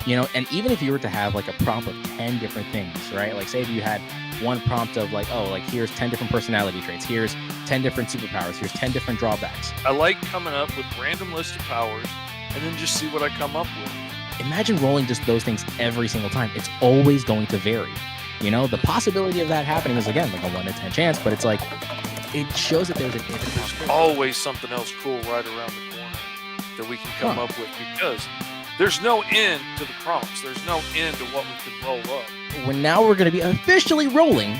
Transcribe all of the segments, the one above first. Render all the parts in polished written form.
And even if you were to have like a prompt of 10 different things, right? Like say if you had one prompt of like, oh, like here's 10 different personality traits, here's 10 different superpowers, here's 10 different drawbacks. I like coming up with random list of powers and then just see what I come up with. Imagine rolling just those things every single time. It's always going to vary. The possibility of that happening is, again, like a 1 in 10 chance, but it's like, it shows that there's an infinite There's possibility. always something else cool right around the corner that we can come up with, because there's no end to the prompts. There's no end to what we can roll up. We're going to be officially rolling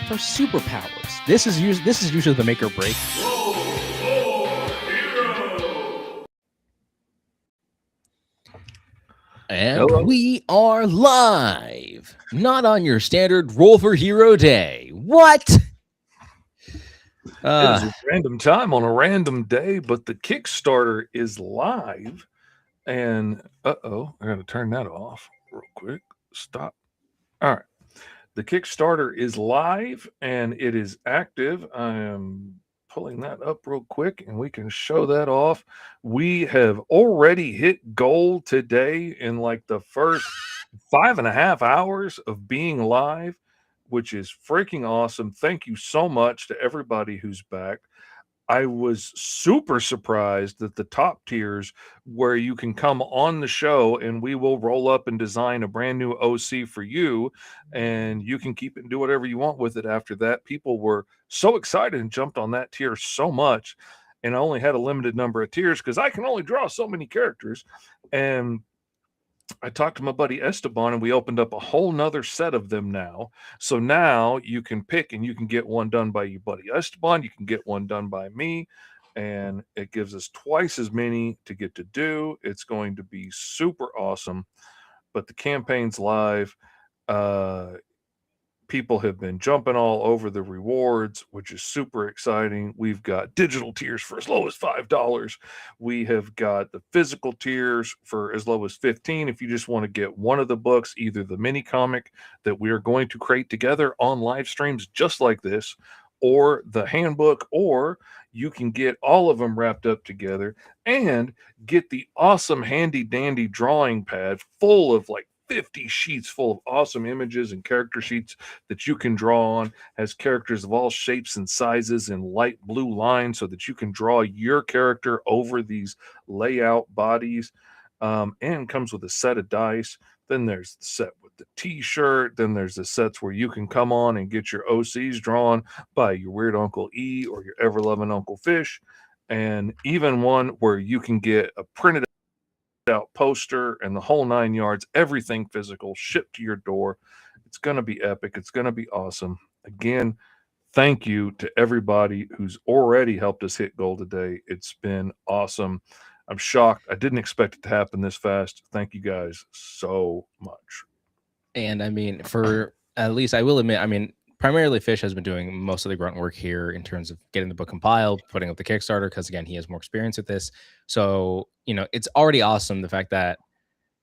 for superpowers. This is usually the make or break. Roll for Hero! And hello. We are live, not on your standard Roll for Hero day. What? It is a random time on a random day, but the Kickstarter is live. And I got to turn that off real quick. Stop. All right. The Kickstarter is live and it is active. I am pulling that up real quick and we can show that off. We have already hit goal today in like the first 5.5 hours of being live, which is freaking awesome. Thank you so much to everybody who's back. I was super surprised that the top tiers, where you can come on the show and we will roll up and design a brand new OC for you, and you can keep it and do whatever you want with it after that. People were so excited and jumped on that tier so much, and I only had a limited number of tiers because I can only draw so many characters. And I talked to my buddy Esteban and we opened up a whole nother set of them now. So now you can pick and you can get one done by your buddy Esteban. You can get one done by me. And it gives us twice as many to get to do. It's going to be super awesome. But the campaign's live. People have been jumping all over the rewards, which is super exciting. We've got digital tiers for as low as $5. We have got the physical tiers for as low as $15. If you just want to get one of the books, either the mini comic that we are going to create together on live streams just like this, or the handbook, or you can get all of them wrapped up together and get the awesome handy dandy drawing pad full of like 50 sheets full of awesome images and character sheets that you can draw on. Has characters of all shapes and sizes in light blue lines so that you can draw your character over these layout bodies, and comes with a set of dice. Then there's the set with the t-shirt. Then there's the sets where you can come on and get your OCs drawn by your weird Uncle E or your ever-loving Uncle Fish, and even one where you can get a printed out poster and the whole 9 yards, everything physical shipped to your door. It's going to be epic. It's going to be awesome. Again, thank you to everybody who's already helped us hit goal today. It's been awesome. I'm shocked. I didn't expect it to happen this fast. Thank you guys so much. And I mean, for at least I will admit, I mean, primarily Fish has been doing most of the grunt work here in terms of getting the book compiled, putting up the Kickstarter, because again, he has more experience with this. So, it's already awesome the fact that,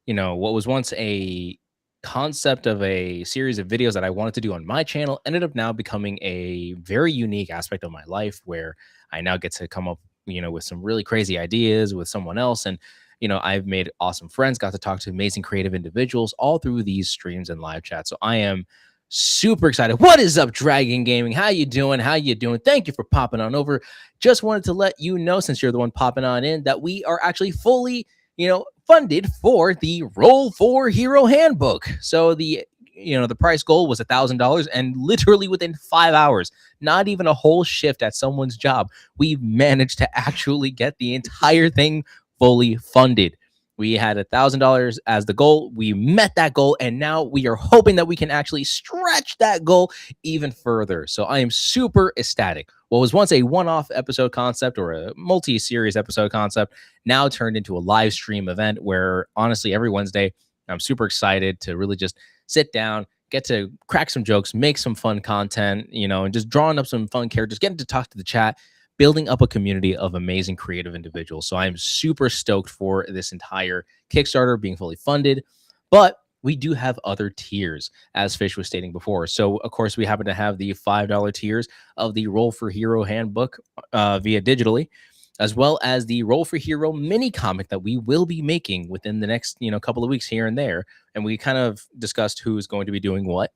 what was once a concept of a series of videos that I wanted to do on my channel ended up now becoming a very unique aspect of my life, where I now get to come up, with some really crazy ideas with someone else. And, I've made awesome friends, got to talk to amazing creative individuals all through these streams and live chats. So I am super excited. What is up, Dragon Gaming? How you doing? Thank you for popping on over. Just wanted to let you know, since you're the one popping on in, that we are actually fully, funded for the Roll for Hero handbook. So the price goal was $1,000, and literally within 5 hours, not even a whole shift at someone's job, we've managed to actually get the entire thing fully funded. We had $1,000 as the goal. We met that goal, and now we are hoping that we can actually stretch that goal even further. So I am super ecstatic. What was once a one-off episode concept or a multi-series episode concept now turned into a live stream event where, honestly, every Wednesday, I'm super excited to really just sit down, get to crack some jokes, make some fun content, and just drawing up some fun characters, getting to talk to the chat, building up a community of amazing creative individuals. So I'm super stoked for this entire Kickstarter being fully funded, but we do have other tiers, as Fish was stating before. So of course we happen to have the $5 tiers of the Roll for Hero handbook via digitally. as well as the Roll for Hero mini comic that we will be making within the next, couple of weeks here and there. And we kind of discussed who's going to be doing what.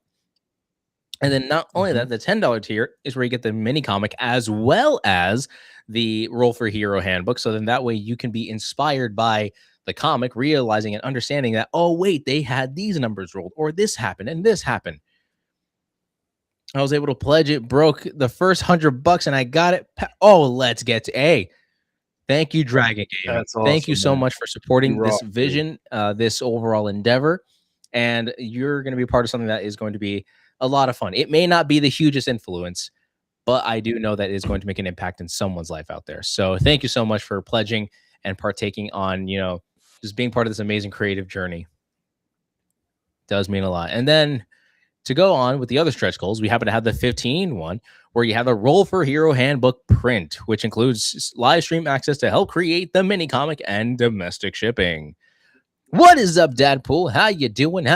And then not only that, the $10 tier is where you get the mini comic as well as the Roll for Hero handbook. So then that way you can be inspired by the comic, realizing and understanding that, oh, wait, they had these numbers rolled, or this happened and this happened. I was able to pledge it, broke the first $100 and I got it. Oh, let's get to A. Thank you, Dragon Gaming. That's awesome, Thank you so man. much for supporting You this rock, dude. vision, this overall endeavor. And you're going to be part of something that is going to be a lot of fun. It may not be the hugest influence, but I do know that it's going to make an impact in someone's life out there. So thank you so much for pledging and partaking on, just being part of this amazing creative journey. Does mean a lot. And then to go on with the other stretch goals, we happen to have the 15 one where you have the Roll for Hero handbook print, which includes live stream access to help create the mini comic and domestic shipping. What is up, Dadpool? How you doing?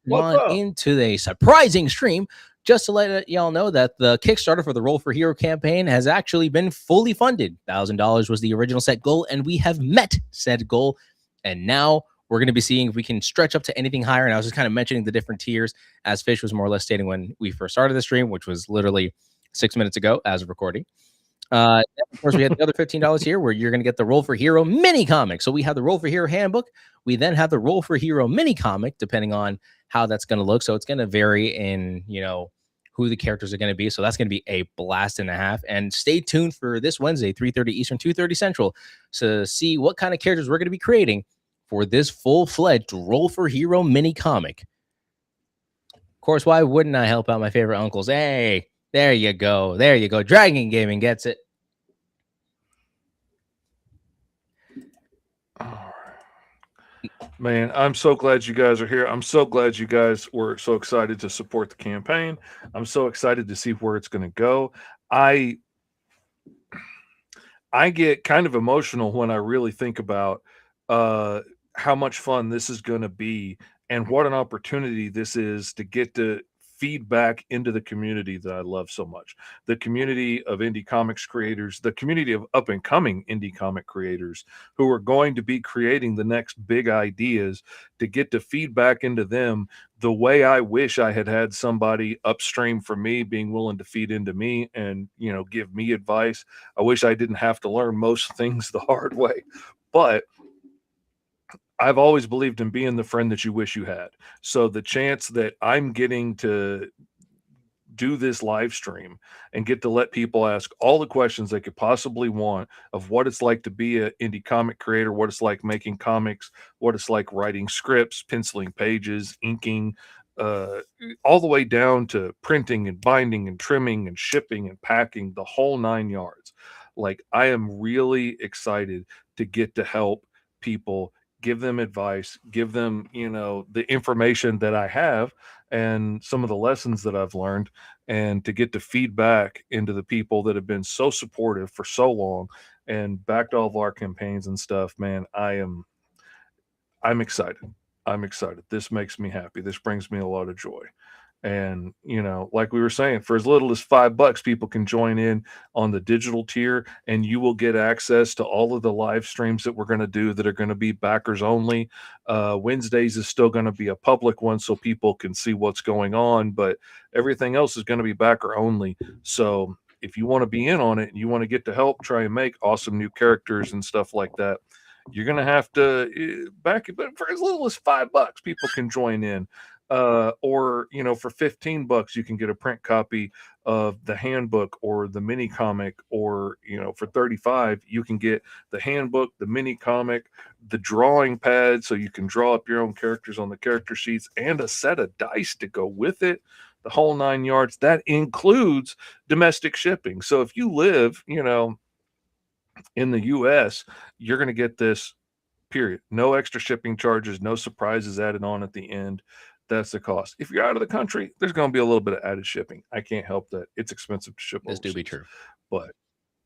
What's up? Into the surprising stream. Just to let y'all know that the Kickstarter for the Roll for Hero campaign has actually been fully funded. $1,000 was the original set goal, and we have met said goal. And now we're going to be seeing if we can stretch up to anything higher. And I was just kind of mentioning the different tiers as Fish was more or less stating when we first started the stream, which was literally 6 minutes ago as of recording. Of course, we had the other $15 here where you're going to get the Roll for Hero mini comic. So we have the Roll for Hero handbook. We then have the Roll for Hero mini comic, depending on how that's going to look. So it's going to vary in, who the characters are going to be. So that's going to be a blast and a half. And stay tuned for this Wednesday, 3:30 Eastern, 2:30 Central, to see what kind of characters we're going to be creating for this full-fledged Roll for Hero mini comic. Of course, why wouldn't I help out my favorite uncles? Hey, there you go. There you go. Dragon Gaming gets it. All right. Man, I'm so glad you guys are here. I'm so glad you guys were so excited to support the campaign. I'm so excited to see where it's going to go. I get kind of emotional when I really think about how much fun this is going to be and what an opportunity this is to get to feed back into the community that I love so much. The community of indie comics creators, the community of up and coming indie comic creators who are going to be creating the next big ideas, to get to feed back into them the way I wish I had had somebody upstream from me being willing to feed into me and, give me advice. I wish I didn't have to learn most things the hard way, but I've always believed in being the friend that you wish you had. So the chance that I'm getting to do this live stream and get to let people ask all the questions they could possibly want of what it's like to be an indie comic creator, what it's like making comics, what it's like writing scripts, penciling pages, inking, all the way down to printing and binding and trimming and shipping and packing, the whole 9 yards. Like, I am really excited to get to help people, give them advice, give them, the information that I have and some of the lessons that I've learned, and to get to feed back into the people that have been so supportive for so long and backed all of our campaigns and stuff. Man, I'm excited. I'm excited. This makes me happy. This brings me a lot of joy. And, like we were saying, for as little as $5, people can join in on the digital tier, and you will get access to all of the live streams that we're going to do that are going to be backers only. Wednesdays is still going to be a public one so people can see what's going on, but everything else is going to be backer only. So if you want to be in on it and you want to get to help try and make awesome new characters and stuff like that, you're going to have to back it. But for as little as $5, people can join in. Or for $15 you can get a print copy of the handbook or the mini comic, or for $35 you can get the handbook, the mini comic, the drawing pad so you can draw up your own characters on the character sheets, and a set of dice to go with it, the whole 9 yards. That includes domestic shipping. So if you live in the US, you're going to get this, period. No extra shipping charges, no surprises added on at the end. That's the cost. If you're out of the country, there's going to be a little bit of added shipping. I can't help that. It's expensive to ship This do be overseas. true. But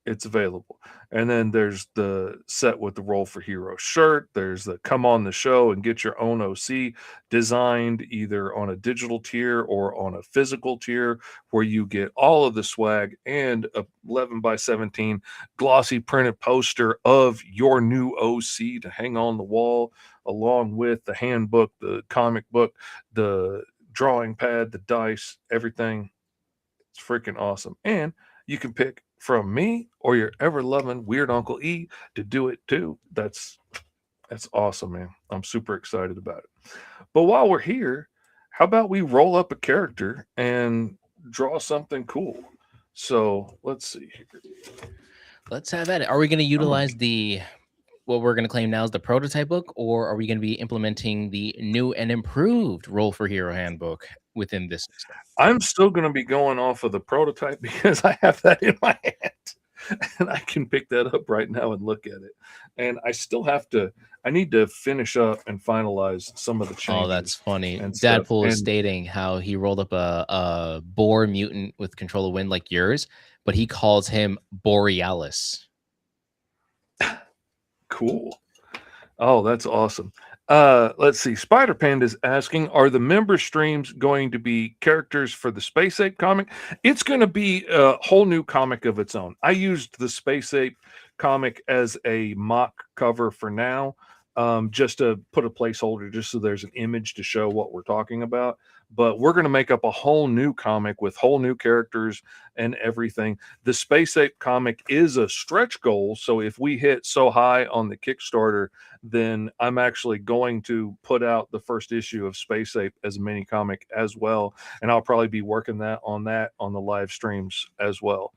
It's available. And then there's the set with the Roll for Hero shirt. There's the come on the show and get your own OC designed either on a digital tier or on a physical tier, where you get all of the swag and a 11 by 17 glossy printed poster of your new OC to hang on the wall, along with the handbook, the comic book, the drawing pad, the dice, everything. It's freaking awesome. And you can pick from me or your ever loving weird Uncle E to do it too. That's awesome, man. I'm super excited about it. But while we're here, how about we roll up a character and draw something cool? So let's see here. Let's have at it. Are we going to I'm gonna utilize the what we're going to claim now is the prototype book, or are we going to be implementing the new and improved Roll for Hero handbook within this system? I'm still going to be going off of the prototype because I have that in my hand and I can pick that up right now and look at it. And I still have to, I need to finish up and finalize some of the Oh, that's changes funny. and stuff. Dadpool is And stating how he rolled up a boar mutant with control of wind like yours, but he calls him Borealis. cool. Oh, that's awesome. Let's see. Spider Panda is asking, are the member streams going to be characters for the Space Ape comic? It's going to be a whole new comic of its own. I used the Space Ape comic as a mock cover for now, just to put a placeholder, just so there's an image to show what we're talking about. But we're going to make up a whole new comic with whole new characters and everything. The Space Ape comic is a stretch goal. So if we hit so high on the Kickstarter, then I'm actually going to put out the first issue of Space Ape as a mini comic as well. And I'll probably be working that on the live streams as well.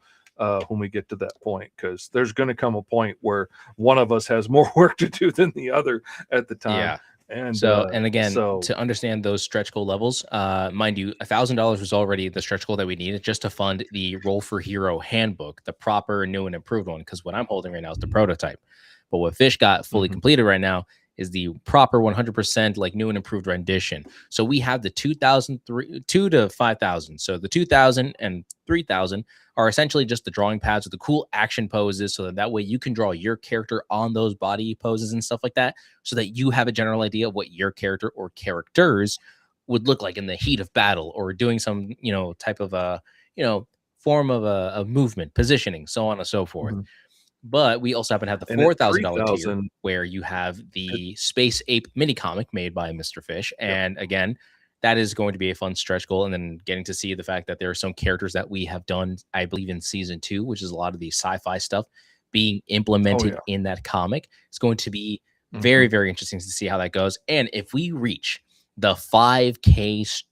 When we get to that point, because there's going to come a point where one of us has more work to do than the other at the time. Yeah. And So, and again, so to understand those stretch goal levels, mind you, $1,000 was already the stretch goal that we needed just to fund the Roll for Hero handbook, the proper new and improved one. Because what I'm holding right now is the prototype, but what Fish got fully completed right now is the proper 100% like new and improved rendition. So we have the 2 to 5,000. So the 2,000 and 3,000 are essentially just the drawing pads with the cool action poses, so that way you can draw your character on those body poses and stuff like that, so that you have a general idea of what your character or characters would look like in the heat of battle, or doing some, type of a, form of a movement, positioning, so on and so forth. But we also happen to have the and at $4,000 tier 3,000, where you have the Space Ape mini comic made by Mr. Fish. And again, that is going to be a fun stretch goal. And then getting to see the fact that there are some characters that we have done, I believe, in season 2, which is a lot of the sci-fi stuff being implemented in that comic. It's going to be very, very interesting to see how that goes. And if we reach the 5K,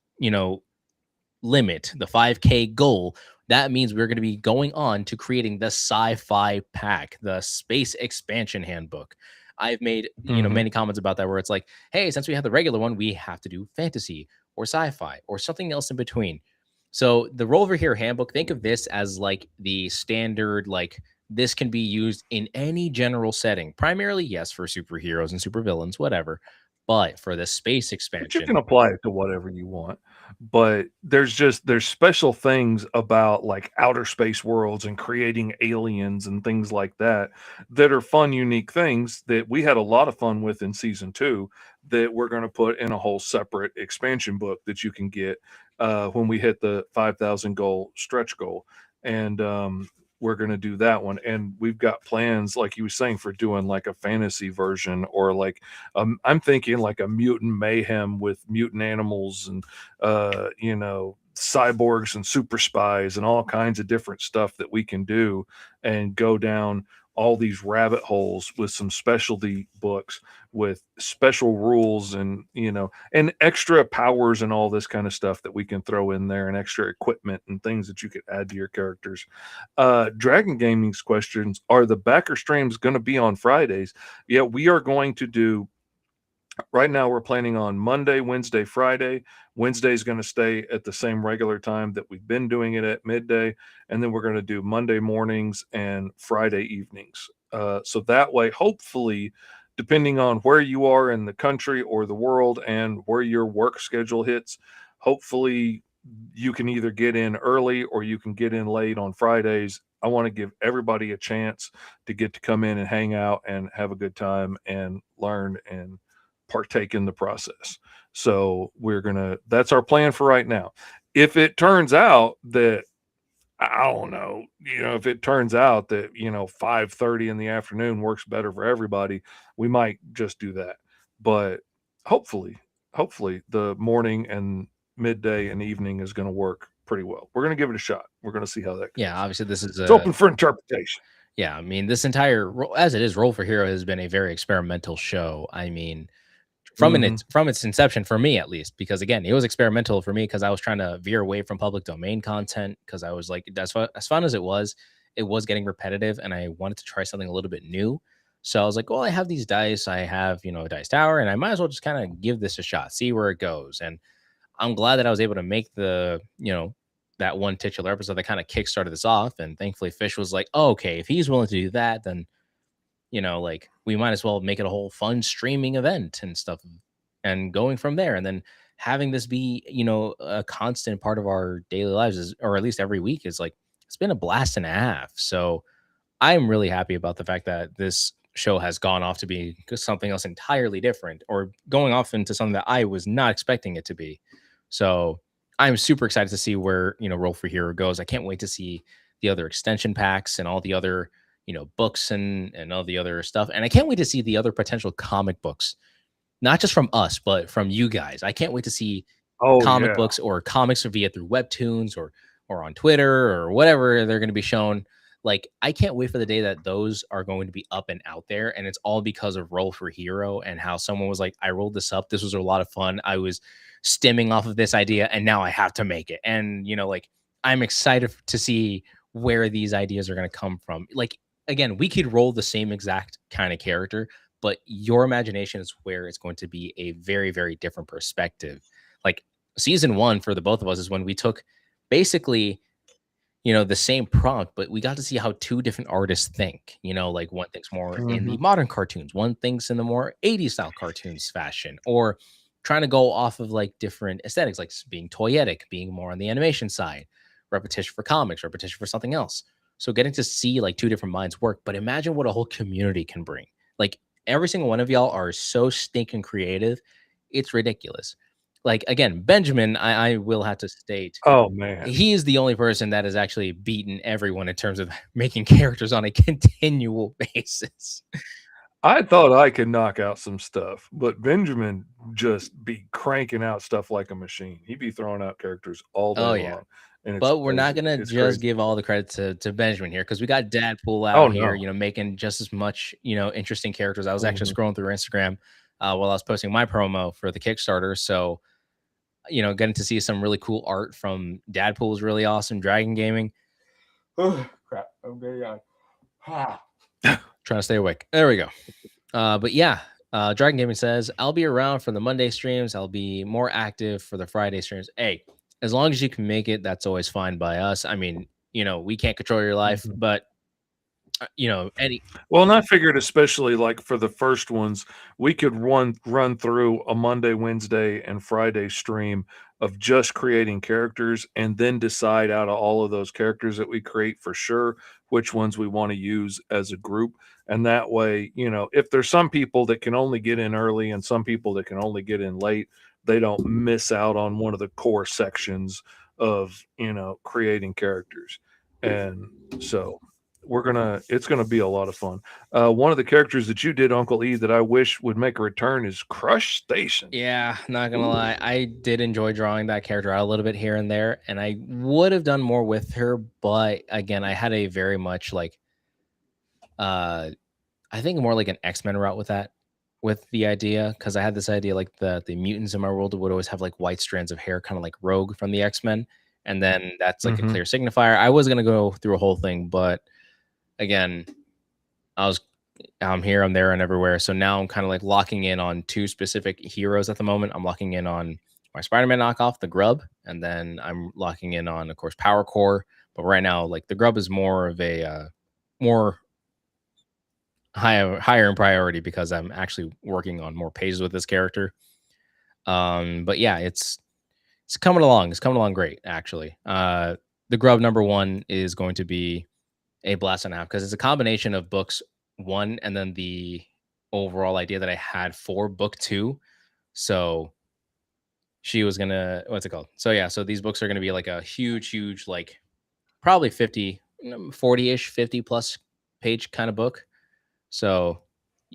limit, the 5K goal, that means we're going to be going on to creating the sci-fi pack, the space expansion handbook. I've made, many comments about that, where it's like, hey, since we have the regular one, we have to do fantasy or sci-fi or something else in between. So the Roll for Hero handbook, think of this as like the standard, like this can be used in any general setting. Primarily, yes, for superheroes and supervillains, whatever. But for the space but you expansion, can apply it to whatever you want. But there's special things about like outer space worlds and creating aliens and things like that that are fun, unique things that we had a lot of fun with in season 2, that we're going to put in a whole separate expansion book that you can get when we hit the 5,000 goal stretch goal. And we're going to do that one. And we've got plans, like you were saying, for doing like a fantasy version, or like I'm thinking like a mutant mayhem with mutant animals and cyborgs and super spies and all kinds of different stuff that we can do, and go down all these rabbit holes with some specialty books with special rules and and extra powers and all this kind of stuff that we can throw in there, and extra equipment and things that you could add to your characters. Dragon Gaming's questions: are the backer streams going to be on Fridays? Yeah, we are going to do. Right now, we're planning on Monday, Wednesday, Friday. Wednesday is going to stay at the same regular time that we've been doing it at midday. And then we're going to do Monday mornings and Friday evenings. So that way, hopefully, depending on where you are in the country or the world and where your work schedule hits, hopefully you can either get in early or you can get in late on Fridays I want to give everybody a chance to get to come in and hang out and have a good time and learn and partake in the process. So that's our plan for right now. If it turns out that, I don't know, if it turns out that, 5:30 in the afternoon works better for everybody, we might just do that. But hopefully, hopefully the morning and midday and evening is going to work pretty well. We're going to give it a shot. We're going to see how that Yeah, goes. obviously this is It's open for interpretation. yeah, I mean, this entire as it is, Roll for Hero has been a very experimental show. I mean, Mhm. from its inception for me at least, because again, it was experimental for me because I was trying to veer away from public domain content because I was like, as fun as it was getting repetitive, and I wanted to try something a little bit new. So I was like, well, I have these dice, I have a dice tower, and I might as well just kind of give this a shot, see where it goes. And I'm glad that I was able to make that one titular episode that kind of kickstarted this off. And thankfully, Fish was like, oh, okay, if he's willing to do that, then like we might as well make it a whole fun streaming event and stuff and going from there. And then having this be, a constant part of our daily lives or at least every week is like, it's been a blast and a half. So I'm really happy about the fact that this show has gone off to be something else entirely different or going off into something that I was not expecting it to be. So I'm super excited to see where, Roll for Hero goes. I can't wait to see the other extension packs and all the other, books and all the other stuff. And I can't wait to see the other potential comic books, not just from us, but from you guys. I can't wait to see Oh comic yeah. books or comics via through webtoons or on Twitter or whatever they're going to be shown. Like, I can't wait for the day that those are going to be up and out there, and it's all because of Roll for Hero and how someone was like, I rolled this up, this was a lot of fun, I was stemming off of this idea, and now I have to make it. And like, I'm excited to see where these ideas are going to come from. Like, again, we could roll the same exact kind of character, but your imagination is where it's going to be a very, very different perspective. Like, season one for the both of us is when we took basically the same prompt, but we got to see how two different artists think. Like, one thinks more in the Mhm. modern cartoons, one thinks in the more 80s style cartoons fashion, or trying to go off of like different aesthetics, like being toyetic, being more on the animation side, repetition for comics, repetition for something else. So getting to see like two different minds work, but imagine what a whole community can bring. Like, every single one of y'all are so stinking creative. It's ridiculous. Like, again, Benjamin, I will have to state, Oh man. he is the only person that has actually beaten everyone in terms of making characters on a continual basis. I thought I could knock out some stuff, but Benjamin just be cranking out stuff like a machine. He'd be throwing out characters all day Oh yeah. long, and it's But we're not crazy. gonna It's just crazy. give all the credit to Benjamin here because we got Dadpool Oh out here, no. making just as much, interesting characters. I was actually Mhm. scrolling through Instagram while I was posting my promo for the Kickstarter. So, getting to see some really cool art from Dadpool is really awesome. Dragon Gaming. Oh crap. I'm getting on. Trying to stay awake. There we go. But yeah, Dragon Gaming says, I'll be around for the Monday streams. I'll be more active for the Friday streams. Hey, as long as you can make it, that's always fine by us. I mean, we can't control your life, Mhm. but any Well, and I figured especially like for the first ones, we could run through a Monday, Wednesday, and Friday stream of just creating characters and then decide out of all of those characters that we create for sure which ones we want to use as a group. And that way, if there's some people that can only get in early and some people that can only get in late, they don't miss out on one of the core sections of, creating characters. And so it's gonna be a lot of fun. One of the characters that you did, Uncle E, that I wish would make a return is Crush Station. yeah, not gonna lie, I did enjoy drawing that character out a little bit here and there, and I would have done more with her, but again, I had a very much like uh I think more like an X-Men route with that, with the idea, because I had this idea like the mutants in my world would always have like white strands of hair, kind of like Rogue from the X-Men, and then that's like a Mhm. clear signifier. I was gonna go through a whole thing, but again, I was I'm here, I'm there, and everywhere. So now I'm kind of like locking in on two specific heroes at the moment. I'm locking in on my Spider-Man knockoff, the Grub, and then I'm locking in on, of course, Power Core. But right now, like the Grub is more of a more higher in priority because I'm actually working on more pages with this character. But yeah, it's coming along. It's coming along great, actually. The Grub number one is going to be a blast and a half because it's a combination of books 1 and then the overall idea that I had for book 2. So she was gonna what's it called? So yeah, so these books are gonna be like a huge, like probably 50, 40-ish, 50 plus page kind of book. So,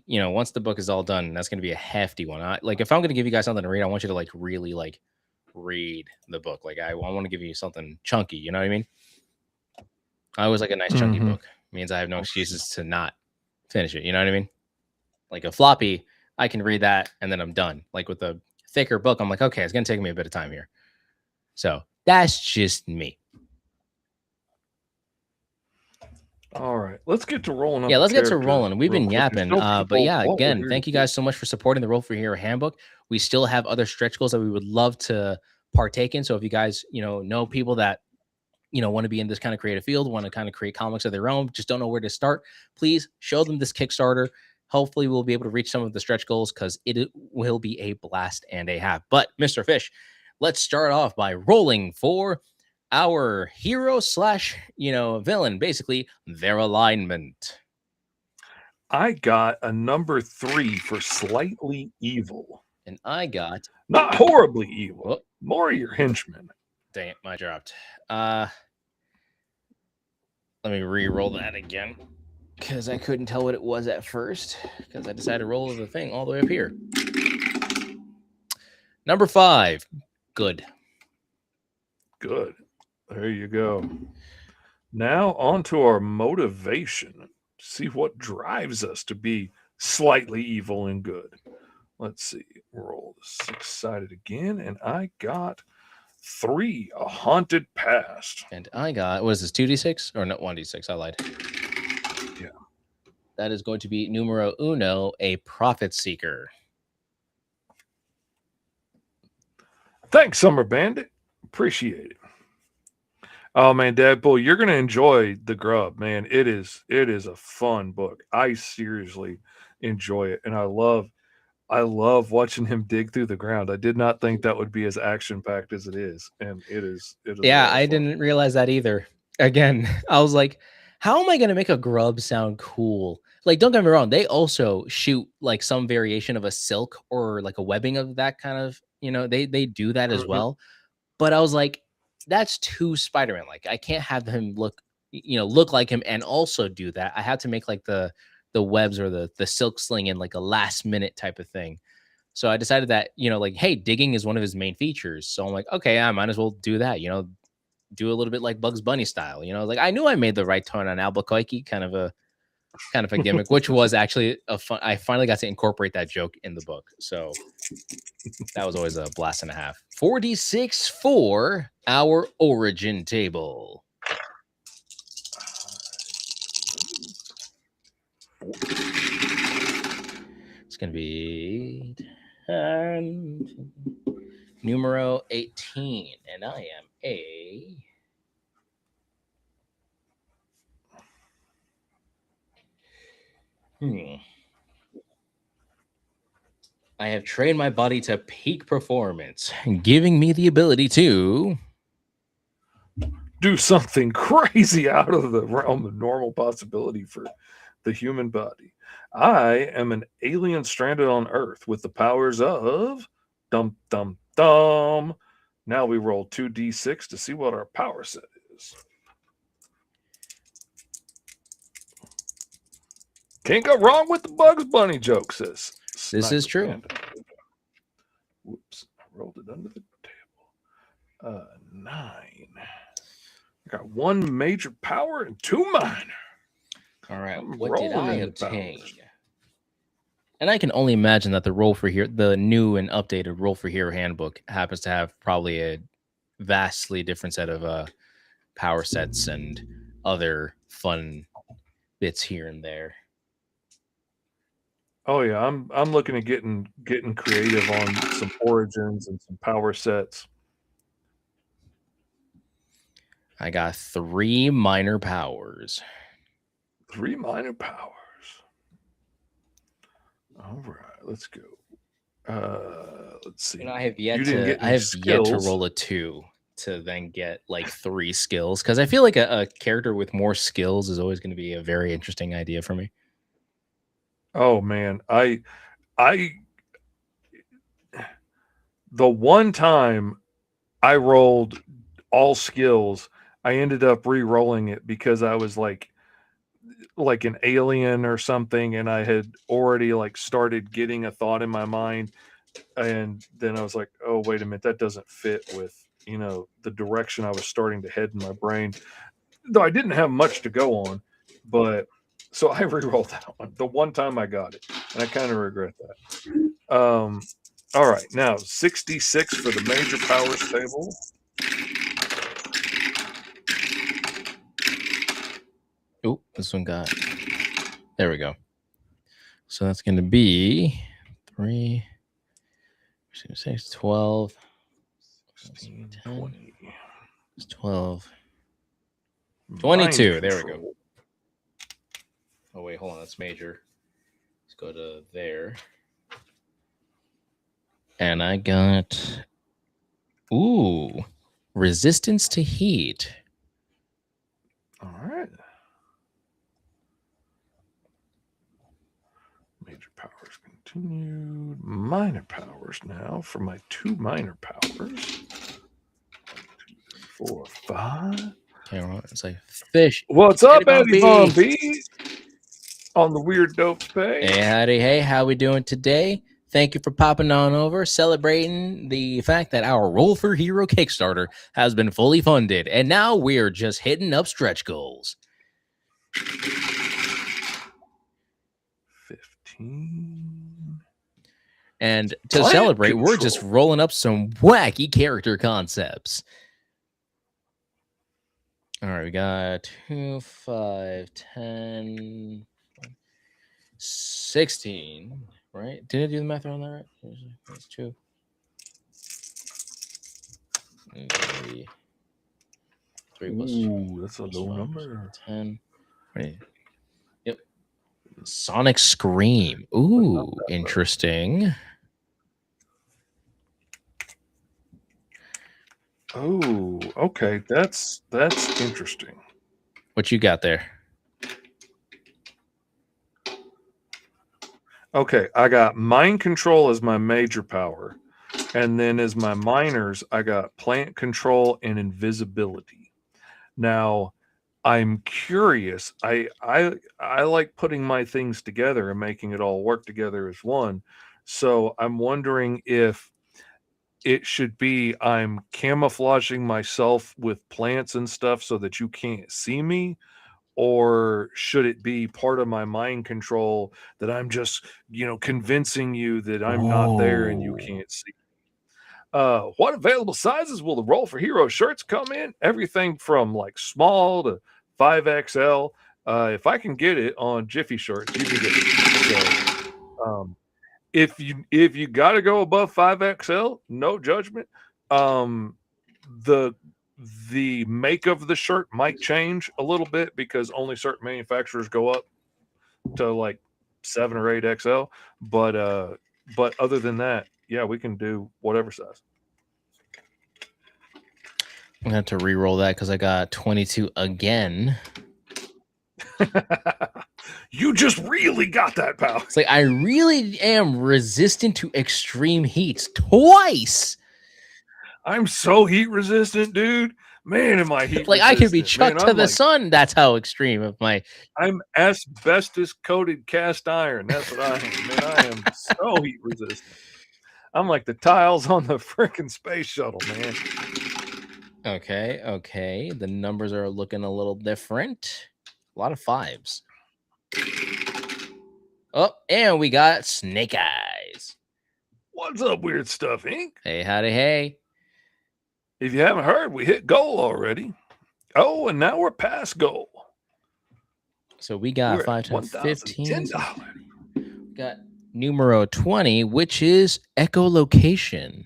once the book is all done, that's gonna be a hefty one. Like if I'm gonna give you guys something to read, I want you to like really like read the book. Like I want to give you something chunky, you know what I mean? I always like a nice chunky book. Means I have no excuses to not finish it. You know what I mean? Like a floppy, I can read that and then I'm done. Like with a thicker book, I'm like, okay, it's gonna take me a bit of time here. So that's just me. All right, let's get to rolling. Yeah, up let's the get to characters rolling. We've real been quick and yapping. show But people yeah, what we're again, here thank to you do. guys so much for supporting the Roll for Hero handbook. We still have other stretch goals that we would love to partake in. So if you guys, know people that want to be in this kind of creative field, want to kind of create comics of their own, just don't know where to start, please show them this Kickstarter. Hopefully we'll be able to reach some of the stretch goals because it will be a blast and a half. But Mr. Fish, let's start off by rolling for our hero slash, villain, basically their alignment. I got a number 3 for slightly evil. And I got Not horribly evil. Oh, More your henchman. dang it, my dropped. Let me re-roll that again. Because I couldn't tell what it was at first. Because I decided to roll the thing all the way up here. Number 5. Good. Good. There you go. Now on to our motivation. See what drives us to be slightly evil and good. Let's see. Roll the 6-sided again. And I got 3, a haunted past. And I got, what is this, 2d6? Or no, 1d6, I lied. Yeah. That is going to be numero uno, a profit seeker. Thanks, Summer Bandit. Appreciate it. Oh man, Deadpool, you're gonna enjoy The Grub, man. It is a fun book. I seriously enjoy it, and I love watching him dig through the ground. I did not think that would be as action packed as it is, and it is. Yeah, I didn't realize that either. Again, I was like, how am I going to make a grub sound cool? Like, don't get me wrong, they also shoot like some variation of a silk or like a webbing of that kind of, they do that as well. But I was like, that's too Spider-Man. Like, I can't have him look like him and also do that. I have to make like the webs or the silk sling in like a last minute type of thing. So I decided that, like, hey, digging is one of his main features. So I'm like, okay, I might as well do that, do a little bit like Bugs Bunny style, like I knew I made the right turn on Albuquerque, kind of a gimmick, which was actually a fun. I finally got to incorporate that joke in the book. So that was always a blast and a half. 46 for our origin table. It's going to be numero 18. And I am a... I have trained my body to peak performance, giving me the ability to do something crazy out of the realm of normal possibility for the human body. I am an alien stranded on Earth with the powers of dum dum dum. Now we roll 2d6 to see what our power set is. Can't go wrong with the Bugs Bunny joke, sis. This is true. Panda. Whoops, I rolled it under the table. 9. I got 1 major power and 2 minor. All right, what did I obtain? And I can only imagine that the new and updated Roll for Hero handbook happens to have probably a vastly different set of power sets and other fun bits here and there. Oh yeah, I'm looking at getting creative on some origins and some power sets. I got 3 minor powers. 3 minor powers. All right, let's go. Let's see. And I have yet to roll a 2 to then get like 3 skills, because I feel like a character with more skills is always going to be a very interesting idea for me. Oh man, the one time I rolled all skills, I ended up re-rolling it because I was like an alien or something, and I had already like started getting a thought in my mind, and then I was like, oh wait a minute, that doesn't fit with the direction I was starting to head in my brain. Though I didn't have much to go on, but so I re-rolled that one the one time I got it, and I kind of regret that. All right, now 66 for the major powers table. Oh, this one got. There we go. So that's going to be 3, 6, 12, 16, 10, 20. 12, Mind 22. There we go. control. Oh, wait, hold on. That's major. Let's go to there. And I got, ooh, resistance to heat. All right. Major powers continued. Minor powers now for my 2 minor powers. 1, 2, 3, 4, 5. Okay, well, it's like fish. What's up, Gonna Eddie Von B? On the Weird Dopes page. Hey, howdy, hey, how we doing today? Thank you for popping on over, celebrating the fact that our Roll for Hero Kickstarter has been fully funded, and now we're just hitting up stretch goals. 15. And to Plant celebrate, we're just control. rolling up some wacky character concepts. All right, we got 2, 5, 10, 16, right? Did I do the math on that right? That's 2. 3 plus 2. Ooh, that's a low number. 10. Right. Yep. Sonic Scream. Ooh, interesting. Oh, okay. That's interesting. What you got there? Okay, I got mind control as my major power, and then as my minors, I got plant control and invisibility. Now, I'm curious. I like putting my things together and making it all work together as one. So I'm wondering if it should be I'm camouflaging myself with plants and stuff so that you can't see me, or should it be part of my mind control that I'm just convincing you that I'm not there and you can't see? What available sizes will the Roll for Hero shirts come in? Everything from like small to 5XL. If I can get it on Jiffy Shirts, you can get it. So, if you got to go above 5XL, no judgment. The make of the shirt might change a little bit because only certain manufacturers go up to like 7 or 8XL. But other than that, yeah, we can do whatever size. I'm gonna have to re-roll that because I got 22 again. You just really got that, pal. It's like I really am resistant to extreme heats twice. I'm so heat resistant, dude. Man, am I heat Like resistant. I could be chucked Man, to I'm the like, sun. That's how extreme of my. I'm asbestos coated cast iron. That's what I am. Man, I am so heat resistant. I'm like the tiles on the freaking space shuttle, man. Okay. The numbers are looking a little different. A lot of 5s. Oh, and we got Snake Eyes. What's up, Weird Stuff Inc? Hey, howdy, hey. If you haven't heard, we hit goal already. Oh, and now we're past goal. So we got We're 5 times 15. $1,010. We got numero 20, which is echolocation,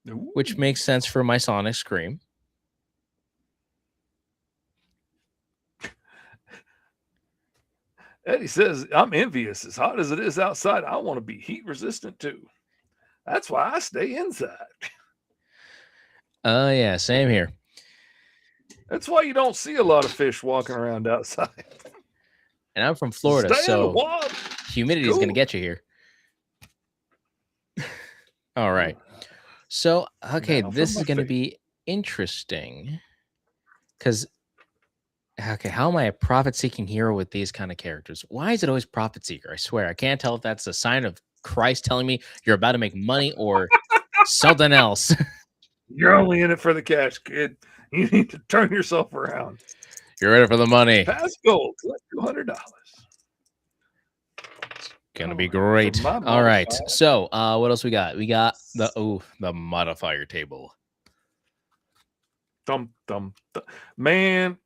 which makes sense for my Sonic Scream. Eddie says, I'm envious. As hot as it is outside, I want to be heat resistant too. That's why I stay inside. Oh yeah, same here. That's why you don't see a lot of fish walking around outside. And I'm from Florida, Stay in the so water. humidity is going to Cool. get you here. All right. So, okay, Now for this my is going to face. be interesting because, okay, how am I a profit-seeking hero with these kind of characters? Why is it always profit-seeker? I swear, I can't tell if that's a sign of Christ telling me you're about to make money or something else. You're only in it for the cash, kid. You need to turn yourself around. You're ready for the money. Pass gold. Collect $200. Gonna be Alright, great. for my All right. modifier- So, what else we got? We got the modifier table. Thump, thump, thump. Man.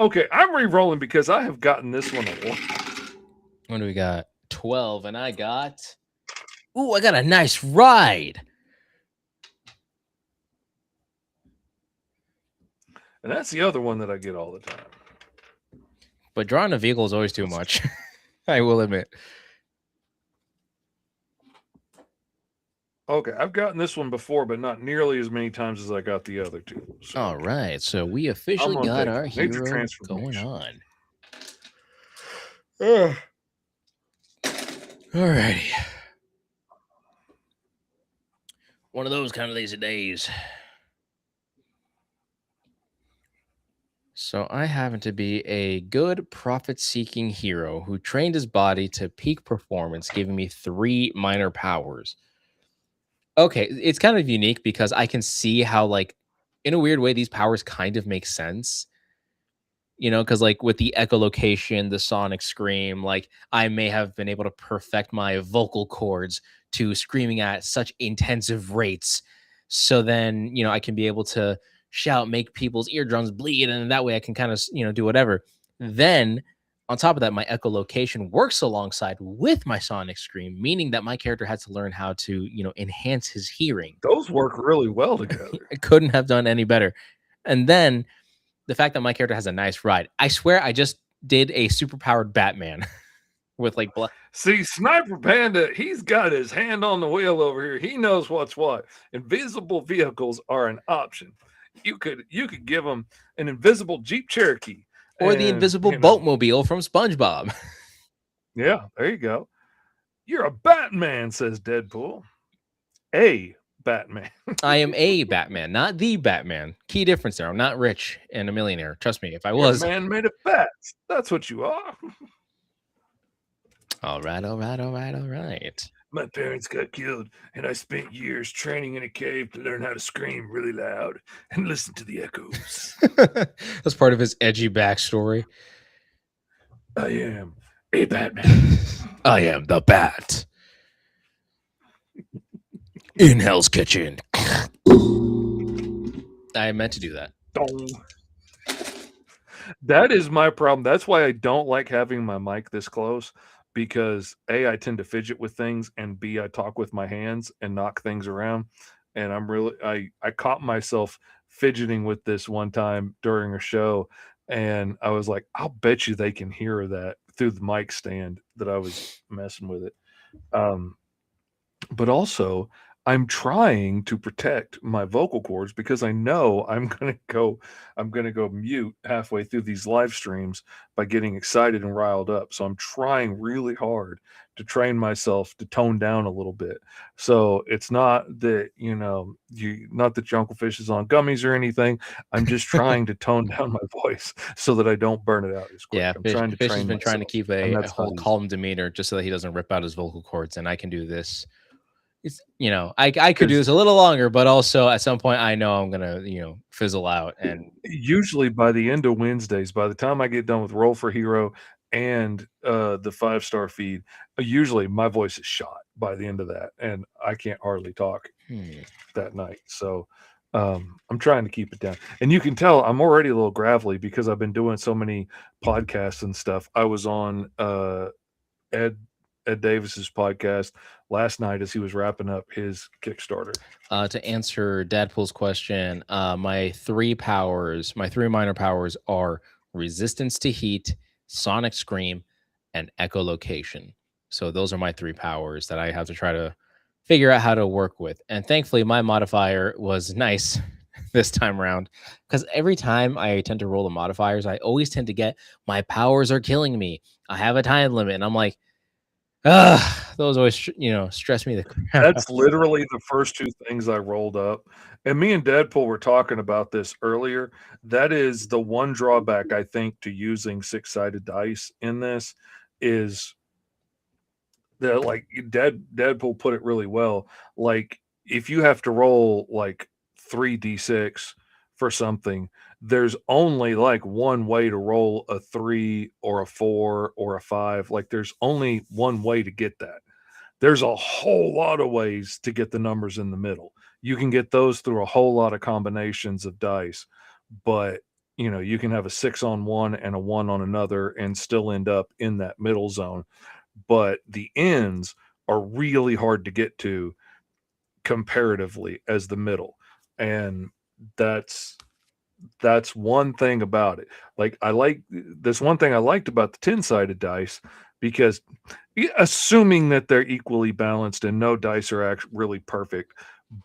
Okay, I'm re-rolling because I have gotten this one a lot. What do we got? 12, and I got. Ooh, I got a nice ride. And that's the other one that I get all the time. But drawing a vehicle is always too much. I will admit. Okay, I've gotten this one before, but not nearly as many times as I got the other two. So All right, so we officially gonna got take our it. Major hero going transformation. on. All righty. One of those kind of lazy days. So I happen to be a good profit-seeking hero who trained his body to peak performance, giving me 3 minor powers. Okay, it's kind of unique because I can see how, like, in a weird way, these powers kind of make sense. You know, because like with the echolocation, the sonic scream, like I may have been able to perfect my vocal cords to screaming at such intensive rates. So then, I can be able to shout, make people's eardrums bleed, and that way I can kind of, do whatever. Then, on top of that, my echolocation works alongside with my sonic scream, meaning that my character had to learn how to, enhance his hearing. Those work really well together. I couldn't have done any better. And then the fact that my character has a nice ride. I swear I just did a superpowered Batman with like See, Sniper Panda, he's got his hand on the wheel over here. He knows what's what. Invisible vehicles are an option. You could give him an invisible Jeep Cherokee or the invisible boatmobile from SpongeBob. Yeah, there you go. You're a Batman, says Deadpool. A Batman. I am a Batman, not the Batman. Key difference there. I'm not rich and a millionaire. Trust me, if I was. You're a man made of bats. That's what you are. All right. My parents got killed, and I spent years training in a cave to learn how to scream really loud and listen to the echoes. That's part of his edgy backstory. I am a Batman. I am the Bat. In Hell's Kitchen. I meant to do that. That is my problem. That's why I don't like having my mic this close, because A, I tend to fidget with things, and B, I talk with my hands and knock things around. And I caught myself fidgeting with this one time during a show, and I was like, I'll bet you they can hear that through the mic stand that I was messing with it. But also, I'm trying to protect my vocal cords because I know I'm gonna go mute halfway through these live streams by getting excited and riled up. So I'm trying really hard to train myself to tone down a little bit. So it's not that not that your Uncle Fish is on gummies or anything. I'm just trying to tone down my voice so that I don't burn it out as quick. Yeah, I'm trying to Fish train has been trying to myself, keep and a that's whole not easy. calm demeanor just so that he doesn't rip out his vocal cords, and I can do this. It's I could do this a little longer, but also at some point I know I'm gonna fizzle out. And usually by the end of Wednesdays, by the time I get done with Roll for Hero and the 5-star feed, usually my voice is shot by the end of that, and I can't hardly talk that night. So I'm trying to keep it down. And you can tell I'm already a little gravelly because I've been doing so many podcasts and stuff. I was on Ed Davis's podcast last night as he was wrapping up his Kickstarter. To answer Dadpool's question, my 3 minor powers are resistance to heat, sonic scream, and echolocation. So those are my 3 powers that I have to try to figure out how to work with. And thankfully, my modifier was nice this time around because every time I tend to roll the modifiers, I always tend to get my powers are killing me. I have a time limit, and I'm like, those always stress me the crap out. That's literally the first 2 things I rolled up, and me and Deadpool were talking about this earlier. That is the one drawback, I think, to using six-sided dice in this is that, like, Deadpool put it really well. Like, if you have to roll, like, 3d6 for something, there's only, like, one way to roll a 3 or a 4 or a 5. Like, there's only one way to get that. There's a whole lot of ways to get the numbers in the middle. You can get those through a whole lot of combinations of dice, but you can have a 6 on one and a 1 on another and still end up in that middle zone. But the ends are really hard to get to comparatively as the middle. And that's one thing about it. Like this one thing I liked about the 10-sided dice because assuming that they're equally balanced and no dice are actually really perfect,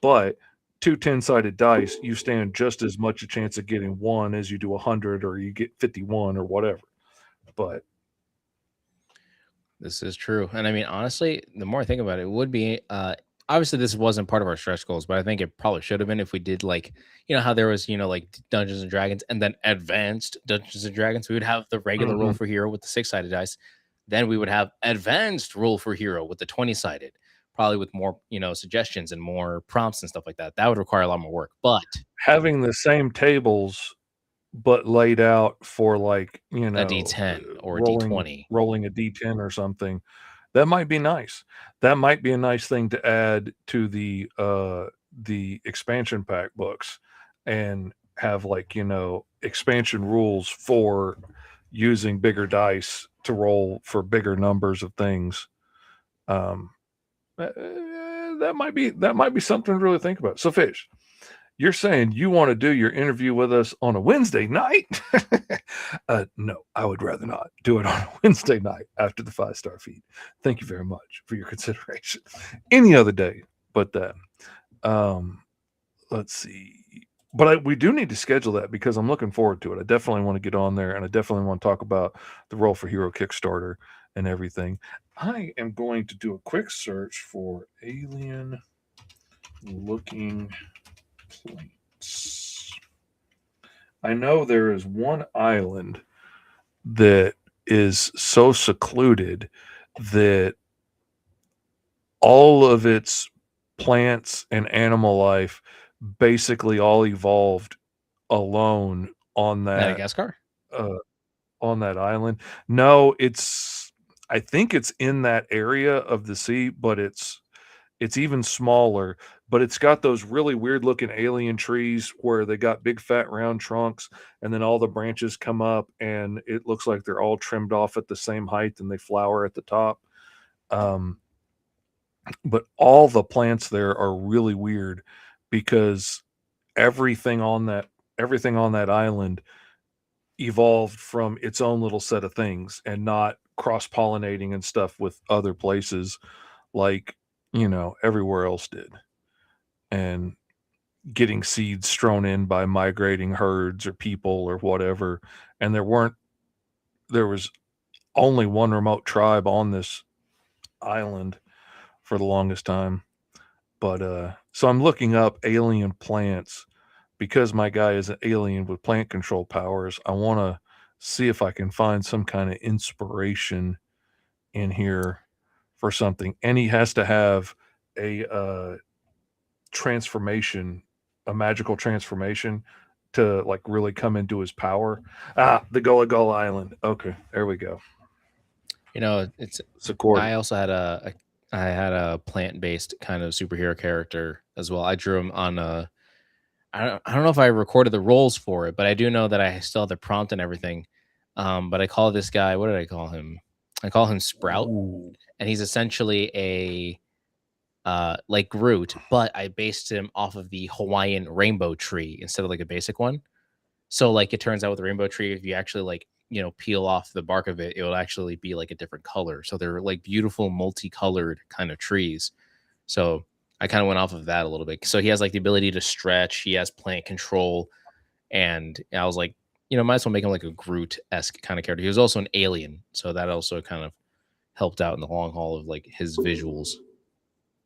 but 2 10-sided dice, you stand just as much a chance of getting one as you do 100 or you get 51 or whatever. But This is true. And I mean, honestly, the more I think about it, it would be obviously this wasn't part of our stretch goals, but I think it probably should have been if we did like, how there was, like Dungeons and Dragons and then advanced Dungeons and Dragons. We would have the regular roll for hero with the 6-sided dice. Then we would have advanced roll for hero with the 20-sided, probably with more, suggestions and more prompts and stuff like that. That would require a lot more work. But having the same tables but laid out for like, a D10 or a rolling D20. rolling a D10 or something, that might be nice. That might be a nice thing to add to the expansion pack books and have like, expansion rules for using bigger dice to roll for bigger numbers of things. That might be something to really think about. So Fish, you're saying you want to do your interview with us on a Wednesday night? No, I would rather not do it on a Wednesday night after the 5-star feed. Thank you very much for your consideration. Any other day but that. Let's see. But we do need to schedule that because I'm looking forward to it. I definitely want to get on there, and I definitely want to talk about the Roll for Hero Kickstarter and everything. I am going to do a quick search for alien looking plates. I know there is one island that is so secluded that all of its plants and animal life basically all evolved alone on that Madagascar? On that island. No, I think it's in that area of the sea, but it's even smaller, but it's got those really weird looking alien trees where they got big fat round trunks and then all the branches come up and it looks like they're all trimmed off at the same height and they flower at the top. But all the plants there are really weird because everything on that island evolved from its own little set of things and not cross-pollinating and stuff with other places like everywhere else did, and getting seeds strewn in by migrating herds or people or whatever. And there was only one remote tribe on this island for the longest time. But so I'm looking up alien plants because my guy is an alien with plant control powers. I want to see if I can find some kind of inspiration in here for something. And he has to have a transformation, a magical transformation to like really come into his power. The Gullah Gullah Island. Okay, there we go. It's Sakura. I also had I had a plant-based kind of superhero character as well. I drew him on I don't know if I recorded the roles for it, but I do know that I still have the prompt and everything. But I call this guy, what did I call him? I call him Sprout. Ooh. And he's essentially a like Groot, but I based him off of the Hawaiian rainbow tree instead of like a basic one. So like it turns out with the rainbow tree, if you actually like peel off the bark of it, it will actually be like a different color. So they're like beautiful multicolored kind of trees. So I kind of went off of that a little bit. So he has like the ability to stretch. He has plant control, and I was like, might as well make him like a Groot-esque kind of character. He was also an alien, so that also kind of helped out in the long haul of like his visuals.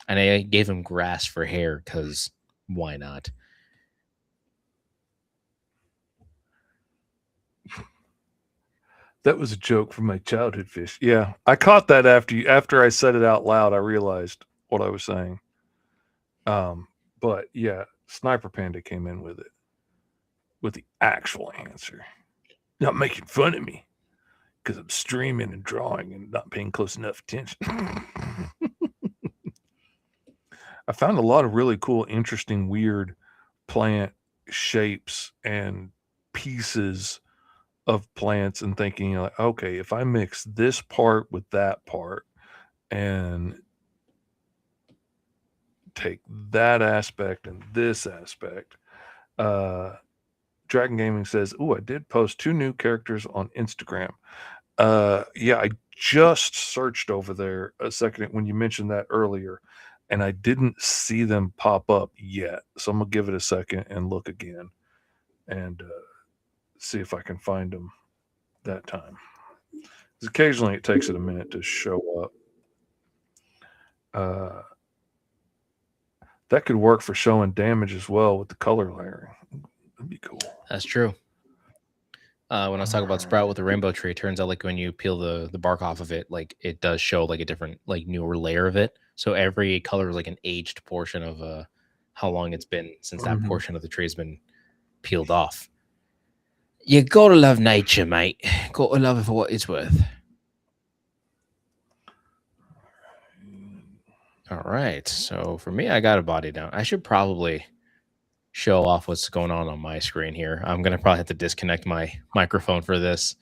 And I gave him grass for hair because why not? That was a joke from my childhood fish. Yeah, I caught that after I said it out loud. I realized what I was saying. But yeah, Sniper Panda came in with the actual answer. Not making fun of me because I'm streaming and drawing and not paying close enough attention. I found a lot of really cool, interesting, weird plant shapes and pieces of plants, and thinking like, okay, if I mix this part with that part and take that aspect and this aspect. Dragon Gaming says, "Ooh, I did post 2 new characters on Instagram." Yeah, I just searched over there a second when you mentioned that earlier, and I didn't see them pop up yet. So I'm gonna give it a second and look again, and see if I can find them that time. Because occasionally it takes it a minute to show up. That could work for showing damage as well with the color layering. That'd be cool. That's true. When I was talking about Sprout with the rainbow tree, it turns out like when you peel the bark off of it, like it does show like a different, like newer layer of it. So every color is like an aged portion of how long it's been since that portion of the tree has been peeled off. You gotta love nature, mate. Gotta love it for what it's worth. All right. So for me, I got a body down. I should probably show off what's going on my screen here. I'm gonna probably have to disconnect my microphone for this.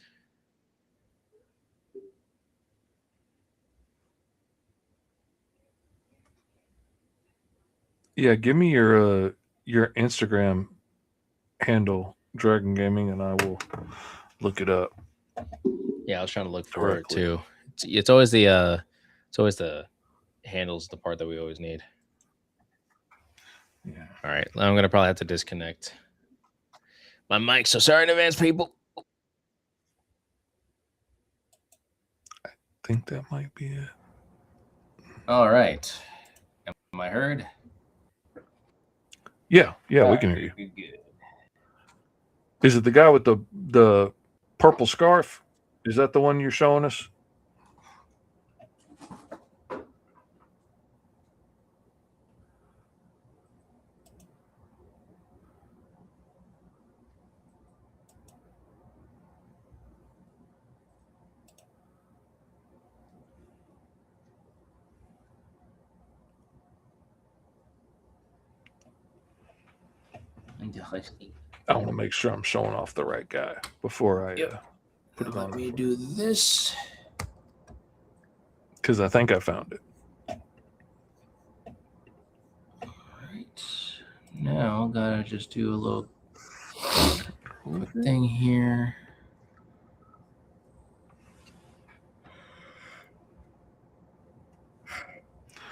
Yeah, give me your Instagram handle, Dragon Gaming, and I will look it up. Yeah, I was trying to look for it too. It's always the handles, the part that we always need. Yeah. All right, I'm gonna probably have to disconnect my mic. So sorry in advance, people. I think that might be it. All right, am I heard? Yeah, we can hear you. Good. Is it the guy with the purple scarf? Is that the one you're showing us? I want to make sure I'm showing off the right guy before I put it on. Let me do this because I think I found it. All right, now gotta just do a little quick thing here.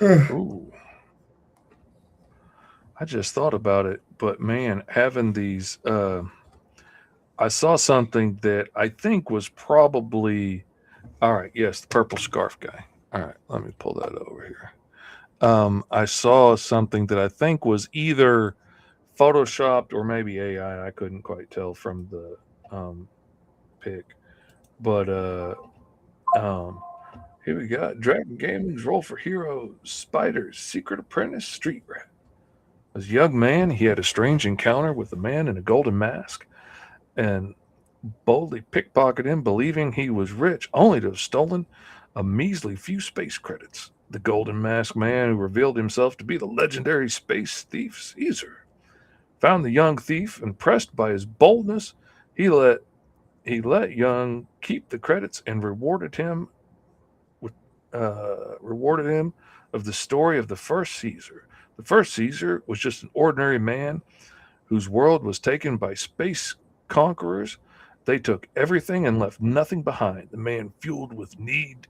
Ooh. I just thought about it, but man, having these, I saw something that I think was probably, all right, yes, the purple scarf guy. All right, let me pull that over here. I saw something that I think was either photoshopped or maybe AI. I couldn't quite tell from the pic, but here we got Dragon Gaming's role for Hero Spider's Secret Apprentice Street Rat. As a young man, he had a strange encounter with a man in a golden mask and boldly pickpocketed him, believing he was rich, only to have stolen a measly few space credits. The golden masked man, who revealed himself to be the legendary space thief Caesar, found the young thief. Impressed by his boldness, he let Young keep the credits and rewarded him of the story of the first Caesar. The first Caesar was just an ordinary man whose world was taken by space conquerors. They took everything and left nothing behind. The man, fueled with need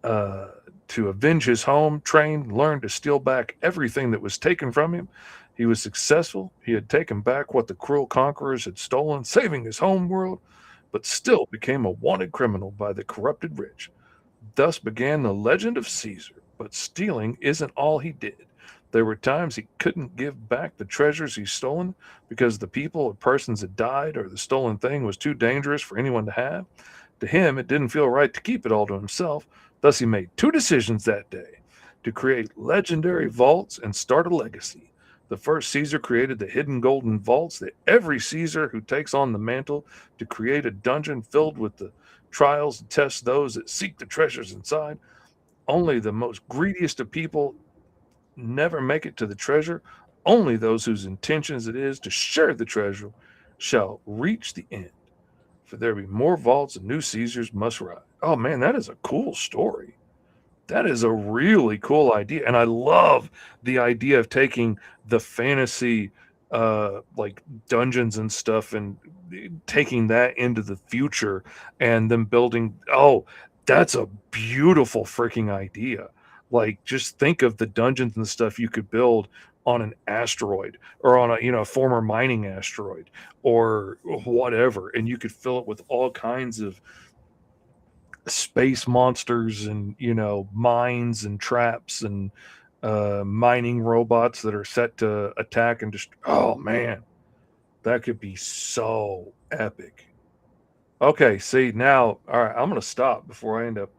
to to avenge his home, trained, learned to steal back everything that was taken from him. He was successful. He had taken back what the cruel conquerors had stolen, saving his home world, but still became a wanted criminal by the corrupted rich. Thus began the legend of Caesar. But stealing isn't all he did. There were times he couldn't give back the treasures he's stolen because the people or persons had died or the stolen thing was too dangerous for anyone to have. To him, it didn't feel right to keep it all to himself. Thus, he made two decisions that day to create legendary vaults and start a legacy. The first Caesar created the hidden golden vaults that every Caesar who takes on the mantle to create a dungeon filled with the trials and tests those that seek the treasures inside. Only the most greediest of people never make it to the treasure. Only those whose intentions it is to share the treasure shall reach the end. For there be more vaults and new Caesars must rise. Oh man, that is a cool story. That is a really cool idea. And I love the idea of taking the fantasy like dungeons and stuff and taking that into the future and then building that's a beautiful freaking idea. Like just think of the dungeons and stuff you could build on an asteroid or on a former mining asteroid or whatever, and you could fill it with all kinds of space monsters and mines and traps and mining robots that are set to attack and just oh man, that could be so epic. Okay, see now, all right, I'm gonna stop before I end up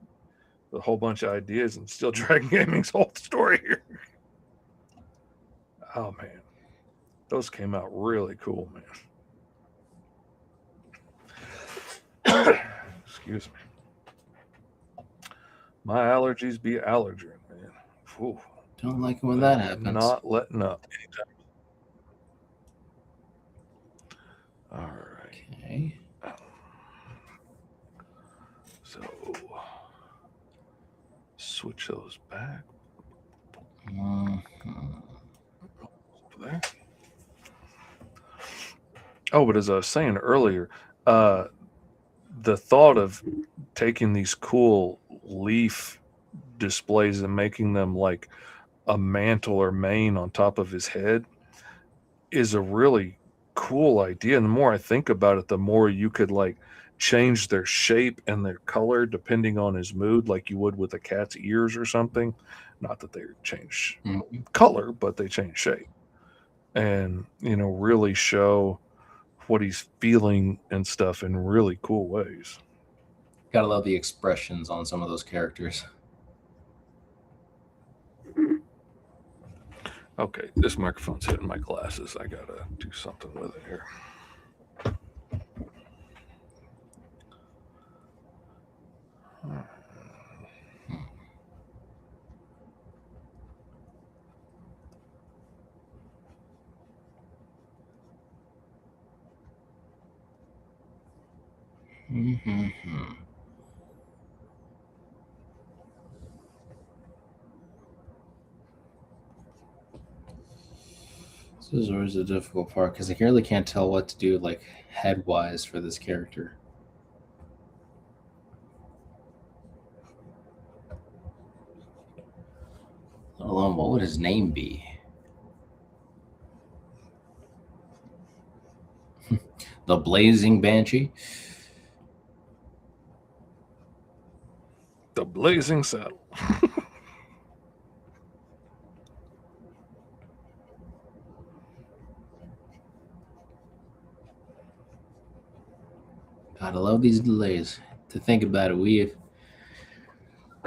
with a whole bunch of ideas and Steel Dragon Gaming's whole story here. Oh man, those came out really cool, man. Excuse me. My allergies be allerging, man. Whew. Don't like it when that happens. Not letting up. All right. Okay. So switch those back. Over there. Oh, but as I was saying earlier, the thought of taking these cool leaf displays and making them like a mantle or mane on top of his head is a really cool idea. And the more I think about it, the more you could like change their shape and their color depending on his mood, like you would with a cat's ears or something. Not that they change color, but they change shape. And, really show what he's feeling and stuff in really cool ways. Gotta love the expressions on some of those characters. Okay, this microphone's hitting my glasses. I gotta do something with it here. This is always a difficult part because I really can't tell what to do, like head wise, for this character. Let alone, what would his name be? The Blazing Banshee? The Blazing Saddle. Gotta love these delays. To think about it,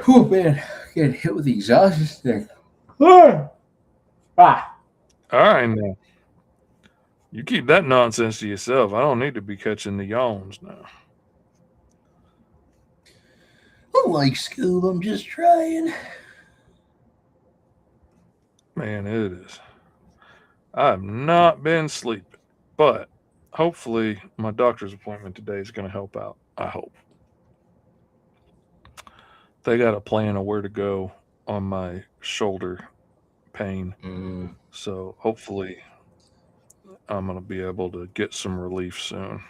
oh man, getting hit with the exhaust stick. All right, now. You keep that nonsense to yourself. I don't need to be catching the yawns now. Like Scoob, I'm just trying. Man, it is. I've not been sleeping, but hopefully my doctor's appointment today is going to help out. I hope. They got a plan of where to go on my shoulder pain. So hopefully I'm going to be able to get some relief soon.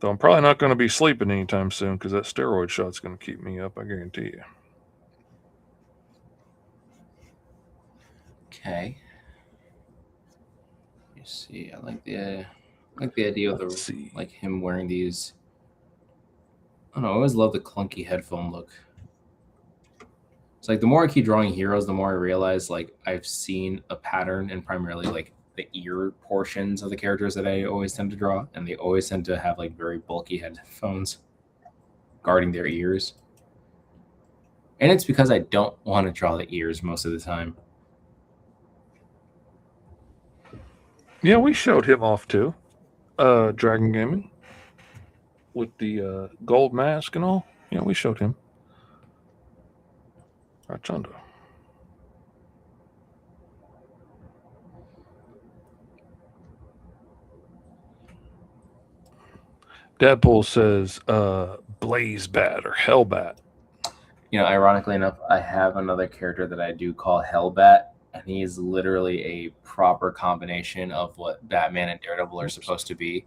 Though I'm probably not going to be sleeping anytime soon because that steroid shot's going to keep me up. I guarantee you. Okay. You see, I like the idea of Let's see. like him wearing these. I don't know. I always love the clunky headphone look. It's like the more I keep drawing heroes, the more I realize like I've seen a pattern in primarily like the ear portions of the characters that I always tend to draw, and they always tend to have like very bulky headphones guarding their ears. And it's because I don't want to draw the ears most of the time. Yeah, we showed him off too. Dragon Gaming with the gold mask and all. Yeah, we showed him. Archando. Deadpool says Blaze Bat or Hellbat. You know, ironically enough, I have another character that I do call Hellbat, and he is literally a proper combination of what Batman and Daredevil are supposed to be.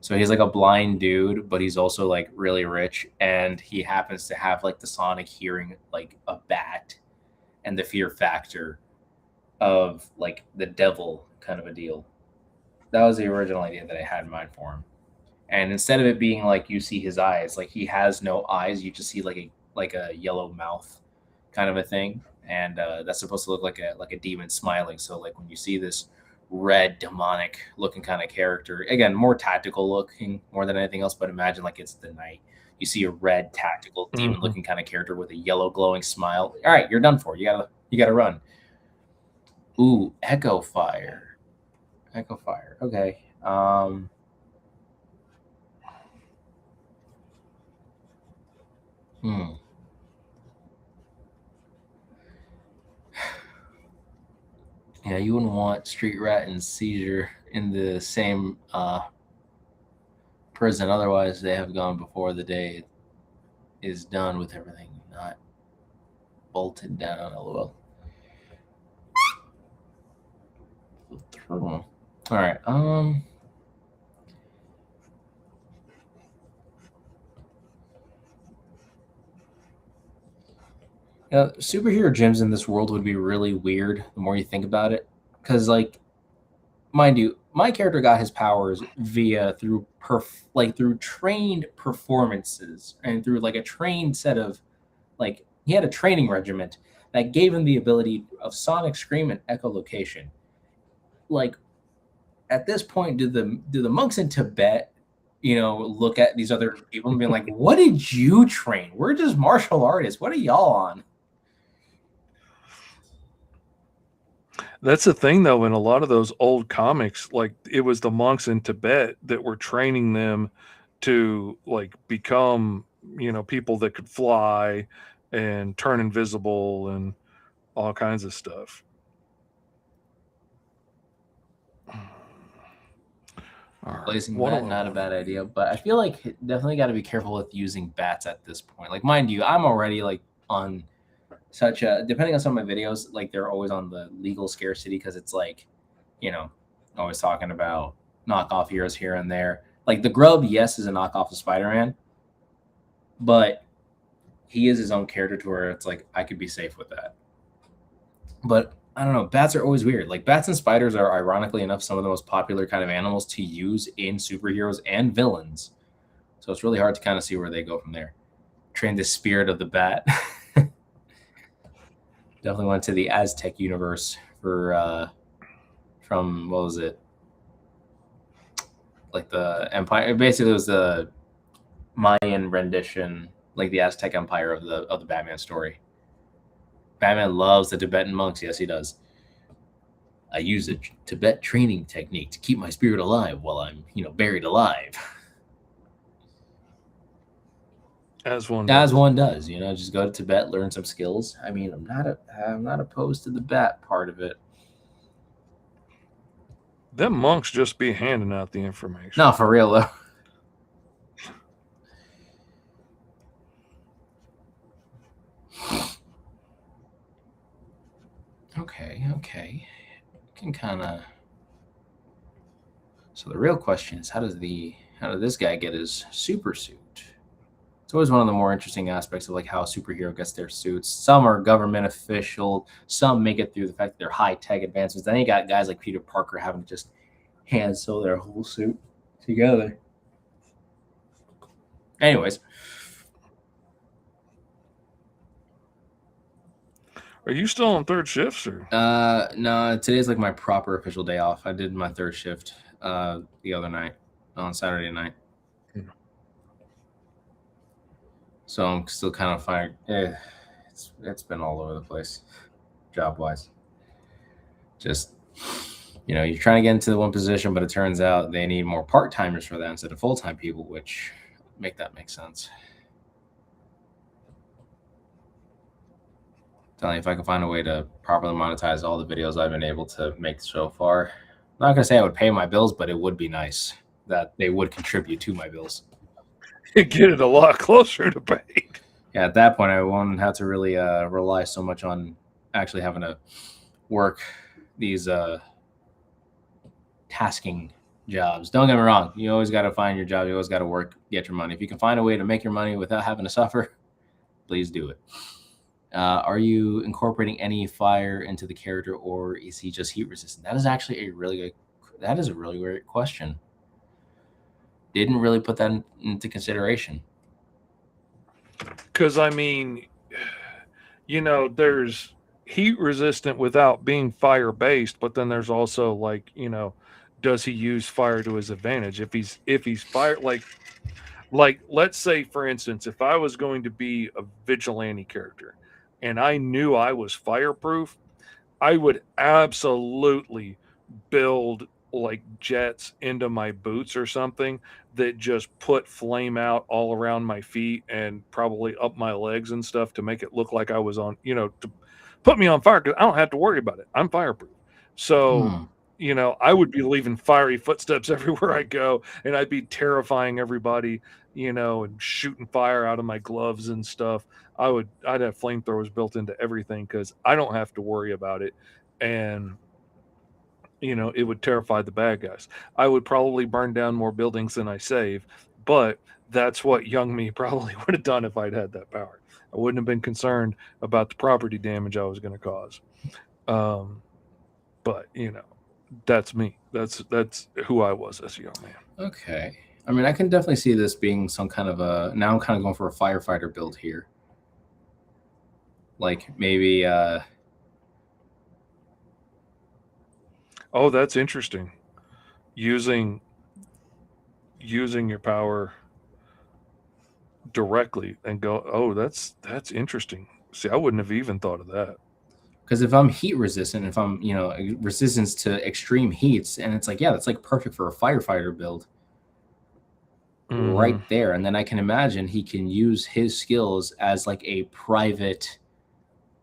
So he's like a blind dude, but he's also like really rich, and he happens to have like the sonic hearing like a bat and the fear factor of like the devil kind of a deal. That was the original idea that I had in mind for him. And instead of it being like you see his eyes, like he has no eyes, you just see like a yellow mouth kind of a thing, and that's supposed to look like a demon smiling. So like when you see this red demonic looking kind of character, again more tactical looking more than anything else, but imagine like it's the night. You see a red tactical demon looking kind of character with a yellow glowing smile. All right, you're done for. You gotta run. Ooh, Echo Fire. Okay. Yeah, you wouldn't want Street Rat and Seizure in the same prison. Otherwise, they have gone before the day is done with everything not bolted down. LOL. All right. Yeah, superhero gyms in this world would be really weird the more you think about it, because like, mind you, my character got his powers via through through trained performances and through like a trained set of like he had a training regiment that gave him the ability of sonic scream and echolocation. Like at this point, do the monks in Tibet, you know, look at these other people and be like, "What did you train? We're just martial artists. What are y'all on?" That's the thing, though. In a lot of those old comics, like it was the monks in Tibet that were training them to like become, you know, people that could fly and turn invisible and all kinds of stuff. Blazing bat, not a bad idea, but I feel like definitely got to be careful with using bats at this point. Like, mind you, I'm already like on such a, depending on some of my videos, like they're always on the legal scarcity because it's like, you know, always talking about knockoff heroes here and there. Like the Grub, yes, is a knockoff of Spider-Man, but he is his own character to where it's like I could be safe with that. But I don't know. Bats are always weird. Like bats and spiders are ironically enough some of the most popular kind of animals to use in superheroes and villains. So it's really hard to kind of see where they go from there. Train the spirit of the bat. Definitely went to the Aztec universe for from what was it? Like the Empire. Basically, it was the Mayan rendition, like the Aztec Empire of the Batman story. Batman loves the Tibetan monks. Yes, he does. I use a Tibet training technique to keep my spirit alive while I'm, you know, buried alive. As one does, you know, just go to Tibet, learn some skills. I mean, I'm not opposed to the bat part of it. Them monks just be handing out the information. No, for real though. Okay. Can kind of. So the real question is, how does the how did this guy get his super suit? It's always one of the more interesting aspects of like how a superhero gets their suits. Some are government official, some make it through the fact that they're high tech advancements. Then you got guys like Peter Parker having to just hand sew their whole suit together. Anyways, Are you still on third shift, sir? no, today's like my proper official day off. I did my third shift the other night on Saturday night. So I'm still kind of fine. It's been all over the place, job wise. Just you're trying to get into the one position, but it turns out they need more part timers for that instead of full time people, which make sense. Telling you, if I can find a way to properly monetize all the videos I've been able to make so far, I'm not gonna say I would pay my bills, but it would be nice that they would contribute to my bills. Get it a lot closer to paid. Yeah, at that point, I won't have to really rely so much on actually having to work these tasking jobs. Don't get me wrong. You always got to find your job. You always got to work, get your money. If you can find a way to make your money without having to suffer, please do it. Are you incorporating any fire into the character, or is he just heat resistant? That is actually a really great question. Didn't really put that into consideration. Because I mean, there's heat resistant without being fire based, but then there's also like, does he use fire to his advantage? If he's fire like let's say for instance, if I was going to be a vigilante character and I knew I was fireproof, I would absolutely build like jets into my boots or something that just put flame out all around my feet and probably up my legs and stuff to make it look like I was on, to put me on fire, because I don't have to worry about it. I'm fireproof. So, I would be leaving fiery footsteps everywhere I go, and I'd be terrifying everybody, and shooting fire out of my gloves and stuff. I'd have flamethrowers built into everything because I don't have to worry about it. And it would terrify the bad guys. I would probably burn down more buildings than I save, but that's what young me probably would have done if I'd had that power. I wouldn't have been concerned about the property damage I was going to cause. But that's me. That's who I was as a young man. Okay. I mean, I can definitely see this being some kind of now I'm kind of going for a firefighter build here. Like maybe oh, that's interesting. Using your power directly and go, oh, that's interesting. See, I wouldn't have even thought of that. Because if I'm heat resistant, if I'm resistance to extreme heats, and it's like, yeah, that's like perfect for a firefighter build. Right there. And then I can imagine he can use his skills as like a private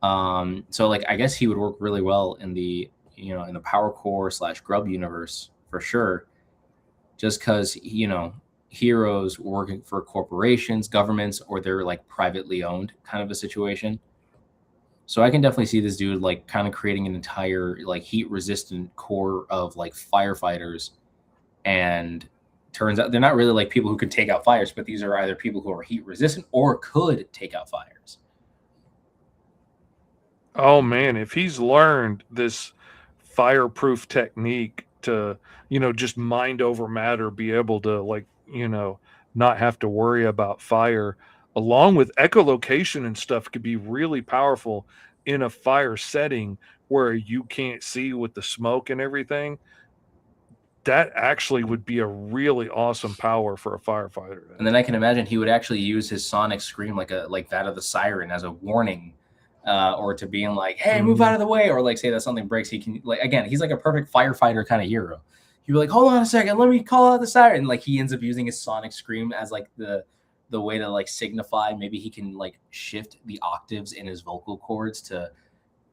so like I guess he would work really well in the in the Power Core / Grub universe for sure, just because heroes working for corporations, governments, or they're like privately owned kind of a situation. So I can definitely see this dude like kind of creating an entire like heat resistant core of like firefighters, and turns out they're not really like people who could take out fires, but these are either people who are heat resistant or could take out fires. Oh man, if he's learned this fireproof technique to, just mind over matter, be able to like, not have to worry about fire, along with echolocation and stuff, could be really powerful in a fire setting where you can't see with the smoke and everything. That actually would be a really awesome power for a firefighter. And then I can imagine he would actually use his sonic scream like that of the siren as a warning, or to being like, "Hey, move out of the way," or like say that something breaks. He can like again, he's like a perfect firefighter kind of hero. He'd be like, "Hold on a second, let me call out the siren." And like he ends up using his sonic scream as like the way to like signify. Maybe he can like shift the octaves in his vocal cords to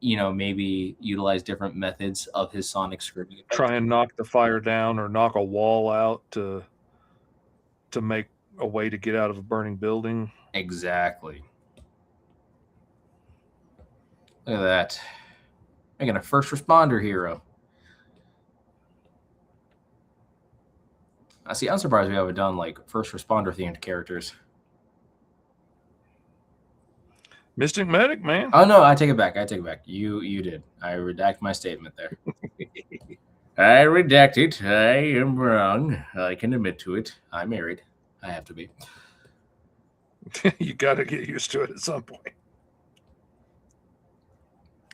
maybe utilize different methods of his sonic screaming. Try and knock the fire down or knock a wall out to make a way to get out of a burning building. Exactly. Look at that. Making a first responder hero. I see. I'm surprised we haven't done like first responder themed characters. Mystic Medic, man. Oh no, I take it back. You did. I redact my statement there. I redact it. I am wrong. I can admit to it. I'm married. I have to be. You got to get used to it at some point.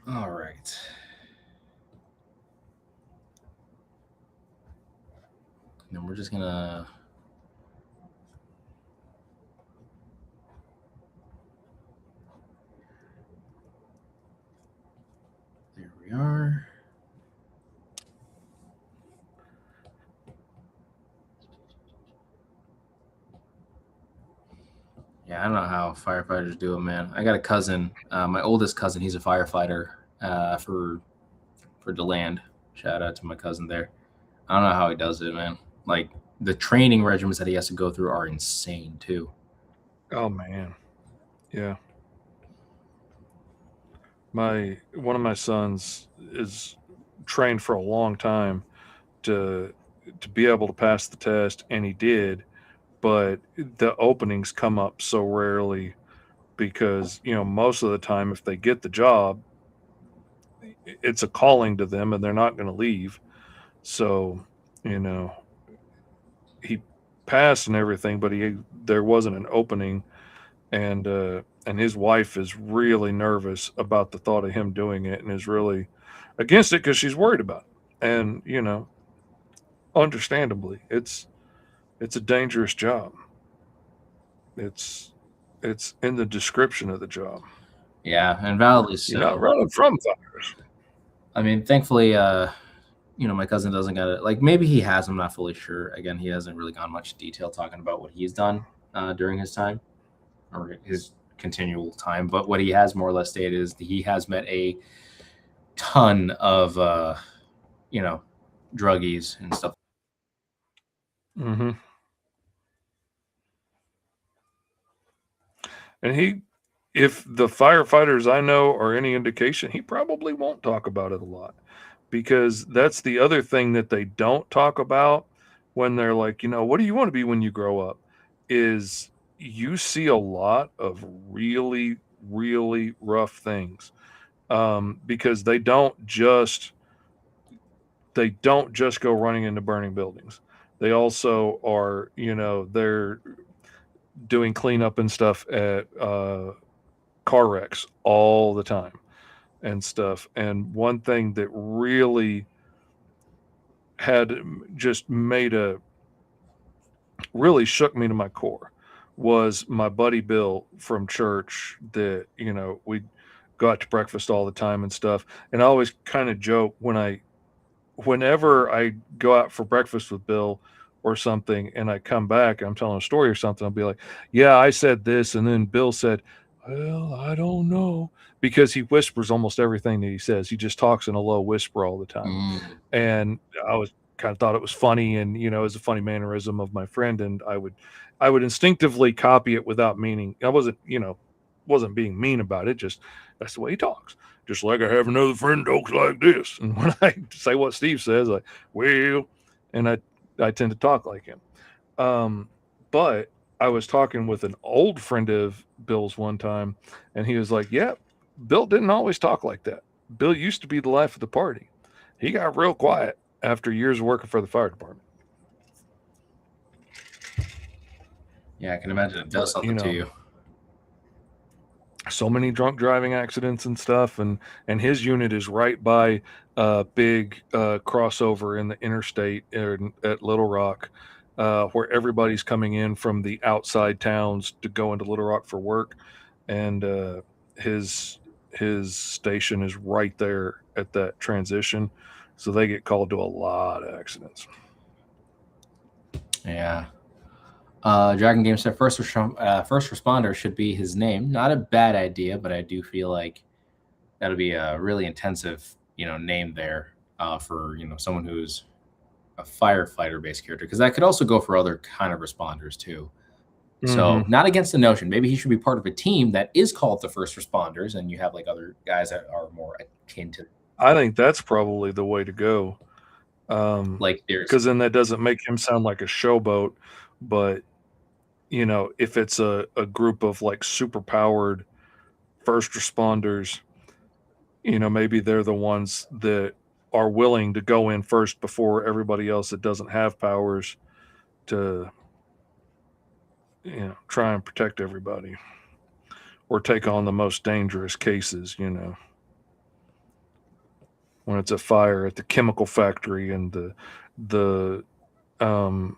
All right. And then we're just gonna. There we are. Yeah, I don't know how firefighters do it, man. I got a cousin, my oldest cousin. He's a firefighter for DeLand. Shout out to my cousin there. I don't know how he does it, man. Like the training regimens that he has to go through are insane too. Oh man, yeah. One of my sons is trained for a long time to be able to pass the test, and he did. But the openings come up so rarely because most of the time, if they get the job, it's a calling to them, and they're not going to leave. So he passed and everything, but there wasn't an opening, and his wife is really nervous about the thought of him doing it, and is really against it because she's worried about it. And understandably, it's a dangerous job. It's in the description of the job. Yeah, and validly You're not so. running from fires. I mean, thankfully, my cousin doesn't got it. Like maybe he has. I'm not fully sure. Again, he hasn't really gone much detail talking about what he's done during his time or his continual time. But what he has more or less stated is that he has met a ton of druggies and stuff. Mm-hmm. And if the firefighters I know are any indication, he probably won't talk about it a lot, because that's the other thing that they don't talk about when they're like, what do you want to be when you grow up? Is you see a lot of really, really rough things, because they don't just go running into burning buildings. They also are, they're doing cleanup and stuff at car wrecks all the time and stuff. And one thing that really had just really shook me to my core was my buddy Bill from church that, we'd go out to breakfast all the time and stuff. And I always kind of joke whenever I go out for breakfast with Bill or something, and I come back and I'm telling a story or something, I'll be like, yeah, I said this. And then Bill said, well, I don't know, because he whispers almost everything that he says. He just talks in a low whisper all the time. And I was kind of thought it was funny, and it was a funny mannerism of my friend, and I would instinctively copy it without meaning. I wasn't being mean about it, just that's the way he talks. Just like I have another friend talks like this. And when I say what Steve says, like, well, and I tend to talk like him. But I was talking with an old friend of Bill's one time, and he was like, yeah, Bill didn't always talk like that. Bill used to be the life of the party. He got real quiet after years of working for the fire department. Yeah, I can imagine it does something to you. So many drunk driving accidents and stuff, and his unit is right by a big crossover in the interstate at Little Rock, where everybody's coming in from the outside towns to go into Little Rock for work, and his station is right there at that transition, so they get called to a lot of accidents. Yeah. Dragon Game said first responder should be his name. Not a bad idea, but I do feel like that'll be a really intensive, name there for someone who's a firefighter based character, because that could also go for other kind of responders too. So not against the notion. Maybe he should be part of a team that is called the first responders, and you have like other guys that are more akin to. I think that's probably the way to go. Like there's Because then that doesn't make him sound like a showboat. But if it's a group of like super powered first responders, maybe they're the ones that are willing to go in first before everybody else that doesn't have powers to try and protect everybody or take on the most dangerous cases, when it's a fire at the chemical factory and the um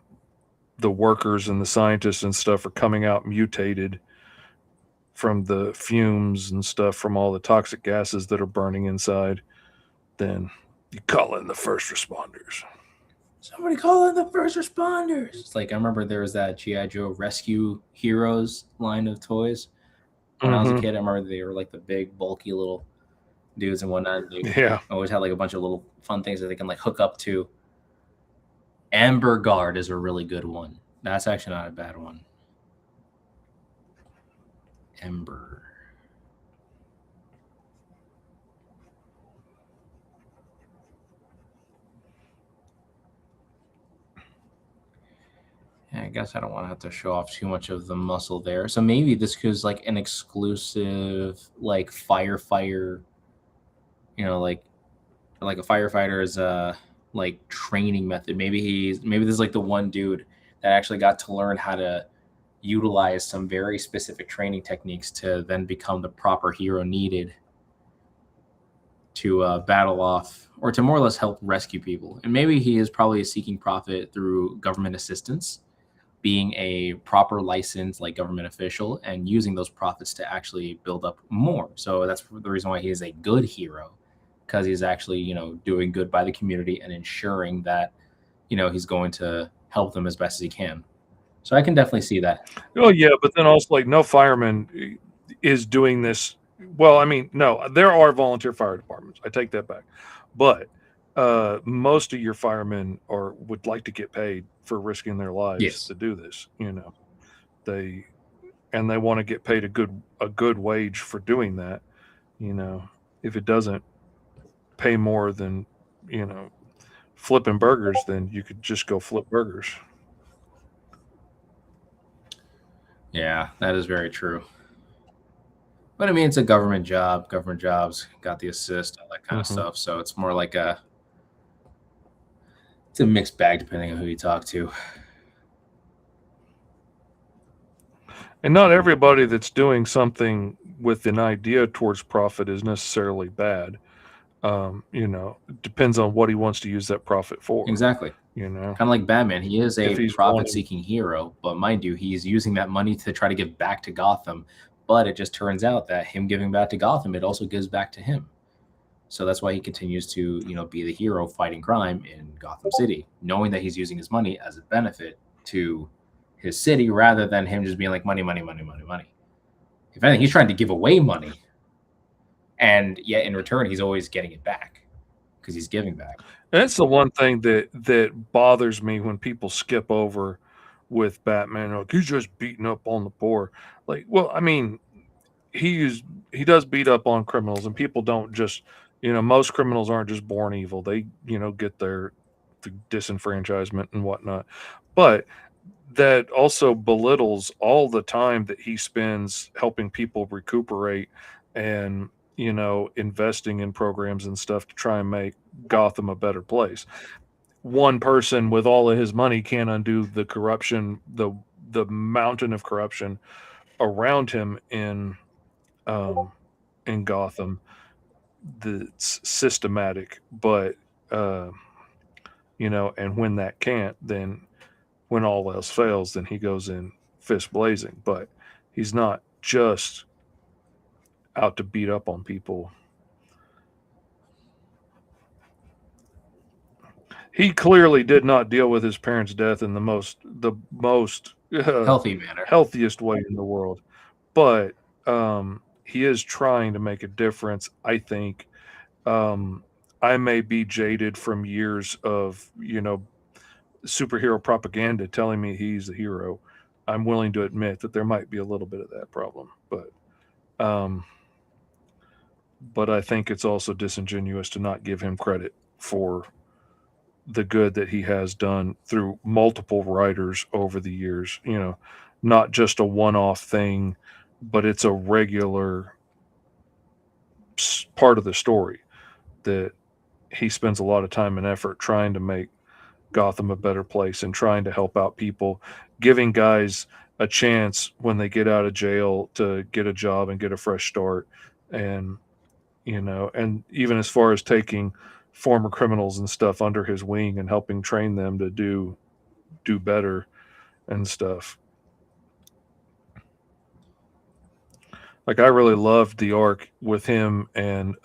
the workers and the scientists and stuff are coming out mutated from the fumes and stuff from all the toxic gases that are burning inside, then you call in the first responders. somebody call in the first responders. It's like I remember there was that G.I. Joe Rescue Heroes line of toys. When I was a kid, I remember they were like the big, bulky little dudes and whatnot. They Yeah. always had like a bunch of little fun things that they can like hook up to. Amber Guard is a really good one. That's actually not a bad one. Ember. Yeah, I guess I don't want to have to show off too much of the muscle there. So maybe this is like an exclusive like firefighter, like a firefighter's like training method. Maybe this is like the one dude that actually got to learn how to utilize some very specific training techniques to then become the proper hero needed to battle off or to more or less help rescue people. And maybe he is probably seeking profit through government assistance, being a proper licensed like government official and using those profits to actually build up more. So that's the reason why he is a good hero, because he's actually, doing good by the community and ensuring that, he's going to help them as best as he can. So I can definitely see that. Oh yeah, but then also like no fireman is doing this. Well, I mean, no, there are volunteer fire departments. I take that back. But most of your firemen would like to get paid for risking their lives Yes. to do this. They want to get paid a good wage for doing that. If it doesn't pay more than flipping burgers, then you could just go flip burgers. Yeah, that is very true. But I mean, it's a government job. Government jobs got the assist, all that kind of stuff. So it's more like it's a mixed bag depending on who you talk to. And not everybody that's doing something with an idea towards profit is necessarily bad. It depends on what he wants to use that profit for. Exactly. Kind of like Batman. He is If a he's profit-seeking hero, but mind you, he's using that money to try to give back to Gotham. But it just turns out that him giving back to Gotham, it also gives back to him. So that's why he continues to, be the hero fighting crime in Gotham City, knowing that he's using his money as a benefit to his city rather than him just being like money, money, money, money, money. If anything, he's trying to give away money. And yet in return, he's always getting it back because he's giving back. That's the one thing that bothers me when people skip over with Batman. Like, he's just beating up on the poor. Like, well, I mean, he does beat up on criminals, and people don't just, most criminals aren't just born evil. They, get the disenfranchisement and whatnot. But that also belittles all the time that he spends helping people recuperate and, investing in programs and stuff to try and make Gotham a better place. One person with all of his money can't undo the corruption, the mountain of corruption around him in Gotham that's systematic. But and when that can't, then when all else fails, then he goes in fist blazing. But he's not just out to beat up on people. He clearly did not deal with his parents' death in the most Healthy manner. healthiest way in the world. But he is trying to make a difference, I think. I may be jaded from years of, superhero propaganda telling me he's a hero. I'm willing to admit that there might be a little bit of that problem, but I think it's also disingenuous to not give him credit for the good that he has done through multiple writers over the years. Not just a one-off thing, but it's a regular part of the story that he spends a lot of time and effort trying to make Gotham a better place and trying to help out people, giving guys a chance when they get out of jail to get a job and get a fresh start. And, and even as far as taking former criminals and stuff under his wing and helping train them to do better and stuff. Like, I really loved the arc with him and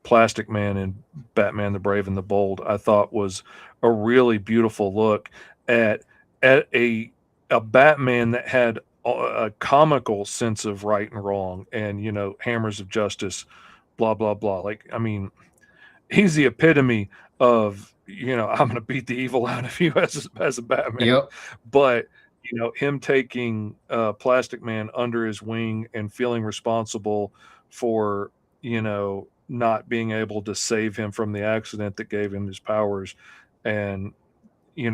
Plastic Man and Batman the Brave and the Bold. I thought was a really beautiful look at a Batman that had a comical sense of right and wrong, and hammers of justice, blah blah blah. Like, I mean, he's the epitome of I'm going to beat the evil out of you as a Batman. Yep. But him taking Plastic Man under his wing and feeling responsible for not being able to save him from the accident that gave him his powers, and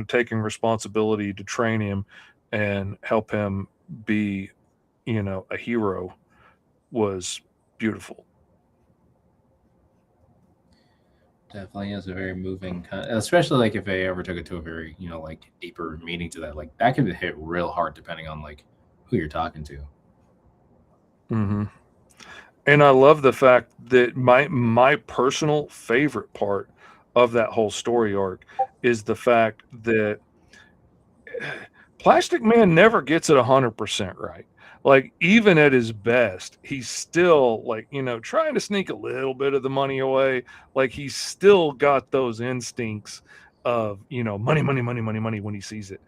taking responsibility to train him and help him be a hero was beautiful. Definitely is a very moving especially like if they ever took it to a very like deeper meaning to that, like that could hit real hard depending on like who you're talking to. Mm-hmm. And I love the fact that my personal favorite part of that whole story arc is the fact that Plastic Man never gets it 100% right. Like, even at his best, he's still like, trying to sneak a little bit of the money away. Like, he's still got those instincts of, money, money, money, money, money when he sees it.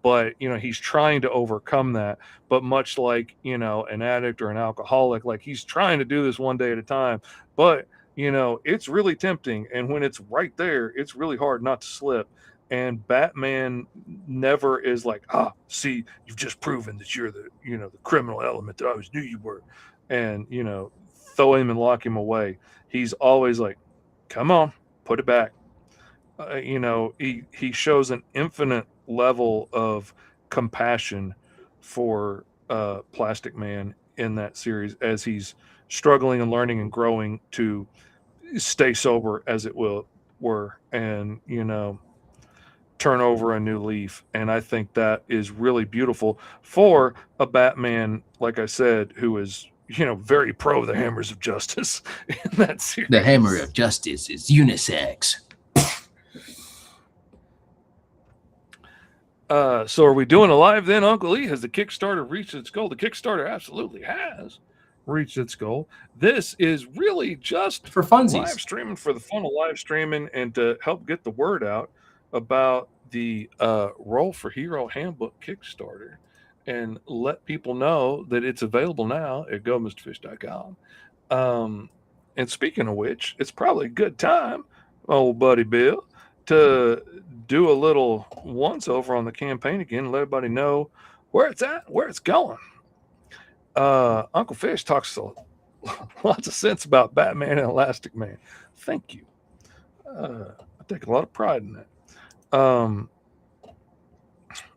But, he's trying to overcome that. But much like, an addict or an alcoholic, like, he's trying to do this one day at a time. But, it's really tempting. And when it's right there, it's really hard not to slip. And Batman never is like, see, you've just proven that you're the, the criminal element that I always knew you were. And, throw him and lock him away. He's always like, come on, put it back. He shows an infinite level of compassion for Plastic Man in that series as he's struggling and learning and growing to stay sober, as it were, and turn over a new leaf. And I think that is really beautiful for a Batman, like I said, who is very pro the hammers of justice in that series. The hammer of justice is unisex. So are we doing a live then, Uncle E? Has the Kickstarter reached its goal? The Kickstarter absolutely has reached its goal. This is really just for funsies, live streaming for the fun of live streaming and to help get the word out about the Roll for Hero Handbook Kickstarter and let people know that it's available now at GoMrFish.com. And speaking of which, it's probably a good time, old buddy Bill, to do a little once over on the campaign again and let everybody know where it's at, where it's going. Uncle Fish talks lots of sense about Batman and Elastic Man. Thank you. I take a lot of pride in that.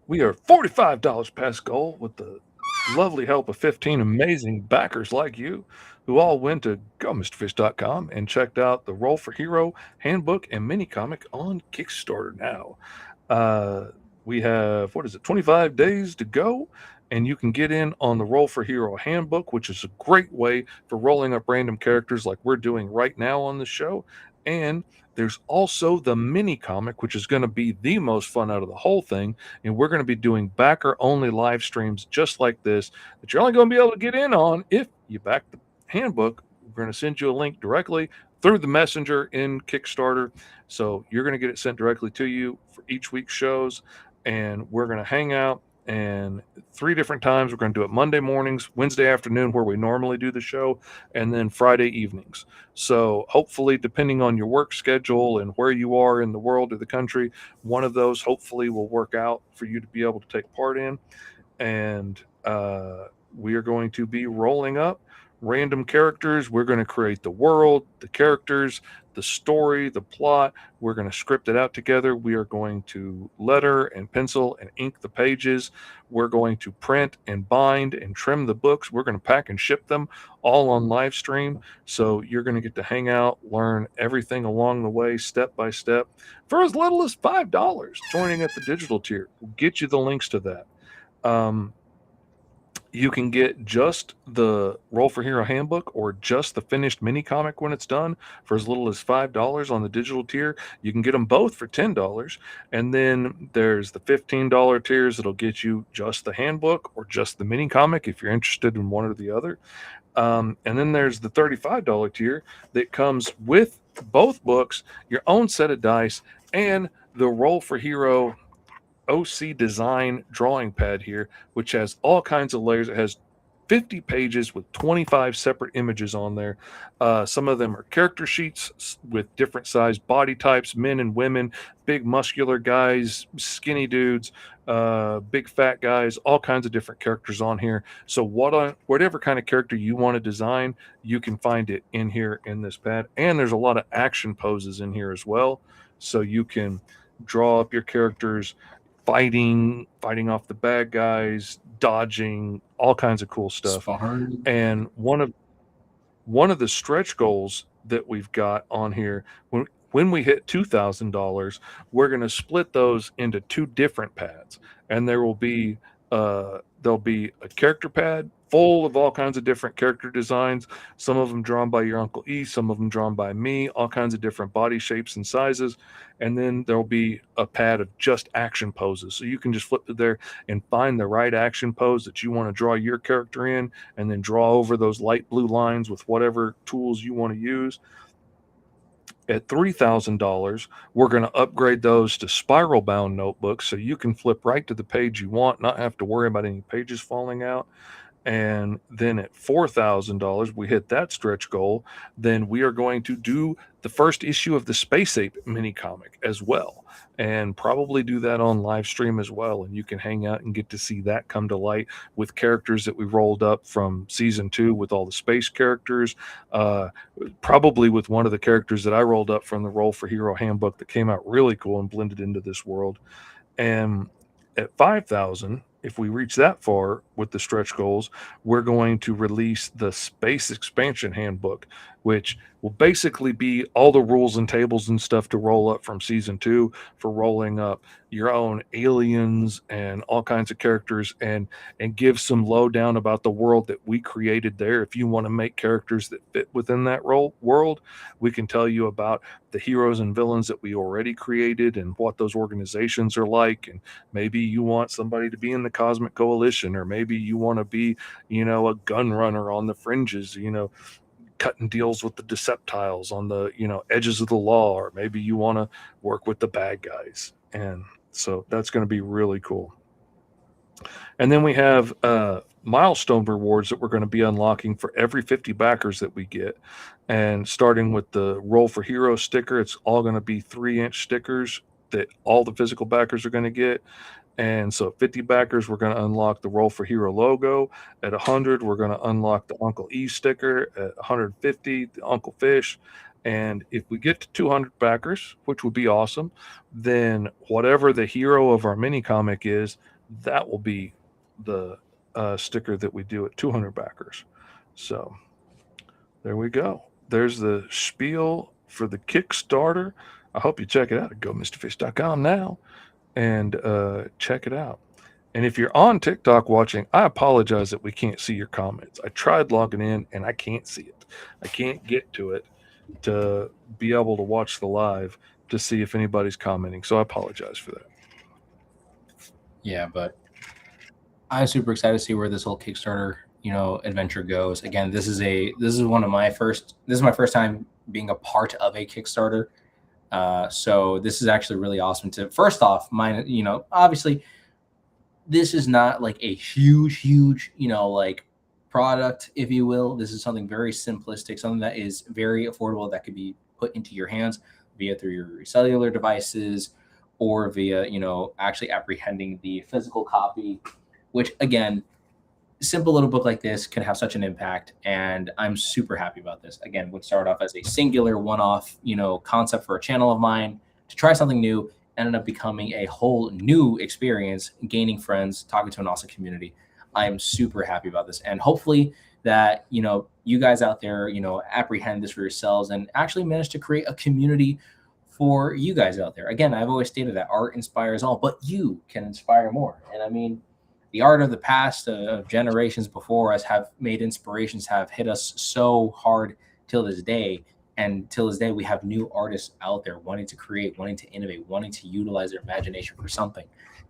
We are $45 past goal with the lovely help of 15 amazing backers like you who all went to GoMrFish.com and checked out the Roll for Hero Handbook and mini comic on Kickstarter now. We have, 25 days to go, and you can get in on the Roll for Hero Handbook, which is a great way for rolling up random characters like we're doing right now on the show. And there's also the mini comic, which is going to be the most fun out of the whole thing. And we're going to be doing backer only live streams just like this that you're only going to be able to get in on if you back the handbook. We're going to send you a link directly through the messenger in Kickstarter. So you're going to get it sent directly to you for each week's shows. And we're going to hang out. And 3 different times. We're going to do it Monday mornings, Wednesday afternoon, where we normally do the show, and then Friday evenings. So hopefully, depending on your work schedule and where you are in the world or the country, one of those hopefully will work out for you to be able to take part in. And we are going to be rolling up random characters. We're going to create the world, the characters, the story, the plot. We're going to script it out together. We are going to letter and pencil and ink the pages. We're going to print and bind and trim the books. We're going to pack and ship them all on live stream. So you're going to get to hang out, learn everything along the way, step by step, for as little as $5. Joining at the digital tier will get you the links to that. You can get just the Roll for Hero handbook or just the finished mini comic when it's done for as little as $5 on the digital tier. You can get them both for $10. And then there's the $15 tiers that'll get you just the handbook or just the mini comic if you're interested in one or the other. And then there's the $35 tier that comes with both books, your own set of dice, and the Roll for Hero OC design drawing pad here, which has all kinds of layers. It has 50 pages with 25 separate images on there. Some of them are character sheets with different sized body types, men and women, big muscular guys, skinny dudes, big fat guys, all kinds of different characters on here. So whatever kind of character you want to design, you can find it in here in this pad. And there's a lot of action poses in here as well. So you can draw up your characters fighting off the bad guys, dodging, all kinds of cool stuff. Sparring. And one of the stretch goals that we've got on here, when we hit $2,000, we're going to split those into two different pads, and there'll be a character pad full of all kinds of different character designs, some of them drawn by your Uncle E, some of them drawn by me, all kinds of different body shapes and sizes. And then there'll be a pad of just action poses. So you can just flip to there and find the right action pose that you want to draw your character in, and then draw over those light blue lines with whatever tools you want to use. At $3,000, we're going to upgrade those to spiral bound notebooks so you can flip right to the page you want, not have to worry about any pages falling out. And then at $4,000, we hit that stretch goal. Then we are going to do the first issue of the Space Ape mini comic as well, and probably do that on live stream as well. And you can hang out and get to see that come to light with characters that we rolled up from season 2 with all the space characters, probably with one of the characters that I rolled up from the Roll for Hero handbook that came out really cool and blended into this world. And at 5,000, if we reach that far with the stretch goals, we're going to release the Space Expansion Handbook, which will basically be all the rules and tables and stuff to roll up from season 2 for rolling up your own aliens and all kinds of characters, and give some lowdown about the world that we created there. If you want to make characters that fit within that world, we can tell you about the heroes and villains that we already created and what those organizations are like. And maybe you want somebody to be in the Cosmic Coalition, or maybe you want to be, a gun runner on the fringes, cutting deals with the Deceptiles on the, edges of the law, or maybe you want to work with the bad guys. And so that's going to be really cool. And then we have milestone rewards that we're going to be unlocking for every 50 backers that we get. And starting with the Roll for Hero sticker, it's all going to be 3-inch stickers that all the physical backers are going to get. And so 50 backers, we're going to unlock the Roll for Hero logo. At 100, we're going to unlock the Uncle E sticker. At 150, the Uncle Fish. And if we get to 200 backers, which would be awesome, then whatever the hero of our mini comic is, that will be the sticker that we do at 200 backers. So there we go. There's the spiel for the Kickstarter. I hope you check it out at GoMrFish.com now and check it out. And if you're on TikTok watching, I apologize that we can't see your comments. I tried logging in and I can't see it. I can't get to it to be able to watch the live to see if anybody's commenting. So I apologize for that. Yeah, but I'm super excited to see where this whole Kickstarter, adventure goes. Again, this is my first time being a part of a Kickstarter. So this is actually really awesome to, first off, obviously this is not like a huge, like product, if you will. This is something very simplistic, something that is very affordable, that could be put into your hands via through your cellular devices, or via, actually apprehending the physical copy, which again, simple little book like this can have such an impact, and I'm super happy about this. Again, would start off as a singular one-off, concept for a channel of mine to try something new, ended up becoming a whole new experience, gaining friends, talking to an awesome community. I am super happy about this, and hopefully that you guys out there apprehend this for yourselves and actually manage to create a community for you guys out there. Again, I've always stated that art inspires all, but you can inspire more. And I mean, the art of the past, of generations before us, have made inspirations have hit us so hard till this day. And till this day, we have new artists out there wanting to create, wanting to innovate, wanting to utilize their imagination for something.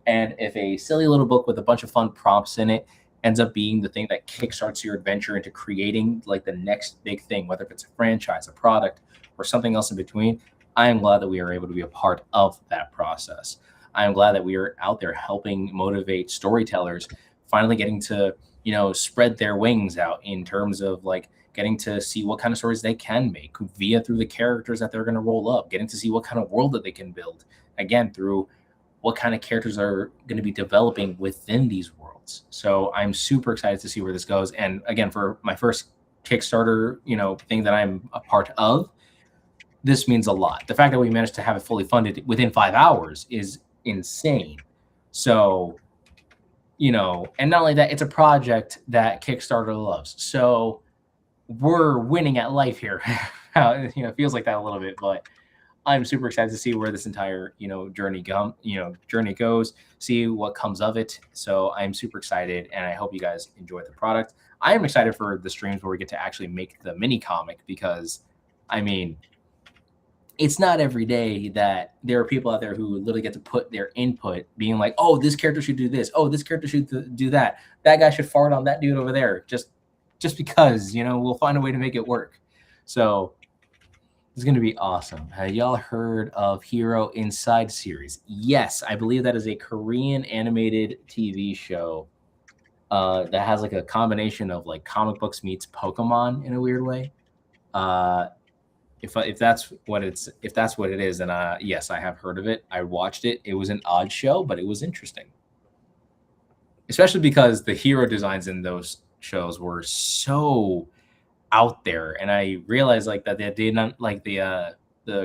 And if a silly little book with a bunch of fun prompts in it ends up being the thing that kickstarts your adventure into creating like the next big thing, whether it's a franchise, a product, or something else in between, I am glad that we are able to be a part of that process. I am glad that we are out there helping motivate storytellers, finally getting to, spread their wings out in terms of like getting to see what kind of stories they can make through the characters that they're going to roll up, getting to see what kind of world that they can build, again, through what kind of characters are going to be developing within these worlds. So I'm super excited to see where this goes. And again, for my first Kickstarter, thing that I'm a part of, this means a lot. The fact that we managed to have it fully funded within 5 hours is insane. So, and not only that, it's a project that Kickstarter loves. So we're winning at life here. It feels like that a little bit, but I'm super excited to see where this entire, journey goes, see what comes of it. So I'm super excited, and I hope you guys enjoy the product. I am excited for the streams where we get to actually make the mini comic, because I mean, it's not every day that there are people out there who literally get to put their input, being like, oh, this character should do this. Oh, this character should do that. That guy should fart on that dude over there. Just because, we'll find a way to make it work. So it's going to be awesome. Have y'all heard of Hero Inside series? Yes, I believe that is a Korean animated TV show that has like a combination of like comic books meets Pokemon in a weird way. If that's what it is, then yes, I have heard of it. I watched it. It was an odd show, but it was interesting, especially because the hero designs in those shows were so out there, and I realized like that they didn't like the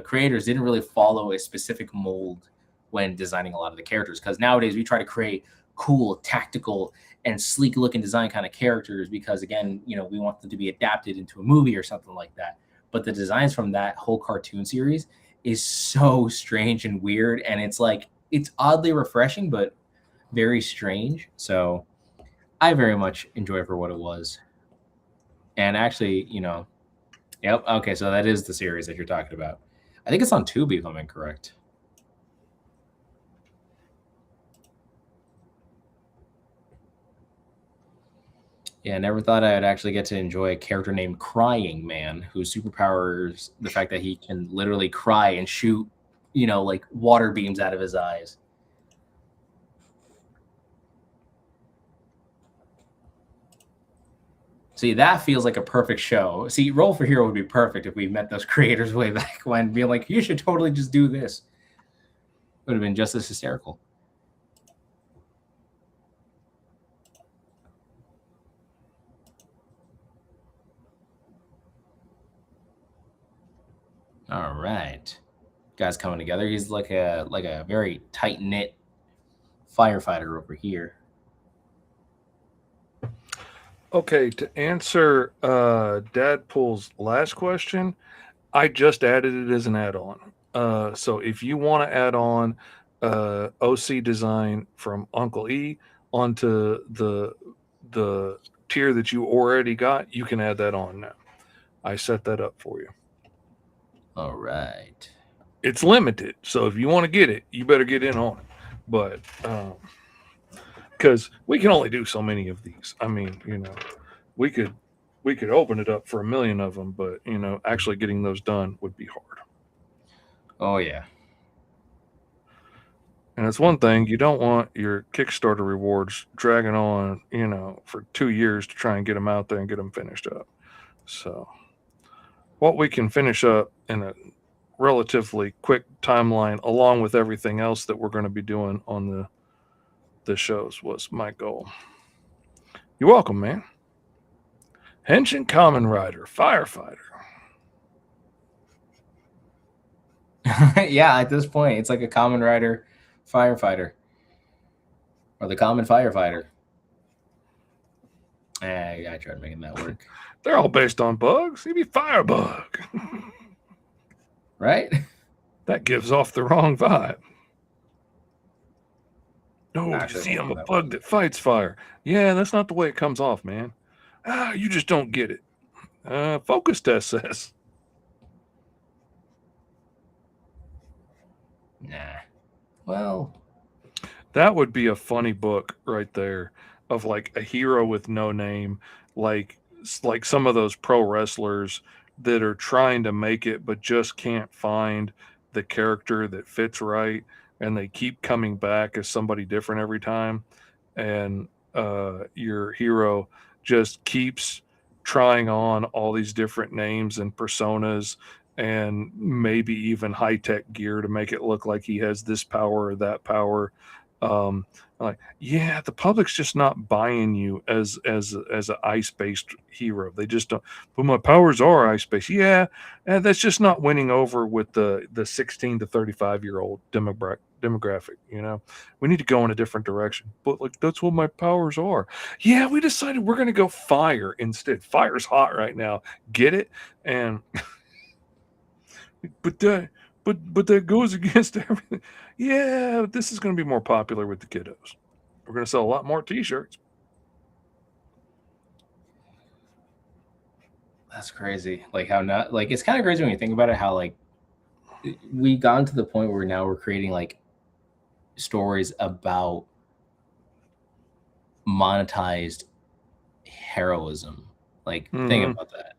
creators didn't really follow a specific mold when designing a lot of the characters. Because nowadays we try to create cool, tactical, and sleek looking design kind of characters because, again, we want them to be adapted into a movie or something like that. But the designs from that whole cartoon series is so strange and weird, and it's oddly refreshing but very strange. So I very much enjoy it for what it was. And actually, yep, okay, so that is the series that you're talking about. I think it's on Tubi, if I'm incorrect. Yeah, I never thought I'd actually get to enjoy a character named Crying Man, whose superpower is the fact that he can literally cry and shoot, like water beams out of his eyes. See, that feels like a perfect show. See, Roll for Hero would be perfect if we met those creators way back when, being like, you should totally just do this. It would have been just as hysterical. All right, guys coming together. He's like a very tight knit firefighter over here. Okay, to answer Dadpool's last question, I just added it as an add-on. So if you want to add on OC design from Uncle E onto the tier that you already got, you can add that on now. I set that up for you. All right. It's limited, so if you want to get it, you better get in on it. But because we can only do so many of these. I mean, we could open it up for 1 million of them, but actually getting those done would be hard. Oh yeah. And it's one thing, you don't want your Kickstarter rewards dragging on, for 2 years to try and get them out there and get them finished up. So what we can finish up in a relatively quick timeline, along with everything else that we're going to be doing on the shows, was my goal. You're welcome, man. Henshin Kamen Rider, firefighter. Yeah, at this point, it's like a Kamen Rider firefighter. Or the Common Firefighter. I tried making that work. They're all based on bugs. He'd be Firebug. Right? That gives off the wrong vibe. No, Actually, you see, I'm a that bug that fights fire. Yeah, that's not the way it comes off, man. You just don't get it. Focus test says. Nah. Well, That would be a funny book right there of like a hero with no name, like some of those pro wrestlers that are trying to make it but just can't find the character that fits right, and they keep coming back as somebody different every time, and your hero just keeps trying on all these different names and personas and maybe even high-tech gear to make it look like he has this power or that power. um, like, yeah, the public's just not buying you as an ice-based hero. They just don't. But my powers are ice-based. Yeah, and that's just not winning over with the 16 to 35-year-old demographic. We need to go in a different direction. But like, that's what my powers are. Yeah, we decided we're going to go fire instead. Fire's hot right now. Get it? And but that goes against everything. Yeah, this is going to be more popular with the kiddos. We're going to sell a lot more T-shirts. that's crazy. Like how not like it's kind of crazy when you think about it. How like we gotten to the point where now we're creating like stories about monetized heroism. Like think about that.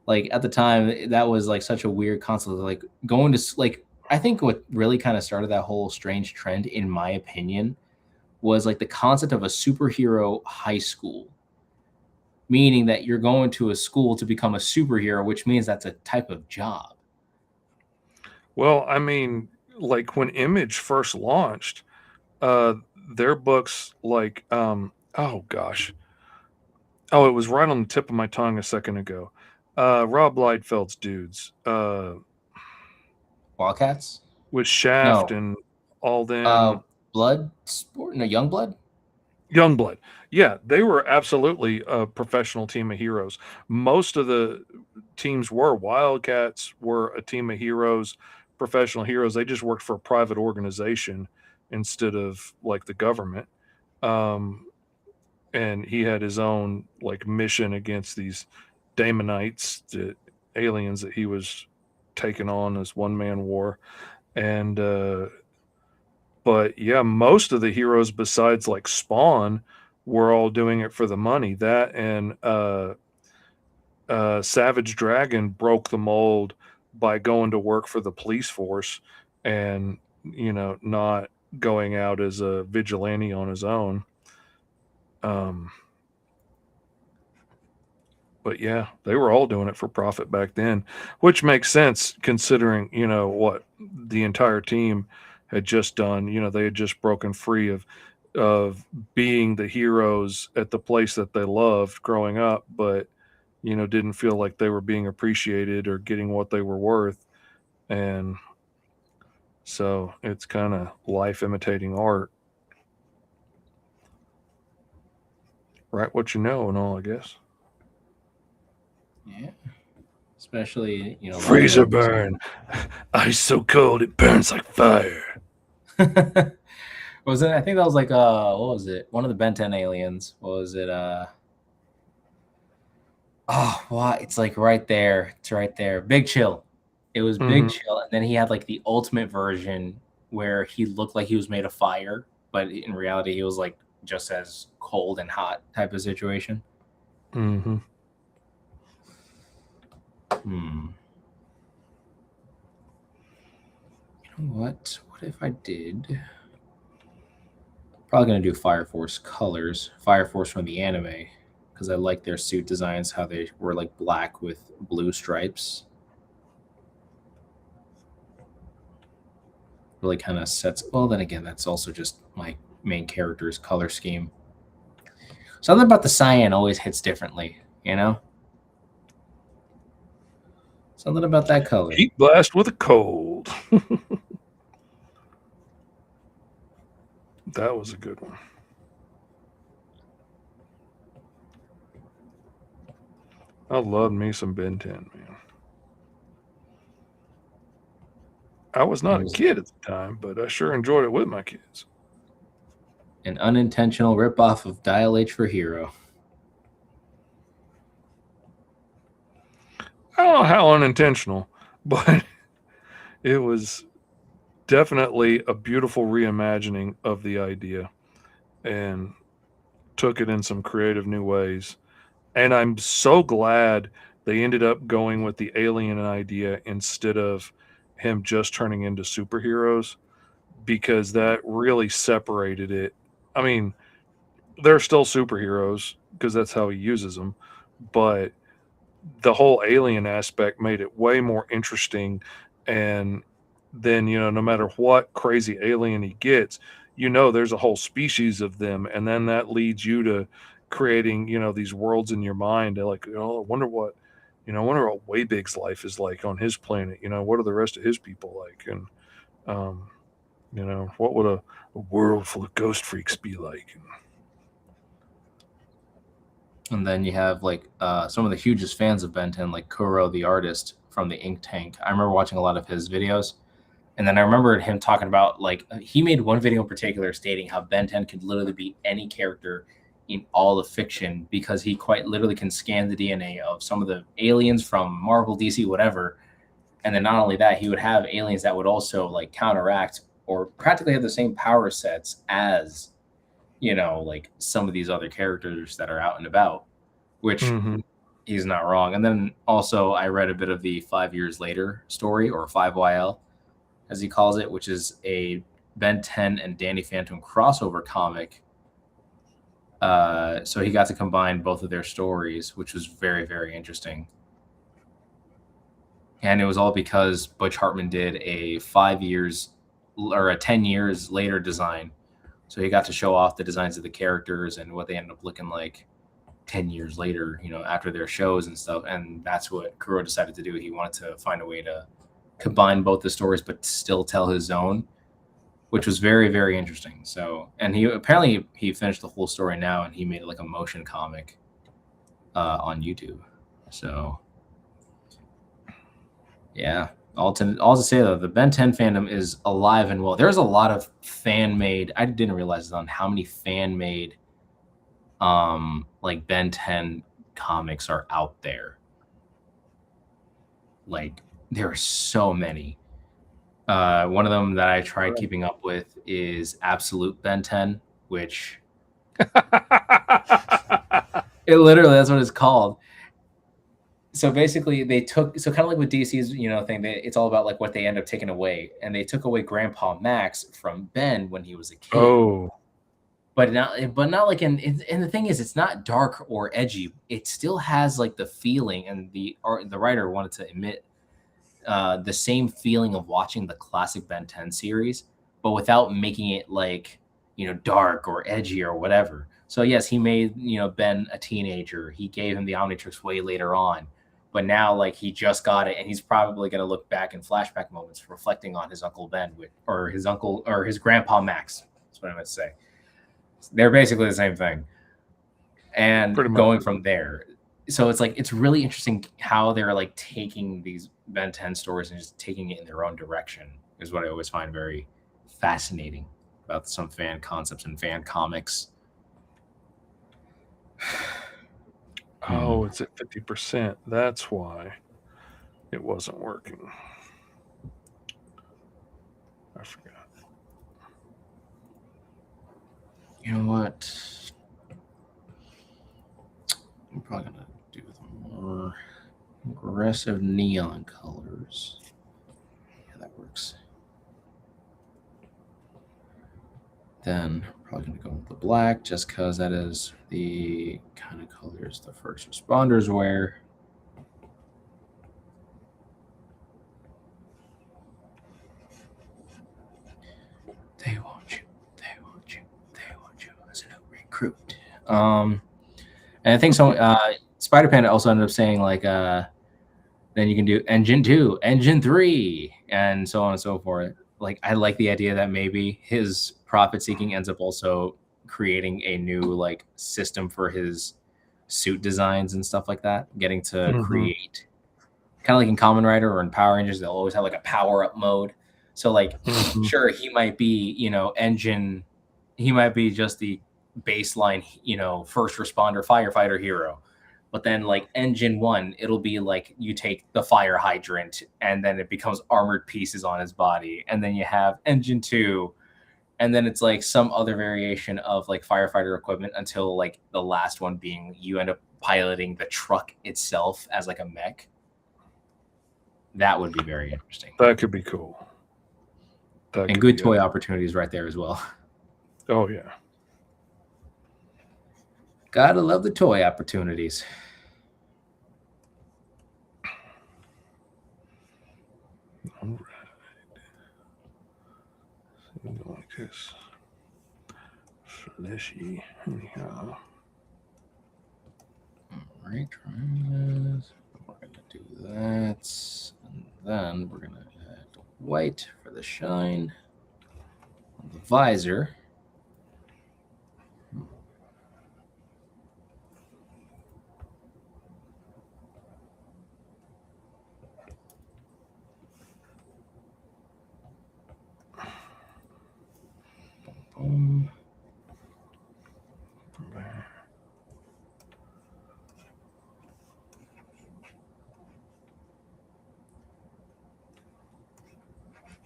Like at the time, that was like such a weird concept. Like going to like I think what really kind of started that whole strange trend, in my opinion, was like the concept of a superhero high school, meaning that you're going to a school to become a superhero, which means that's a type of job. Well, I mean, like when Image first launched, uh, their books, like, oh gosh, it was right on the tip of my tongue a second ago. Rob Liefeld dudes, Wildcats? with Shaft No. and all them. Blood Sport? No, Young Blood? Youngblood. Yeah, they were absolutely a professional team of heroes. Most of the teams were. Wildcats were a team of heroes, professional heroes. They just worked for a private organization instead of like the government. Um, and he had his own like mission against these Damonites, aliens that he was taking on as one man war. And but yeah, most of the heroes besides like Spawn were all doing it for the money. That and Savage Dragon broke the mold by going to work for the police force and not going out as a vigilante on his own. But yeah, they were all doing it for profit back then, which makes sense considering what the entire team had just done. They had just broken free of being the heroes at the place that they loved growing up, but didn't feel like they were being appreciated or getting what they were worth. And so it's kind of life imitating art. Write what you know and all, I guess. Yeah. Especially, Freezer burn. Ice so cold it burns like fire. Was it? I think that was like what was it? One of the Ben 10 aliens. What was it? Oh, what? It's like right there. It's right there. Big Chill. It was Big Chill, and then he had like the ultimate version where he looked like he was made of fire, but in reality he was like just as cold and hot type of situation. Mm-hmm. You know what? What if I did? Probably gonna do Fire Force colors. Fire Force from the anime, because I like their suit designs, how they were like black with blue stripes. Really kind of sets. Well, then again, that's also just my main character's color scheme. Something about the cyan always hits differently, you know? Something about that color. Heat blast with a cold. That was a good one. I love me some Ben 10, man. I was not a kid at the time, but I sure enjoyed it with my kids. An unintentional ripoff of Dial H for Hero. I don't know how unintentional, but it was definitely a beautiful reimagining of the idea and took it in some creative new ways. And I'm so glad they ended up going with the alien idea instead of him just turning into superheroes, because that really separated it. I mean, they're still superheroes because that's how he uses them, but the whole alien aspect made it way more interesting. And then, no matter what crazy alien he gets, there's a whole species of them. And then that leads you to creating, these worlds in your mind. Like, I wonder what Waybig's life is like on his planet. What are the rest of his people like? And, what would a world full of ghost freaks be like? And then you have like some of the hugest fans of Ben 10, like Kuro the artist from the Ink Tank. I remember watching a lot of his videos. And then I remember him talking about, like, he made one video in particular stating how Ben 10 could literally be any character in all of fiction, because he quite literally can scan the DNA of some of the aliens from Marvel, DC, whatever. And then not only that, he would have aliens that would also like counteract or practically have the same power sets as, like some of these other characters that are out and about, which Mhm. he's not wrong. And then also I read a bit of the 5 years later story, or 5YL as he calls it, which is a Ben 10 and Danny Phantom crossover comic. So he got to combine both of their stories, which was very, very interesting. And it was all because Butch Hartman did a 5 years or a 10 years later design. So he got to show off the designs of the characters and what they ended up looking like 10 years later, after their shows and stuff. And that's what Kuro decided to do. He wanted to find a way to combine both the stories, but still tell his own, which was very, very interesting. So, and he finished the whole story now, and he made like a motion comic on YouTube. So, yeah. All to say though, the Ben 10 fandom is alive and well. There's a lot of fan made. I didn't realize on how many fan made, like Ben 10 comics are out there. Like there are so many. One of them that I tried keeping up with is Absolute Ben 10, which it literally, that's what it's called. So basically they kind of like with DC's, thing, it's all about like what they end up taking away. And they took away Grandpa Max from Ben when he was a kid. Oh. But not like and the thing is, it's not dark or edgy. It still has like the feeling, and the writer wanted to emit the same feeling of watching the classic Ben 10 series, but without making it like, dark or edgy or whatever. So yes, he made, Ben a teenager. He gave him the Omnitrix way later on, but now like he just got it, and he's probably going to look back in flashback moments reflecting on his Uncle Ben or his Grandpa Max. That's what I meant to say. They're basically the same thing. And going from there. So it's like, it's really interesting how they're like taking these Ben 10 stories and just taking it in their own direction, is what I always find very fascinating about some fan concepts and fan comics. Oh, it's at 50%. That's why it wasn't working. I forgot. You know what? I'm probably going to do more aggressive neon colors. Yeah, that works. Then I'm probably going to go with the black, just because that is the kind of colors the first responders wear. They want you. They want you. They want you as a recruit. And I think so. Spider Panda also ended up saying like, then you can do engine 2, engine 3, and so on and so forth. Like, I like the idea that maybe his profit seeking ends up also creating a new like system for his suit designs and stuff like that. Getting to create kind of like in Kamen Rider or in Power Rangers, they'll always have like a power up mode. So like, sure, he might be, engine, he might be just the baseline, first responder firefighter hero. But then like engine 1, it'll be like you take the fire hydrant and then it becomes armored pieces on his body. And then you have engine 2, and then it's like some other variation of like firefighter equipment until like the last one being you end up piloting the truck itself as like a mech. That would be very interesting. That could be cool. And good toy opportunities right there as well. Oh, yeah. Gotta love the toy opportunities. All right. Like this. Fleshy. Anyhow. All right, trying this. We're gonna do that, and then we're gonna add white for the shine on the visor. Boom.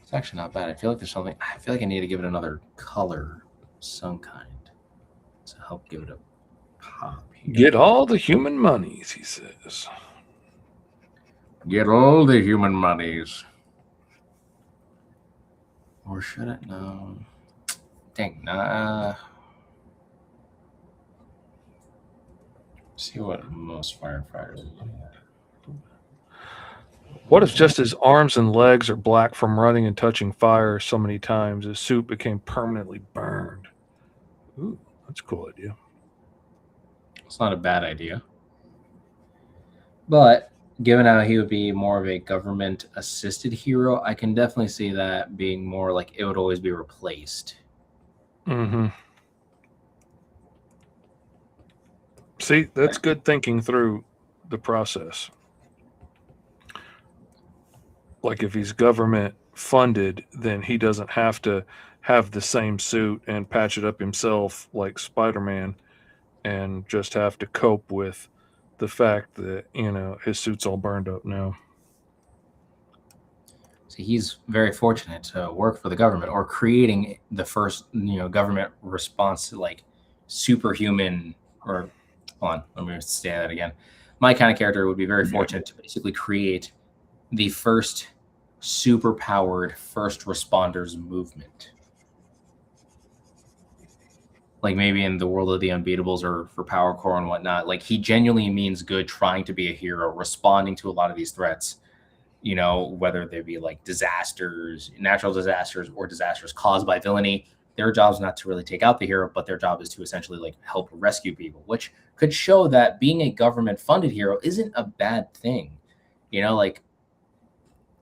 It's actually not bad. I feel like there's something. I feel like I need to give it another color, of some kind, to help give it a pop. Here. Get all the human monies, he says. Get all the human monies. Or should it? No. Dang, nah. See what most firefighters do. What if just his arms and legs are black from running and touching fire so many times, his suit became permanently burned? Ooh, that's a cool idea. It's not a bad idea. But given how he would be more of a government-assisted hero, I can definitely see that being more like it would always be replaced. Mm-hmm. See, that's good thinking through the process. Like if he's government funded, then he doesn't have to have the same suit and patch it up himself like Spider-Man and just have to cope with the fact that, his suit's all burned up now. See, he's very fortunate to work for the government or creating the first, government response to like superhuman or hold on, let me say that again. My kind of character would be very fortunate to basically create the first super powered first responders movement. Like maybe in the world of the Unbeatables or for Power Core and whatnot, like he genuinely means good trying to be a hero, responding to a lot of these threats, whether they be like disasters, natural disasters, or disasters caused by villainy. Their job is not to really take out the hero, but their job is to essentially like help rescue people, which could show that being a government funded hero isn't a bad thing. Like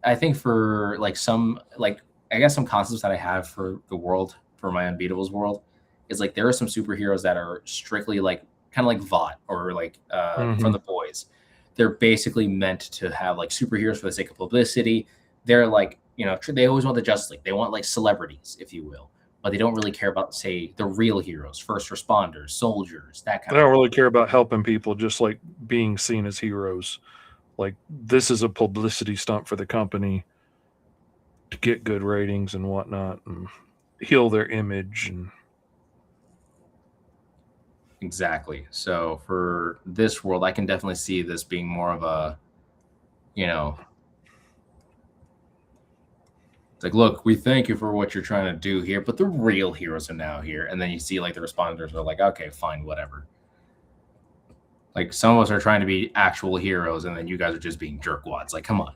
I think for like some, like I guess some concepts that I have for the world, for my Unbeatables world, is like there are some superheroes that are strictly like kind of like Vought or like from The Boys. They're basically meant to have like superheroes for the sake of publicity. They're like, they always want the Justice League. They want like celebrities, if you will, but they don't really care about, say, the real heroes, first responders, soldiers, that kind of thing. They don't really care about helping people, just like being seen as heroes. Like this is a publicity stunt for the company to get good ratings and whatnot and heal their image. And exactly. So for this world, I can definitely see this being more of a, it's like, look, we thank you for what you're trying to do here, but the real heroes are now here. And then you see like the responders are like, okay, fine, whatever. Like some of us are trying to be actual heroes, and then you guys are just being jerkwads. Like, come on.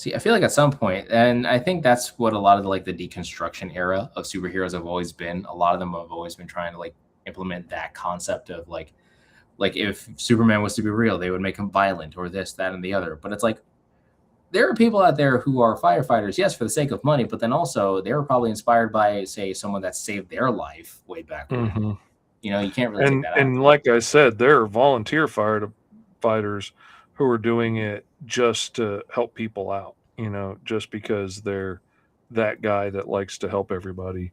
See, I feel like at some point, and I think that's what a lot of the, like the deconstruction era of superheroes have always been. A lot of them have always been trying to like implement that concept of like if Superman was to be real, they would make him violent or this, that, and the other. But it's like there are people out there who are firefighters, yes, for the sake of money, but then also they were probably inspired by, say, someone that saved their life way back when. Mm-hmm. You know, you can't really take that out. And like I said, there are volunteer firefighters who are doing it just to help people out, you know, just because they're that guy that likes to help everybody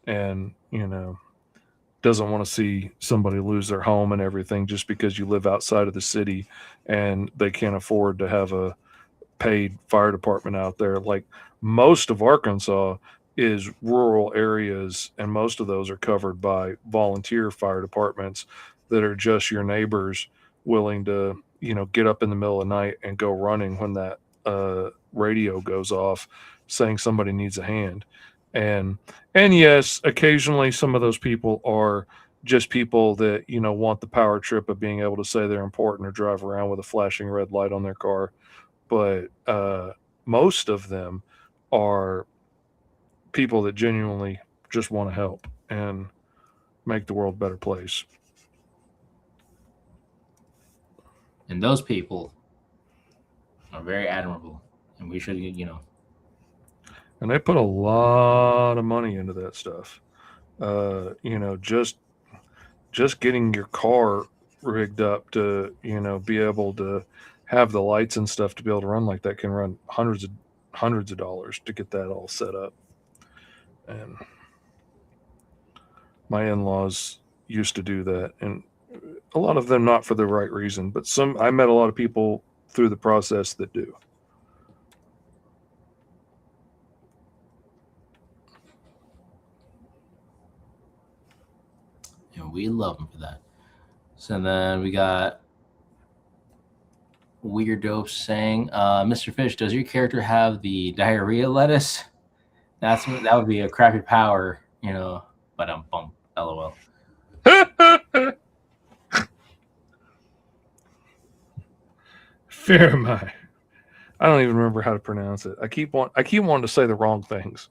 and, you know, doesn't want to see somebody lose their home and everything just because you live outside of the city and they can't afford to have a paid fire department out there. Like most of Arkansas is rural areas, and most of those are covered by volunteer fire departments that are just your neighbors willing to, you know, get up in the middle of the night and go running when that radio goes off saying somebody needs a hand. And yes, occasionally some of those people are just people that, you know, want the power trip of being able to say they're important or drive around with a flashing red light on their car. But most of them are people that genuinely just want to help and make the world a better place. And those people are very admirable, and we should, you know. And they put a lot of money into that stuff. You know, just getting your car rigged up to, you know, be able to have the lights and stuff to be able to run like that can run hundreds of dollars to get that all set up. And my in-laws used to do that, and a lot of them not for the right reason, but I met a lot of people through the process that do. And we love them for that. So then we got Weird Dope saying, Mr. Fish, does your character have the diarrhea lettuce? That would be a crappy power, you know, but I'm bummed. LOL. Fair mind. I don't even remember how to pronounce it. I keep wanting to say the wrong things.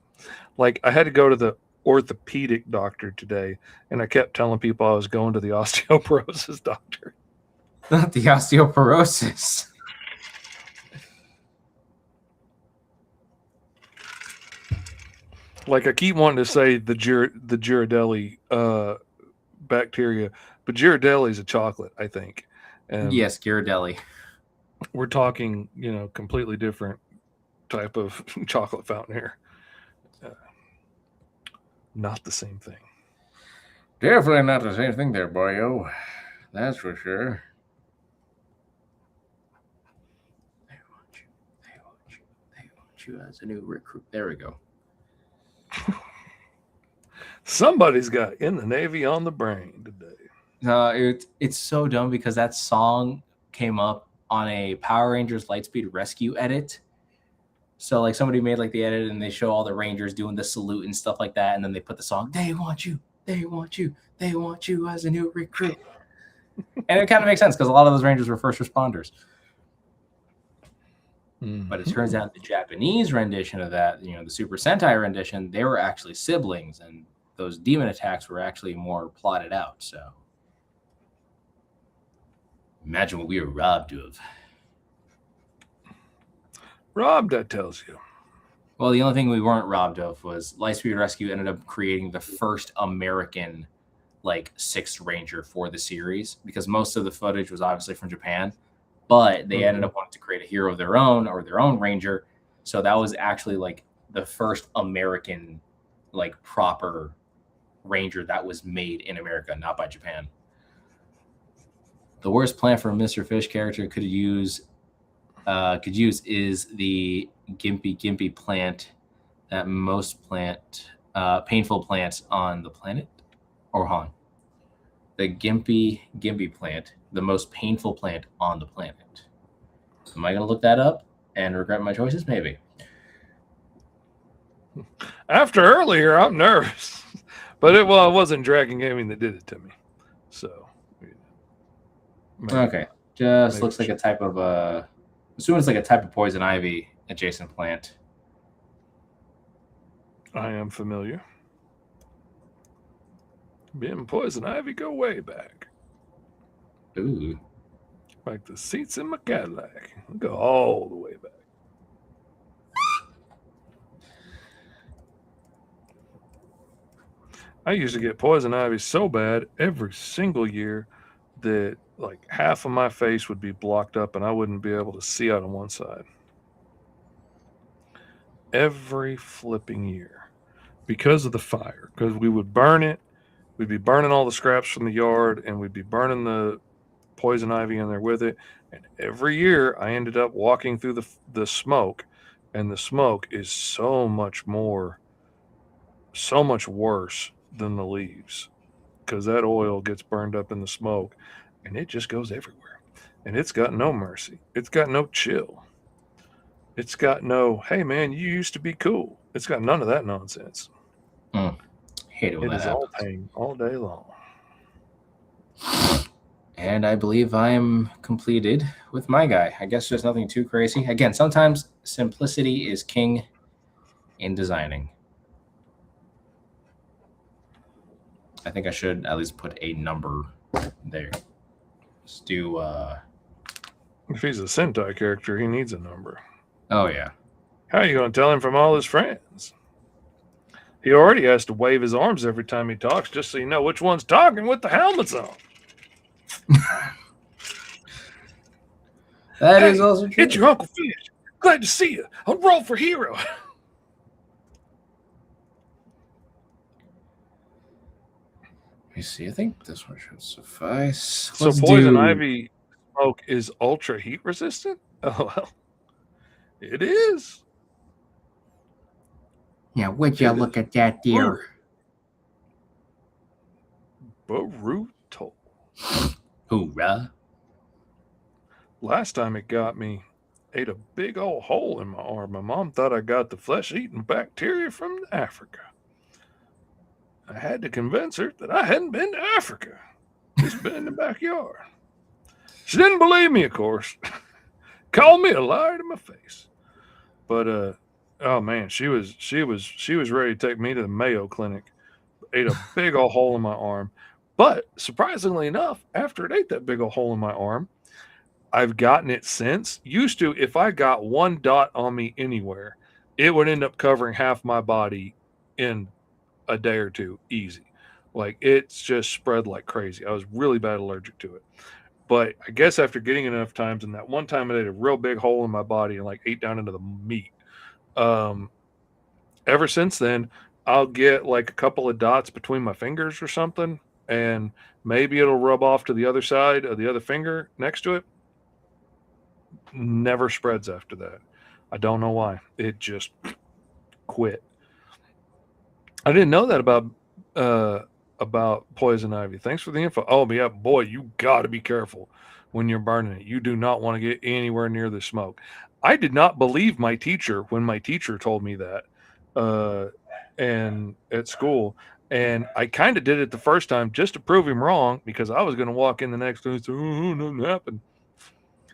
Like I had to go to the orthopedic doctor today, and I kept telling people I was going to the osteoporosis doctor. Not the osteoporosis. Like I keep wanting to say the Ghirardelli bacteria, but Ghirardelli is a chocolate, I think. And yes, Ghirardelli. We're talking, you know, completely different type of chocolate fountain here. Not the same thing. Definitely not the same thing there, boyo. That's for sure. They want you. They want you. They want you as a new recruit. There we go. Somebody's got In the Navy on the brain today. It's so dumb because that song came up on a Power Rangers Lightspeed Rescue edit. So like somebody made like the edit and they show all the Rangers doing the salute and stuff like that, and then they put the song, they want you, they want you, they want you as a new recruit. And it kind of makes sense because a lot of those Rangers were first responders. But it turns out the Japanese rendition of that, you know, the Super Sentai rendition, they were actually siblings, and those demon attacks were actually more plotted out. So imagine what we were robbed of. Robbed, that tells you. Well, the only thing we weren't robbed of was Lightspeed Rescue ended up creating the first American, like, Sixth Ranger for the series, because most of the footage was obviously from Japan, but they ended up wanting to create a hero of their own or their own Ranger. So that was actually, like, the first American, like, proper Ranger that was made in America, not by Japan. The worst plant for a Mr. Fish character could use is the Gimpy plant, that most painful plants on the planet. Or hold on. The Gimpy plant, the most painful plant on the planet. Am I going to look that up and regret my choices? Maybe. After earlier, I'm nervous. But it wasn't Dragon Gaming that did it to me. So. Okay. Just looks like a type of assuming it's like a type of poison ivy. adjacent plant. I am familiar. Me and Poison Ivy go way back. Ooh. Like the seats in my Cadillac. We go all the way back. I used to get poison ivy so bad every single year that like half of my face would be blocked up and I wouldn't be able to see out on one side. Every flipping year because of the fire. Because we would burn it. We'd be burning all the scraps from the yard and we'd be burning the poison ivy in there with it. And every year I ended up walking through the smoke, and the smoke is so much worse than the leaves because that oil gets burned up in the smoke and it just goes everywhere. And it's got no mercy. It's got no chill. It's got no, hey man, you used to be cool. It's got none of that nonsense. Hate it when It that is all happens. pain all day long. And I believe I'm completed with my guy. I guess there's nothing too crazy. Again, sometimes simplicity is king in designing. I think I should at least put a number there. Let's do If he's a Sentai character, he needs a number. oh yeah. How are you going to tell him from all his friends? He already has to wave his arms every time he talks just so you know which one's talking with the helmets on. That Hey, is also true. it's your Uncle Fish. Glad to see you. I'll roll for Hero. Let me see. I think this one should suffice. So Let's poison do- ivy smoke is ultra heat resistant? Oh well. It is. Yeah, would you It look is at that deer? Brutal. Hoorah. Last time it got me, ate a big old hole in my arm. My mom thought I got the flesh-eating bacteria from Africa. I had to convince her that I hadn't been to Africa. Just been in the backyard. She didn't believe me, of course. Called me a liar to my face. But oh man, she was ready to take me to the Mayo Clinic. Ate a big old hole in my arm. But surprisingly enough, after it ate that big old hole in my arm, I've gotten it since. Used to, if I got one dot on me anywhere, it would end up covering half my body in a day or two, easy. Like it's just spread like crazy. I was really bad allergic to it. But I guess after getting it enough times, and that one time it ate a real big hole in my body and like ate down into the meat. Ever since then, I'll get like a couple of dots between my fingers or something, and maybe it'll rub off to the other side of the other finger next to it. Never spreads after that. I don't know why. It just quit. I didn't know that about poison ivy. Thanks for the info. Oh yeah, boy, you got to be careful when you're burning it. You do not want to get anywhere near the smoke. I did not believe my teacher when my teacher told me that, and at school. And I kind of did it the first time just to prove him wrong because I was going to walk in the next day and say, "Oh, nothing happened."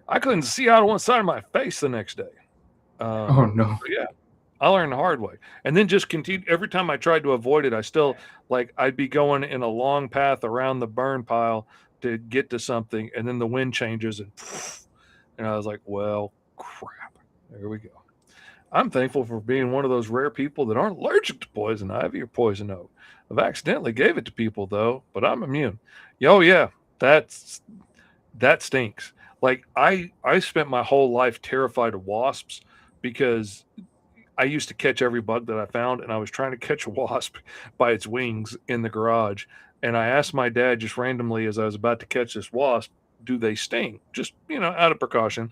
I couldn't see out of one side of my face the next day. Oh no. Yeah, I learned the hard way. And then just continued. Every time I tried to avoid it, I still, like, I'd be going in a long path around the burn pile to get to something. And then the wind changes and I was like, well, crap. There we go. I'm thankful for being one of those rare people that aren't allergic to poison ivy or poison oak. I've accidentally gave it to people though, but I'm immune. Oh yeah, that stinks. Like I spent my whole life terrified of wasps because I used to catch every bug that I found, and I was trying to catch a wasp by its wings in the garage. And I asked my dad just randomly as I was about to catch this wasp, do they sting? Just, out of precaution.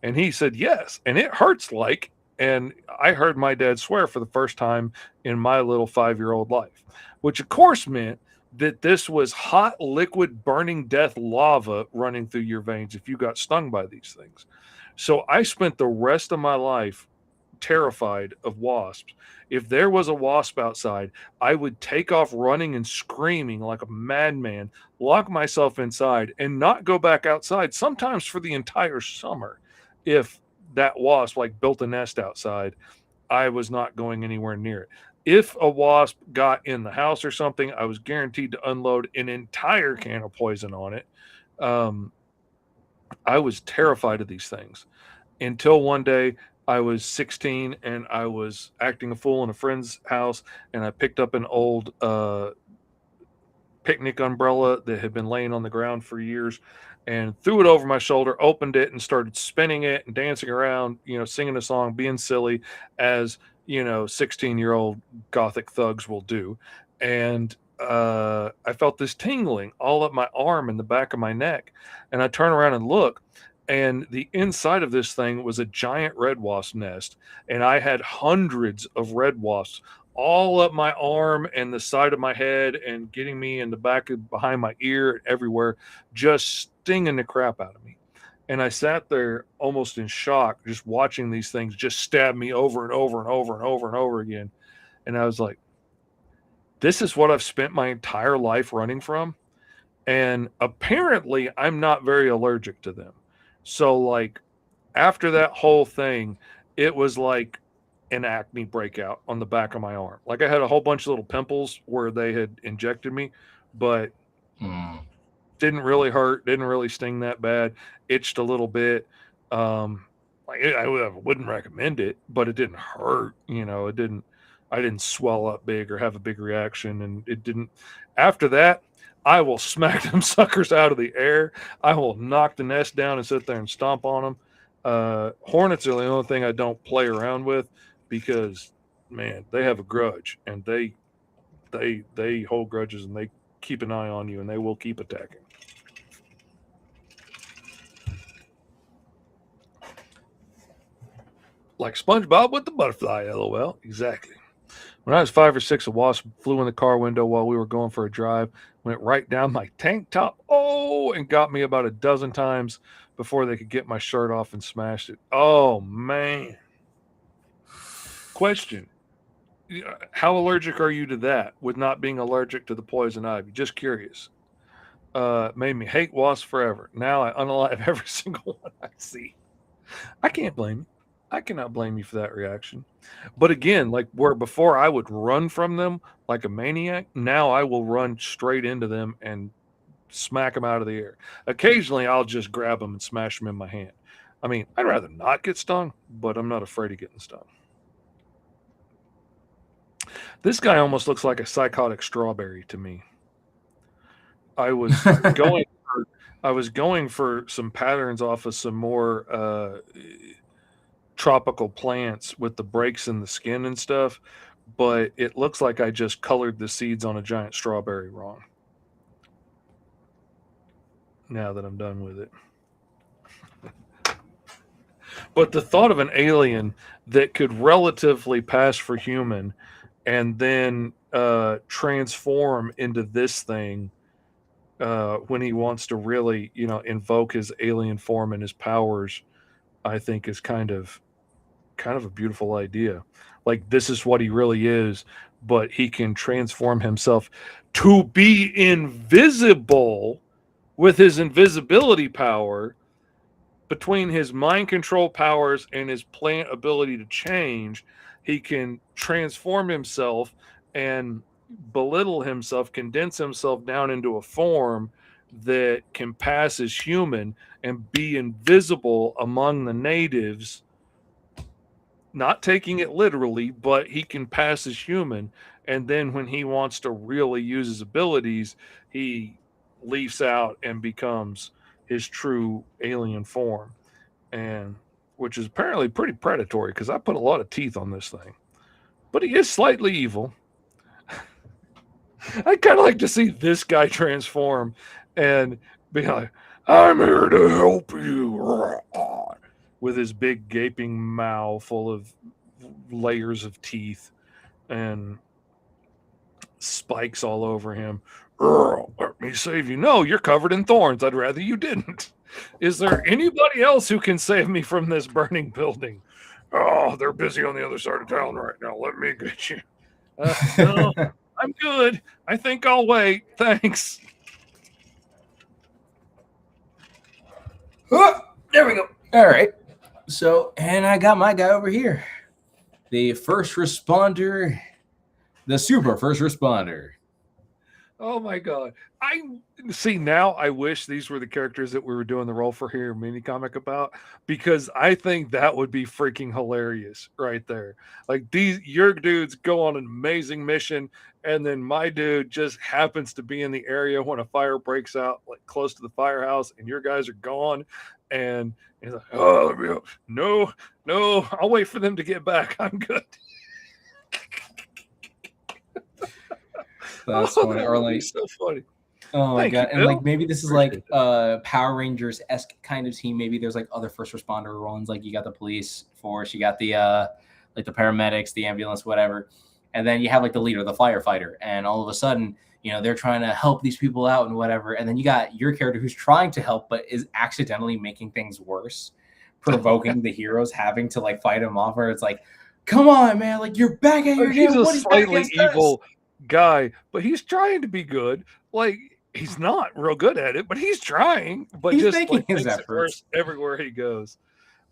And he said, yes. And it hurts like, and I heard my dad swear for the first time in my little 5-year-old life, which of course meant that this was hot, liquid, burning death lava running through your veins if you got stung by these things. So I spent the rest of my life terrified of wasps. If there was a wasp outside, I would take off running and screaming like a madman, lock myself inside, and not go back outside, sometimes for the entire summer, if that wasp like built a nest outside, I was not going anywhere near it. If a wasp got in the house or something, I was guaranteed to unload an entire can of poison on it. I was terrified of these things until one day I was 16 and I was acting a fool in a friend's house, and I picked up an old picnic umbrella that had been laying on the ground for years and threw it over my shoulder, opened it, and started spinning it and dancing around, singing a song, being silly, as 16-year-old gothic thugs will do. And I felt this tingling all up my arm and the back of my neck. And I turn around and look, and the inside of this thing was a giant red wasp nest. And I had hundreds of red wasps all up my arm and the side of my head and getting me in the back of behind my ear and everywhere, just stinging the crap out of me. And I sat there almost in shock, just watching these things just stab me over and over and over and over and over again. And I was like, this is what I've spent my entire life running from. And apparently I'm not very allergic to them. So like after that whole thing, it was like an acne breakout on the back of my arm. Like I had a whole bunch of little pimples where they had injected me, but didn't really hurt, didn't really sting that bad, itched a little bit. I wouldn't recommend it, but it didn't hurt. I didn't swell up big or have a big reaction, and it didn't. After that, I will smack them suckers out of the air. I will knock the nest down and sit there and stomp on them. Hornets are the only thing I don't play around with, because man, they have a grudge, and they hold grudges, and they keep an eye on you, and they will keep attacking. Like SpongeBob with the butterfly, LOL. Exactly. When I was 5 or 6, a wasp flew in the car window while we were going for a drive, went right down my tank top, and got me about a dozen times before they could get my shirt off and smashed it. Oh, man. Question. How allergic are you to that with not being allergic to the poison ivy? Just curious. Made me hate wasps forever. Now I unalive every single one I see. I can't blame you. I cannot blame you for that reaction. But again, like where before I would run from them like a maniac, now I will run straight into them and smack them out of the air. Occasionally, I'll just grab them and smash them in my hand. I mean, I'd rather not get stung, but I'm not afraid of getting stung. This guy almost looks like a psychotic strawberry to me. I was going for some patterns off of some more tropical plants with the breaks in the skin and stuff, but it looks like I just colored the seeds on a giant strawberry wrong. Now that I'm done with it. But the thought of an alien that could relatively pass for human and then transform into this thing when he wants to really, invoke his alien form and his powers, I think is kind of a beautiful idea. Like, this is what he really is, but he can transform himself to be invisible with his invisibility power. Between his mind control powers and his plant ability to change, he can transform himself and belittle himself, condense himself down into a form that can pass as human and be invisible among the natives. Not taking it literally, but he can pass as human. And then when he wants to really use his abilities, he leaps out and becomes his true alien form, and which is apparently pretty predatory, because I put a lot of teeth on this thing. But he is slightly evil. I'd kind of like to see this guy transform and be like, I'm here to help you, with his big gaping mouth full of layers of teeth and spikes all over him. Let me save you. No, you're covered in thorns. I'd rather you didn't. Is there anybody else who can save me from this burning building? Oh, they're busy on the other side of town right now. Let me get you. No, I'm good. I think I'll wait. Thanks. Oh, there we go. All right. So, and I got my guy over here, the first responder, the super first responder. Oh my god. I see now I wish these were the characters that we were doing the role for here mini comic about, because I think that would be freaking hilarious right there. Like these your dudes go on an amazing mission, and then my dude just happens to be in the area when a fire breaks out like close to the firehouse, and your guys are gone, and he's like, "Oh, no, no, I'll wait for them to get back. I'm good." That's Oh, funny. that Or would be like, so funny. oh my Thank you, god. And like Bill. maybe this is like Appreciate that. Power Rangers esque kind of team. Maybe there's like other first responder ones. Like you got the police force, you got the like the paramedics, the ambulance, whatever. And then you have like the leader, the firefighter, and all of a sudden, they're trying to help these people out and whatever. And then you got your character who's trying to help but is accidentally making things worse, provoking the heroes having to like fight him off, where it's like, come on, man, like you're back at your He's damn a Woody back slightly against us. evil guy, but he's trying to be good. Like he's not real good at it, but he's trying. But He's just making like his makes it efforts. worse everywhere he goes.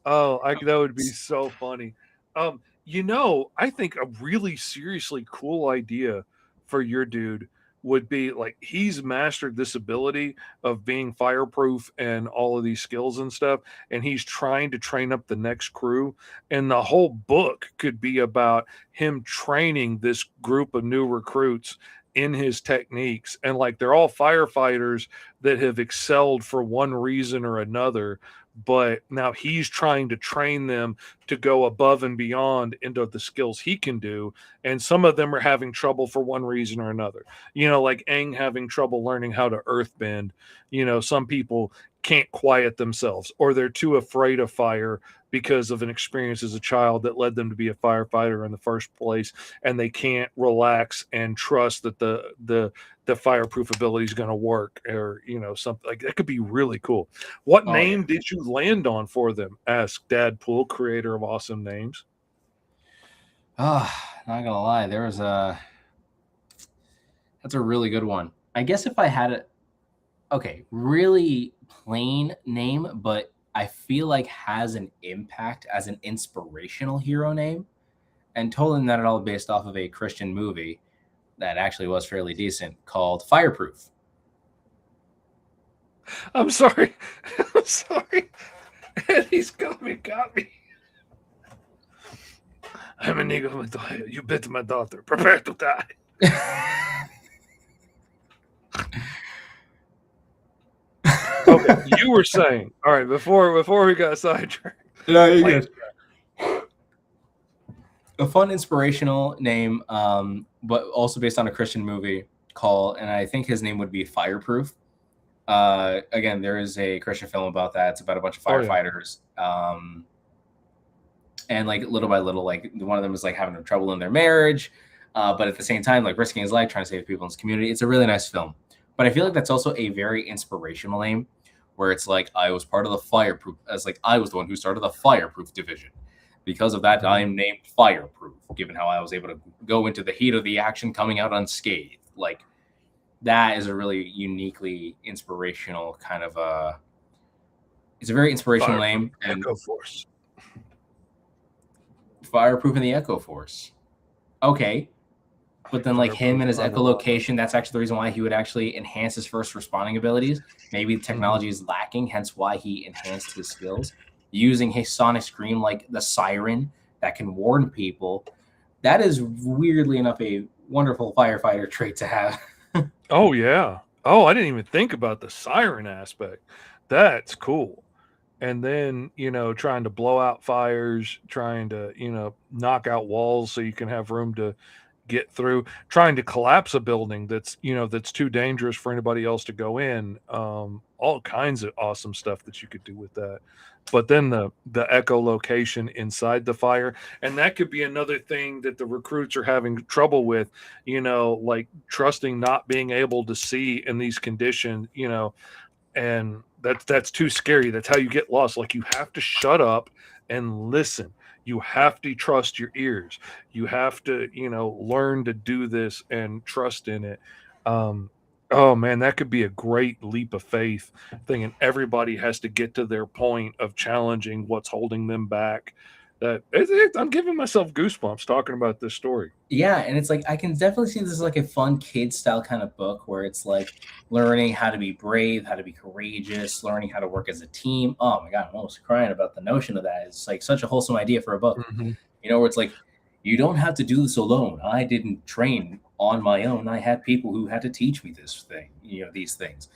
Oh, that would be so funny. I think a really seriously cool idea for your dude would be like he's mastered this ability of being fireproof and all of these skills and stuff, and he's trying to train up the next crew. And the whole book could be about him training this group of new recruits in his techniques. And like they're all firefighters that have excelled for one reason or another, but now he's trying to train them to go above and beyond into the skills he can do. And some of them are having trouble for one reason or another. Like Aang having trouble learning how to earthbend. Some people can't quiet themselves, or they're too afraid of fire because of an experience as a child that led them to be a firefighter in the first place, and they can't relax and trust that the fireproof ability is going to work, or something like that. Could be really cool. What Oh yeah. name did you land on for them? Asked Dad Pool, creator of awesome names. Not gonna lie, that's a really good one. I guess if I had it, okay, really plain name, but I feel like has an impact as an inspirational hero name, and totally not at all based off of a Christian movie that actually was fairly decent called Fireproof. I'm sorry. I'm sorry. Eddie's got me. I'm an eagle, my daughter. You bit my daughter. Prepare to die. Okay, you were saying, all right, before we got sidetracked. No, you're good. A fun inspirational name, but also based on a Christian movie called, and I think his name would be Fireproof. Again, there is a Christian film about that. It's about a bunch of firefighters. And like little by little, like one of them is like having trouble in their marriage, but at the same time, like risking his life trying to save people in his community. It's a really nice film, but I feel like that's also a very inspirational name, where it's like I was part of the fireproof, as like I was the one who started the fireproof division. Because of that, I am named Fireproof, given how I was able to go into the heat of the action coming out unscathed. Like that is a really uniquely inspirational kind of it's a very inspirational name. And Echo Force. Fireproof in the Echo Force. Okay. But then like him and his echolocation, that's actually the reason why he would actually enhance his first responding abilities. Maybe technology is lacking, hence why he enhanced his skills. Using his sonic scream like the siren that can warn people. That is weirdly enough a wonderful firefighter trait to have. Oh yeah. Oh, I didn't even think about the siren aspect. That's cool. And then, trying to blow out fires, trying to, knock out walls so you can have room to get through, trying to collapse a building that's too dangerous for anybody else to go in. All kinds of awesome stuff that you could do with that. But then the echolocation inside the fire, and that could be another thing that the recruits are having trouble with, like trusting not being able to see in these conditions, and that's too scary. That's how you get lost. Like you have to shut up and listen. You have to trust your ears. You have to learn to do this and trust in it. Oh man, that could be a great leap of faith thing, and everybody has to get to their point of challenging what's holding them back. I'm giving myself goosebumps talking about this story. Yeah, and it's like I can definitely see this as like a fun kid style kind of book where it's like learning how to be brave, how to be courageous, learning how to work as a team. Oh my god, I'm almost crying about the notion of that. It's like such a wholesome idea for a book. Mhm. You know, where it's like you don't have to do this alone. I didn't train on my own. I had people who had to teach me this thing, these things.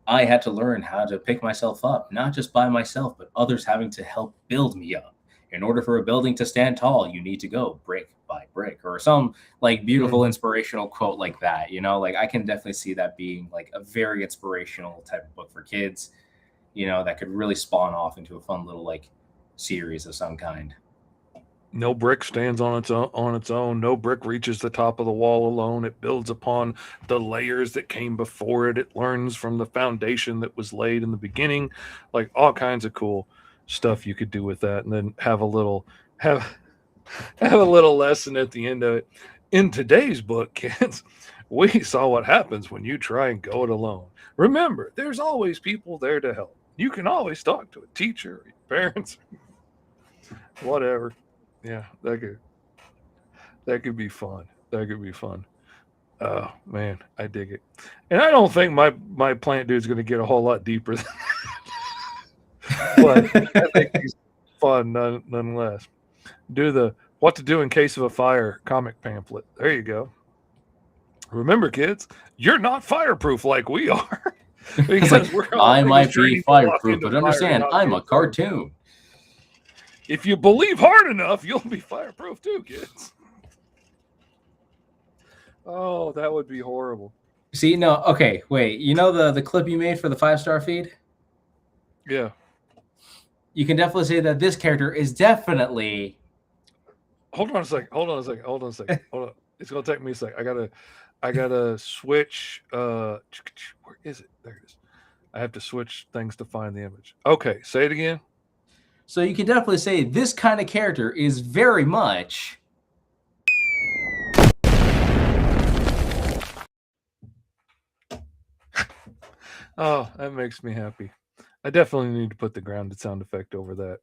I had to learn how to pick myself up, not just by myself, but others having to help build me up. In order for a building to stand tall, you need to go brick by brick, or some like beautiful Mhm. inspirational quote like that. Like I can definitely see that being like a very inspirational type of book for kids, that could really spawn off into a fun little like series of some kind. No brick stands on its own. No brick reaches the top of the wall alone. It builds upon the layers that came before it. It learns from the foundation that was laid in the beginning. Like all kinds of cool stuff you could do with that, and then have have a little lesson at the end of it. In today's book, kids, we saw what happens when you try and go it alone. Remember, there's always people there to help. You can always talk to a teacher, or your parents, whatever. Yeah, that could be fun. That could be fun. Oh man, I dig it. And I don't think my plant dude's going to get a whole lot deeper than but I think he's fun nonetheless. Do the what to do in case of a fire comic pamphlet. There you go. Remember, kids, you're not fireproof like we are. It's like I might be fireproof, but understand I'm a cartoon. If you believe hard enough, you'll be fireproof too, kids. Oh, that would be horrible. See, no, okay, wait. You know the clip you made for the 5-star feed? Yeah. You can definitely say that this character is definitely. Hold on a second. Hold on. It's gonna take me a sec. I gotta switch. Where is it? There it is. I have to switch things to find the image. Okay, say it again. So you can definitely say this kind of character is very much. Oh, that makes me happy. I definitely need to put the grounded sound effect over that.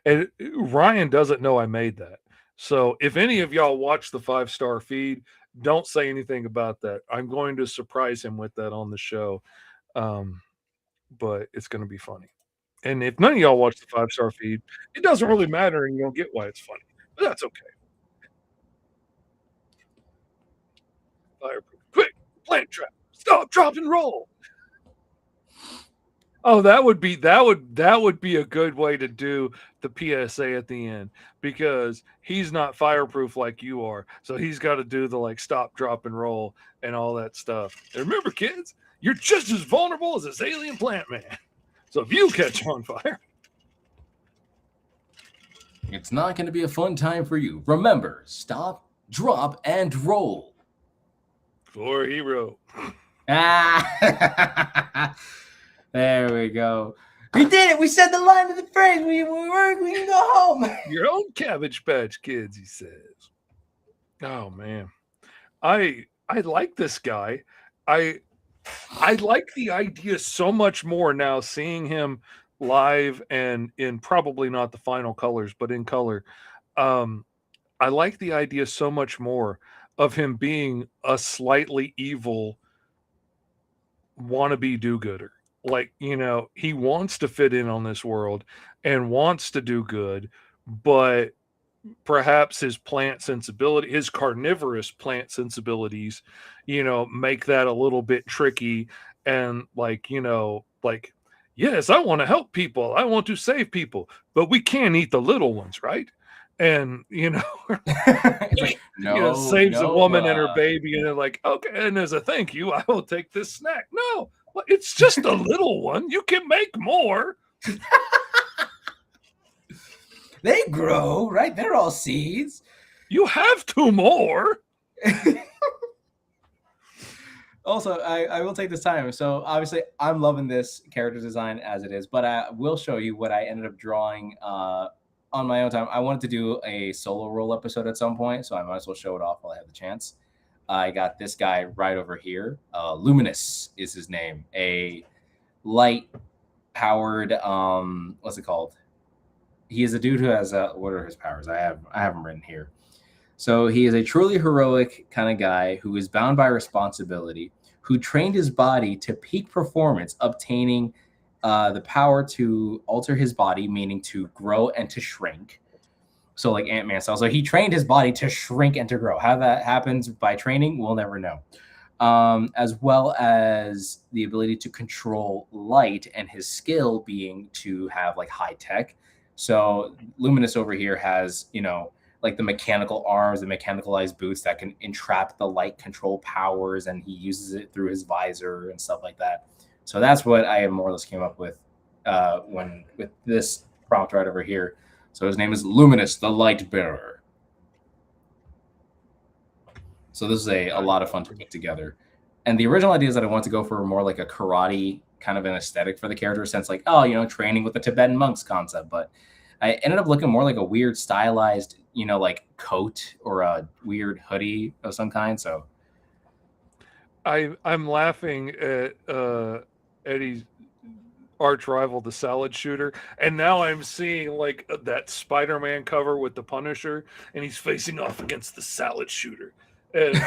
And Ryan doesn't know I made that. So if any of y'all watch the 5-star feed, don't say anything about that. I'm going to surprise him with that on the show. But it's going to be funny. And if none of y'all watch the 5-star feed, it doesn't really matter and you'll get why it's funny. But that's okay. Fireproof. Quick, plant trap. Stop, drop, and roll. Oh, that would be a good way to do the PSA at the end, because he's not fireproof like you are. So he's got to do the like stop, drop, and roll and all that stuff. And remember, kids, you're just as vulnerable as this alien plant man. So if you catch on fire, It's not going to be a fun time for you. Remember, stop, drop, and roll. for Hero. Ah, there we go. We did it. We said the line of the phrase. We can go home. Your own Cabbage Patch Kids, he says. Oh man, I like this guy. I like the idea so much more now, seeing him live and in probably not the final colors, but in color. I like the idea so much more of him being a slightly evil wannabe do-gooder. Like, he wants to fit in on this world and wants to do good, but perhaps his plant sensibility, his carnivorous plant sensibilities, make that a little bit tricky. And like, yes, I want to help people. I want to save people, but we can't eat the little ones, right? And, It's like, no, saves a woman and her baby. And they're like, okay, and as a thank you, I will take this snack. No, it's just a little one. You can make more. They grow, right? They're all seeds. You have 2 more. Also, I will take this time. So obviously, I'm loving this character design as it is, but I will show you what I ended up drawing on my own time. I wanted to do a solo roll episode at some point, so I might as well show it off while I have the chance. I got this guy right over here. Luminous is his name. A light powered, what's it called? He is a dude who has what are his powers? I have them written here. So he is a truly heroic kind of guy who is bound by responsibility, who trained his body to peak performance, obtaining the power to alter his body, meaning to grow and to shrink. So like Ant-Man style. So he trained his body to shrink and to grow. How that happens by training, we'll never know. As well as the ability to control light, and his skill being to have like high tech. So Luminous over here has, like the mechanical arms, the mechanicalized boots that can entrap the light control powers, and he uses it through his visor and stuff like that. So that's what I more or less came up with with this prompt right over here. So his name is Luminous, the Light Bearer. So this is a lot of fun to put together. And the original idea is that I want to go for more like a karate kind of an aesthetic for the character, since like, training with the Tibetan monks concept. But I ended up looking more like a weird stylized, like coat or a weird hoodie of some kind. So I'm laughing at Eddie's arch rival, the Salad Shooter, and now I'm seeing like that Spider-Man cover with the Punisher, and he's facing off against the Salad Shooter. And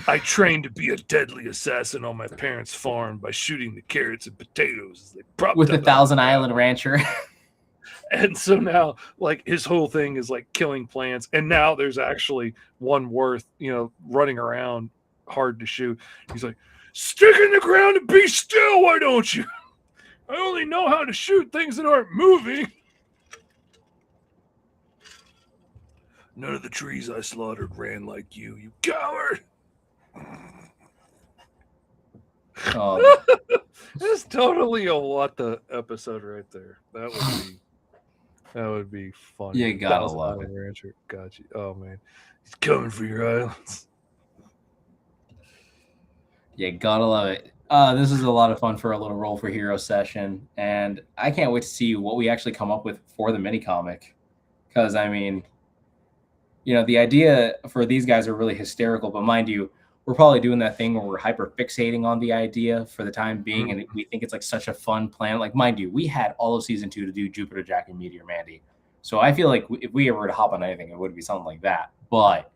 I trained to be a deadly assassin on my parents' farm by shooting the carrots and potatoes as they propped with the up Thousand Island Rancher. And so now, like, his whole thing is like killing plants. And now there's actually one worth, running around hard to shoot. He's like, stick in the ground and be still, why don't you? I only know how to shoot things that aren't moving. None of the trees I slaughtered ran like you coward. Oh, It's totally a what the episode right there. That would be fun. You gotta love it. Rancher. Got you. Oh man, he's coming for your islands. yeah, gotta love it. This is a lot of fun for a little Roll for Hero session, and I can't wait to see what we actually come up with for the mini comic. Because I mean, the idea for these guys are really hysterical, but mind you, we're probably doing that thing where we're hyper fixating on the idea for the time being, and we think it's like such a fun plan. Like, mind you, we had all of season 2 to do Jupiter, Jack, and Meteor Mandy. So I feel like if we ever were to hop on anything, it would be something like that. But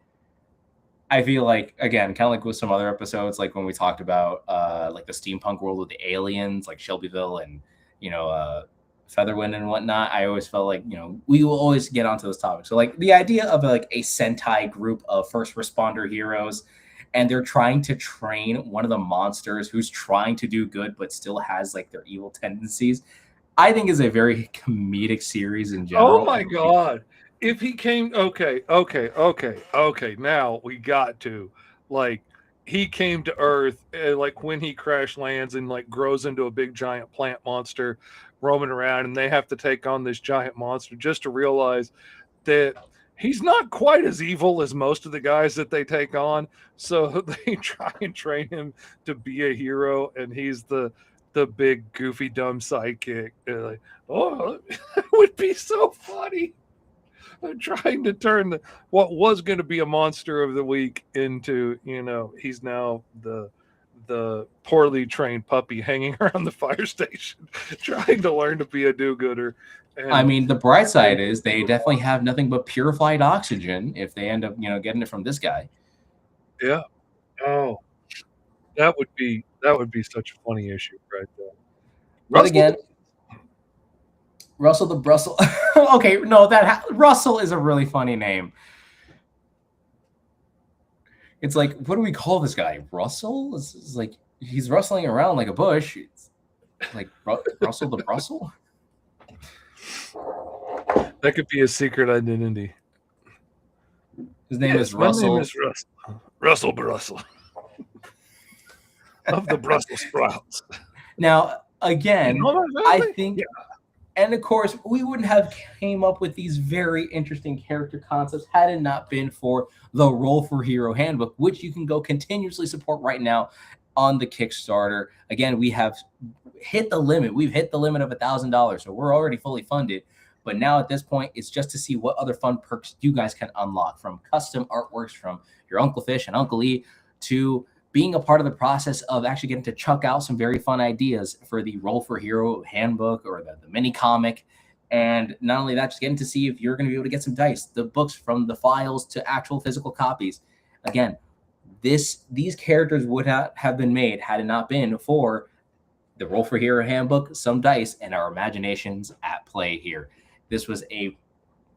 I feel like, again, kind of like with some other episodes, like when we talked about like the steampunk world with the aliens, like Shelbyville and Featherwind and whatnot, I always felt like, we will always get onto those topics. So like the idea of like a Sentai group of first responder heroes, and they're trying to train one of the monsters who's trying to do good but still has like their evil tendencies, I think is a very comedic series in general. Oh my god. If he came, okay. Now we got to, like, he came to Earth, like when he crash lands and like grows into a big giant plant monster roaming around, and they have to take on this giant monster just to realize that he's not quite as evil as most of the guys that they take on. So they try and train him to be a hero, and he's the big goofy dumb sidekick. And like, oh, it would be so funny. They're trying to turn what was going to be a monster of the week into, he's now the poorly trained puppy hanging around the fire station trying to learn to be a do-gooder. And I mean, the bright side is they definitely have nothing but purified oxygen if they end up, getting it from this guy. Yeah. Oh, that would be such a funny issue right there. But again, Russell the Brussel. Okay, no, Russell is a really funny name. It's like, what do we call this guy? Russell? It's like he's rustling around like a bush. It's like Russell the Brussel. That could be a secret identity. His name is Russell. My name is Russell. Russell Brussel. Of the Brussels sprouts. Now, again, I think, yeah. And of course, we wouldn't have came up with these very interesting character concepts had it not been for the Roll for Hero Handbook, which you can go continuously support right now on the Kickstarter. Again, we have hit the limit. We've hit the limit of $1,000, so we're already fully funded. But now at this point, it's just to see what other fun perks you guys can unlock, from custom artworks from your Uncle Fish and Uncle E to being a part of the process of actually getting to chuck out some very fun ideas for the Roll for Hero handbook or the mini comic. And not only that, just getting to see if you're going to be able to get some dice, the books from the files to actual physical copies. Again, these characters would not have been made had it not been for the Roll for Hero handbook, some dice, and our imaginations at play here. This was a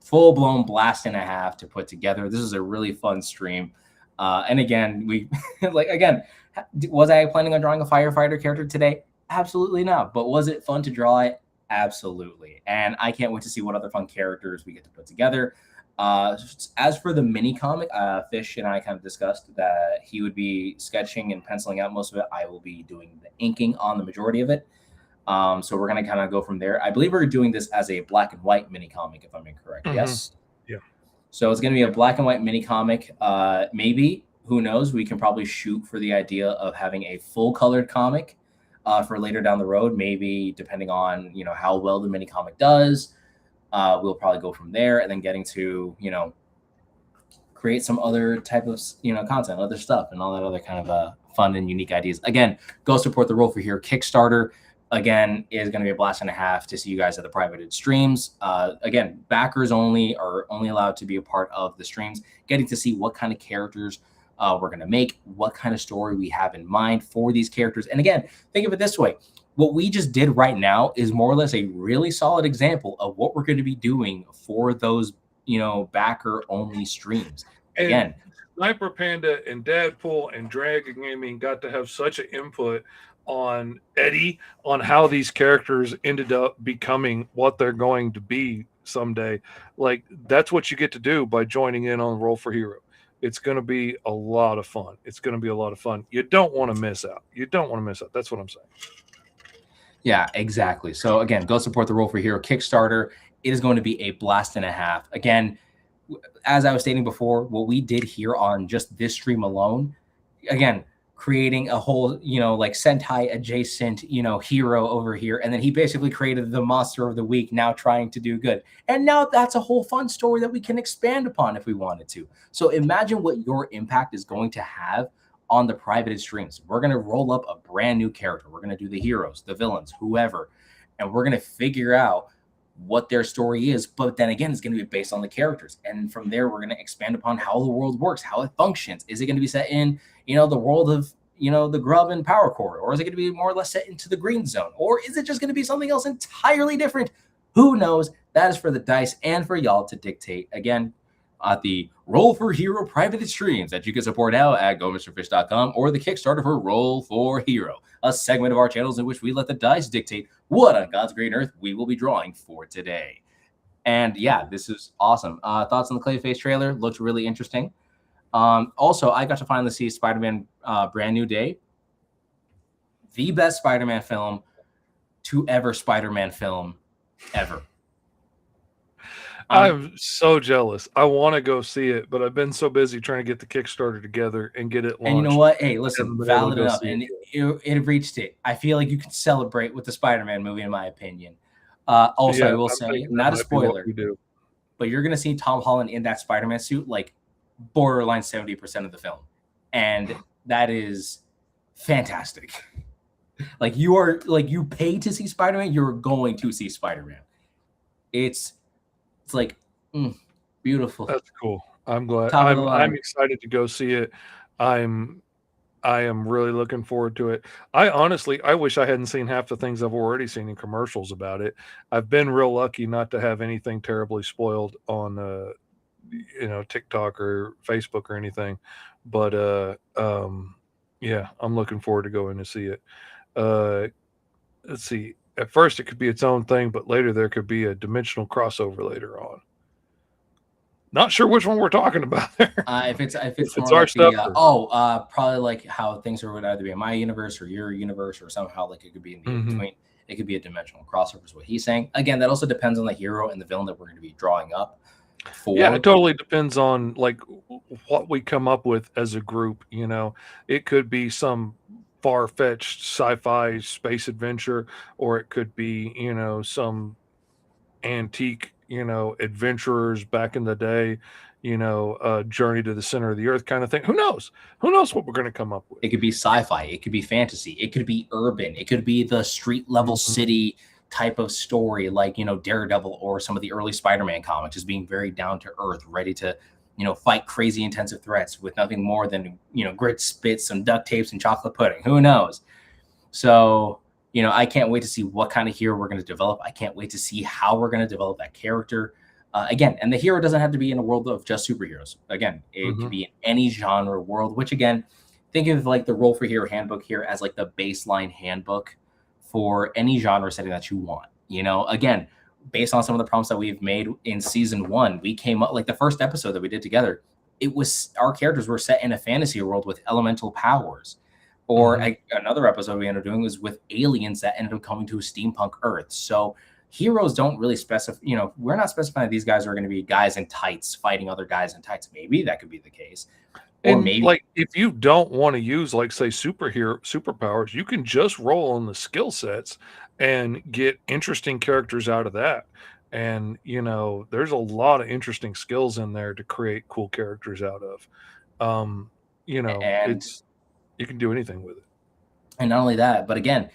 full-blown blast and a half to put together. This was a really fun stream. And again, we was I planning on drawing a firefighter character today? Absolutely not. But was it fun to draw it? Absolutely. And I can't wait to see what other fun characters we get to put together. As for the mini comic, Fish and I kind of discussed that he would be sketching and penciling out most of it. I will be doing the inking on the majority of it. So we're going to kind of go from there. I believe we're doing this as a black and white mini comic, if I'm incorrect. Mhm. Yes. Yeah. So it's going to be a black and white mini comic. Maybe, who knows? We can probably shoot for the idea of having a full colored comic for later down the road. Maybe depending on how well the mini comic does. We'll probably go from there, and then getting to create some other type of content, other stuff, and all that other kind of fun and unique ideas. Again, go support the Roll for Hero Kickstarter. Again, is going to be a blast and a half to see you guys at the privated streams. Again, backers only are only allowed to be a part of the streams, getting to see what kind of characters we're going to make, what kind of story we have in mind for these characters. And again, think of it this way. What we just did right now is more or less a really solid example of what we're going to be doing for those, backer only streams. And Again, Sniper Panda and Dadpool and Dragon Gaming got to have such an input on Eddie, on how these characters ended up becoming what they're going to be someday. Like, that's what you get to do by joining in on Roll for Hero. It's going to be a lot of fun. It's going to be a lot of fun. You don't want to miss out. You don't want to miss out. That's what I'm saying. yeah, exactly. So again, go support the Roll for Hero Kickstarter. It is going to be a blast and a half. Again, as I was stating before, what we did here on just this stream alone, again, creating a whole, like Sentai adjacent, hero over here. And then he basically created the monster of the week, now trying to do good. And now that's a whole fun story that we can expand upon if we wanted to. So imagine what your impact is going to have on the privated streams. We're going to roll up a brand new character. We're going to do the heroes, the villains, whoever, and we're going to figure out what their story is. But then again, it's going to be based on the characters. And from there, we're going to expand upon how the world works, how it functions. Is it going to be set in, the world of, the Grub and Power Core? Or is it going to be more or less set into the Green Zone? Or is it just going to be something else entirely different? Who knows? That is for the dice and for y'all to dictate. Again, at the Roll for Hero private streams that you can support now at GoMrFish.com, or the Kickstarter for Roll for Hero, a segment of our channels in which we let the dice dictate what on God's green earth we will be drawing for today. And yeah, this is awesome. Thoughts on the Clayface trailer? Looked really interesting. Also, I got to finally see Spider-Man Brand New Day. The best Spider-Man film to ever Spider-Man film ever. I'm so jealous. I want to go see it, but I've been so busy trying to get the Kickstarter together and get it launched. And you know what? Hey, listen, haven't been able valid to go enough. see And it it reached it. I feel like you can celebrate with the Spider-Man movie, in my opinion. Also, Yeah, I will I'm say, thinking not a that might be what spoiler, we do. but you're going to see Tom Holland in that Spider-Man suit like borderline 70% of the film. And that is fantastic. Like, you pay to see Spider-Man, you're going to see Spider-Man. It's like beautiful. That's cool. I'm glad. Top of the I'm line. excited to go see it. I am really looking forward to it. I wish I hadn't seen half the things I've already seen in commercials about it. I've been real lucky not to have anything terribly spoiled on TikTok or Facebook or anything. But yeah, I'm looking forward to going to see it. Let's see. At first, it could be its own thing, but later there could be a dimensional crossover later on. Not sure which one we're talking about there. If it's It's more our like stuff probably like how things would either be in my universe or your universe, or somehow like it could be in the in between. It could be a dimensional crossover, is what he's saying. Again, that also depends on the hero and the villain that we're going to be drawing up. Yeah, it totally depends on like what we come up with as a group. It could be some far-fetched sci-fi space adventure, or it could be some antique adventurers back in the day, Journey to the Center of the Earth kind of thing. Who knows? Who knows what we're going to come up with? It could be sci-fi. It could be fantasy. It could be urban. It could be the street level city type of story, like, Daredevil or some of the early Spider-Man comics, just being very down to earth, ready to, fight crazy intensive threats with nothing more than, grit, spit, some duct tapes, and chocolate pudding. Who knows? So, I can't wait to see what kind of hero we're going to develop. I can't wait to see how we're going to develop that character. Again, and the hero doesn't have to be in a world of just superheroes. Again, it can be in any genre world, which, again, think of like the Roll for Hero handbook here as like the baseline handbook for any genre setting that you want. Again, based on some of the prompts that we've made in season 1, we came up, like the first episode that we did together, it was our characters were set in a fantasy world with elemental powers. Or another episode we ended up doing was with aliens that ended up coming to a steampunk Earth. So heroes don't really specify, we're not specifying these guys are going to be guys in tights fighting other guys in tights. Maybe that could be the case. Or maybe, like, if you don't want to use, like, say, superpowers, you can just roll on the skill sets and get interesting characters out of that. And, there's a lot of interesting skills in there to create cool characters out of. and You can do anything with it. And not only that, but again,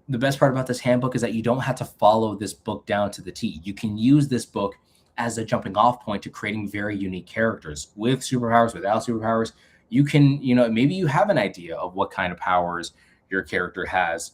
the best part about this handbook is that you don't have to follow this book down to the T. You can use this book as a jumping off point to creating very unique characters with superpowers, without superpowers. You can, maybe you have an idea of what kind of powers your character has,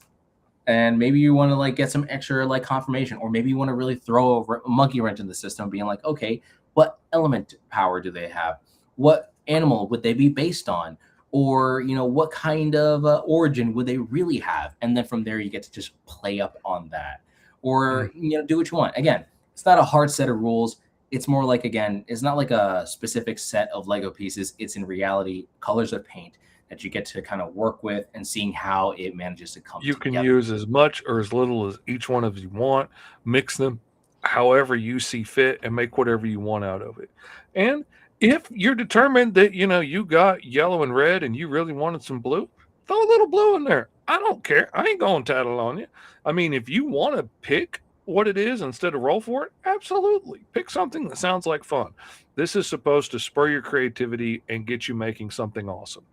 and maybe you want to like get some extra like confirmation, or maybe you want to really throw a monkey wrench in the system, being like, okay, what element power do they have? What animal would they be based on? Or, what kind of origin would they really have? And then from there, you get to just play up on that. Or, do what you want. Again, it's not a hard set of rules. It's more like, again, it's not like a specific set of Lego pieces. It's in reality colors of paint that you get to kind of work with and seeing how it manages to come together. You can together. use as much or as little as each one of you want, mix them however you see fit, and make whatever you want out of it. And if you're determined that, you got yellow and red and you really wanted some blue, throw a little blue in there. I don't care. I ain't going to tattle on you. I mean, if you want to pick what it is instead of roll for it, absolutely. Pick something that sounds like fun. This is supposed to spur your creativity and get you making something awesome.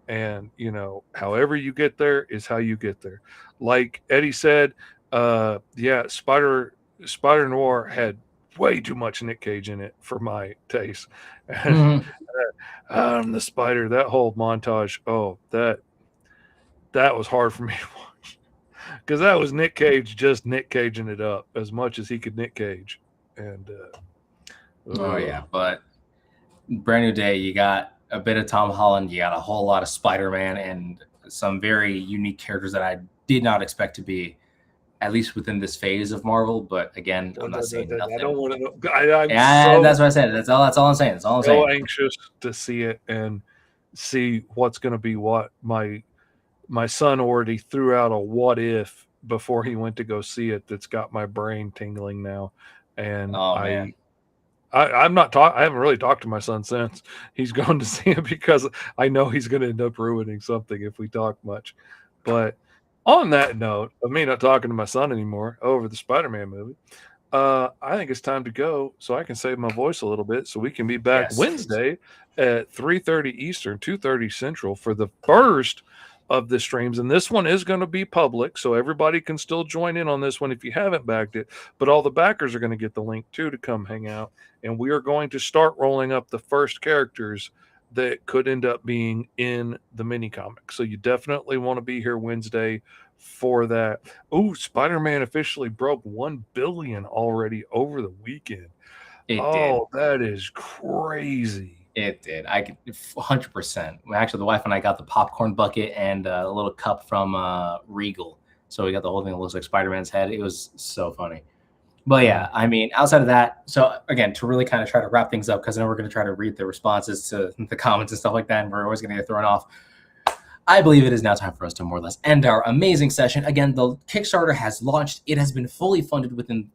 And, however you get there is how you get there. Like Eddie said, Spider Noir had way too much Nick Cage in it for my taste. And the Spider, that whole montage, that was hard for me to watch, because that was Nick Cage just Nick Caging it up as much as he could Nick Cage. And but Brand New Day, you got a bit of Tom Holland, you got a whole lot of Spider-Man, and some very unique characters that I did not expect to be, at least within this phase of Marvel. But again, I'm not saying nothing. I don't want to know. That's what I said. That's all I'm saying. That's all I'm saying. So anxious to see it and see what's going to be what. My son already threw out a what if before he went to go see it. That's got my brain tingling now. And I haven't really talked to my son since he's gone to see it, because I know he's going to end up ruining something if we talk much. But on that note of me not talking to my son anymore over the Spider-Man movie, I think it's time to go so I can save my voice a little bit, so we can be back Wednesday at 3:30 Eastern, 2:30 Central for the first of the streams. And this one is going to be public, so everybody can still join in on this one if you haven't backed it. But all the backers are going to get the link too to come hang out. And we are going to start rolling up the first characters that could end up being in the mini comic. So you definitely want to be here Wednesday for that. Oh, Spider-Man officially broke 1 billion already over the weekend. It did. That is crazy. It did. I could 100%. Actually, the wife and I got the popcorn bucket and a little cup from Regal. So we got the whole thing that looks like Spider-Man's head. It was so funny. But yeah, I mean, outside of that, so again, to really kind of try to wrap things up, because I know we're going to try to read the responses to the comments and stuff like that, and we're always going to get thrown off. I believe it is now time for us to more or less end our amazing session. Again, the Kickstarter has launched. It has been fully funded within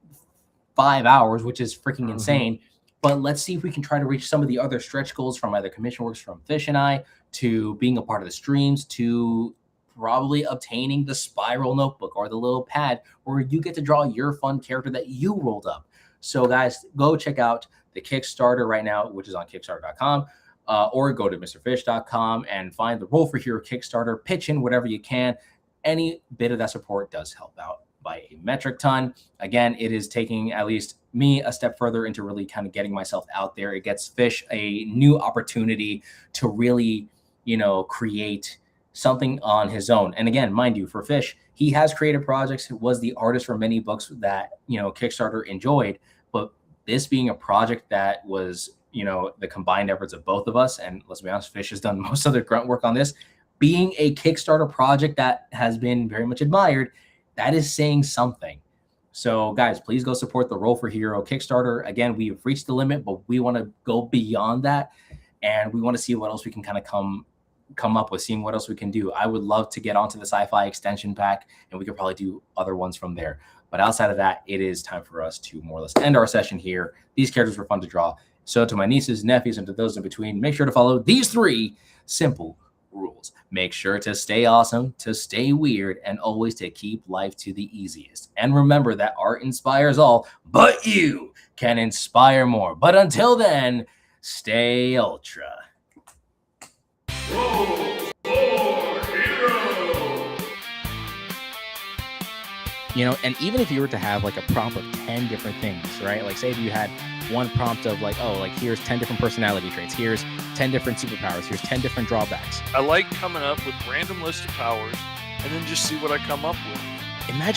5 hours, which is freaking insane. But let's see if we can try to reach some of the other stretch goals from either commission works from Fish and I, to being a part of the streams, to probably obtaining the spiral notebook or the little pad where you get to draw your fun character that you rolled up. So guys, go check out the Kickstarter right now, which is on Kickstarter.com. Or go to MrFish.com and find the Roll for Hero Kickstarter. Pitch in whatever you can. Any bit of that support does help out by a metric ton. Again, it is taking at least me a step further into really kind of getting myself out there. It gets Fish a new opportunity to really, create something on his own. And again, mind you, for Fish, he has created projects, was the artist for many books that, Kickstarter enjoyed. But this being a project that was, the combined efforts of both of us, and let's be honest, Fish has done most of the grunt work on this, being a Kickstarter project that has been very much admired, that is saying something. So guys, please go support the Roll for Hero Kickstarter. Again, we've reached the limit, but we want to go beyond that. And we want to see what else we can kind of come up with, seeing what else we can do. I would love to get onto the sci-fi extension pack, and we could probably do other ones from there. But outside of that, it is time for us to more or less end our session here. These characters were fun to draw. So to my nieces, nephews, and to those in between, make sure to follow these 3 simple rules. Make sure to stay awesome, to stay weird, and always to keep life to the easiest. And remember that art inspires all, but you can inspire more. But until then, stay ultra. Roll for Hero! And even if you were to have like a prompt of 10 different things, right? Like say if you had one prompt of like, oh, like here's 10 different personality traits, here's 10 different superpowers, here's 10 different drawbacks. I like coming up with random list of powers and then just see what I come up with. Imagine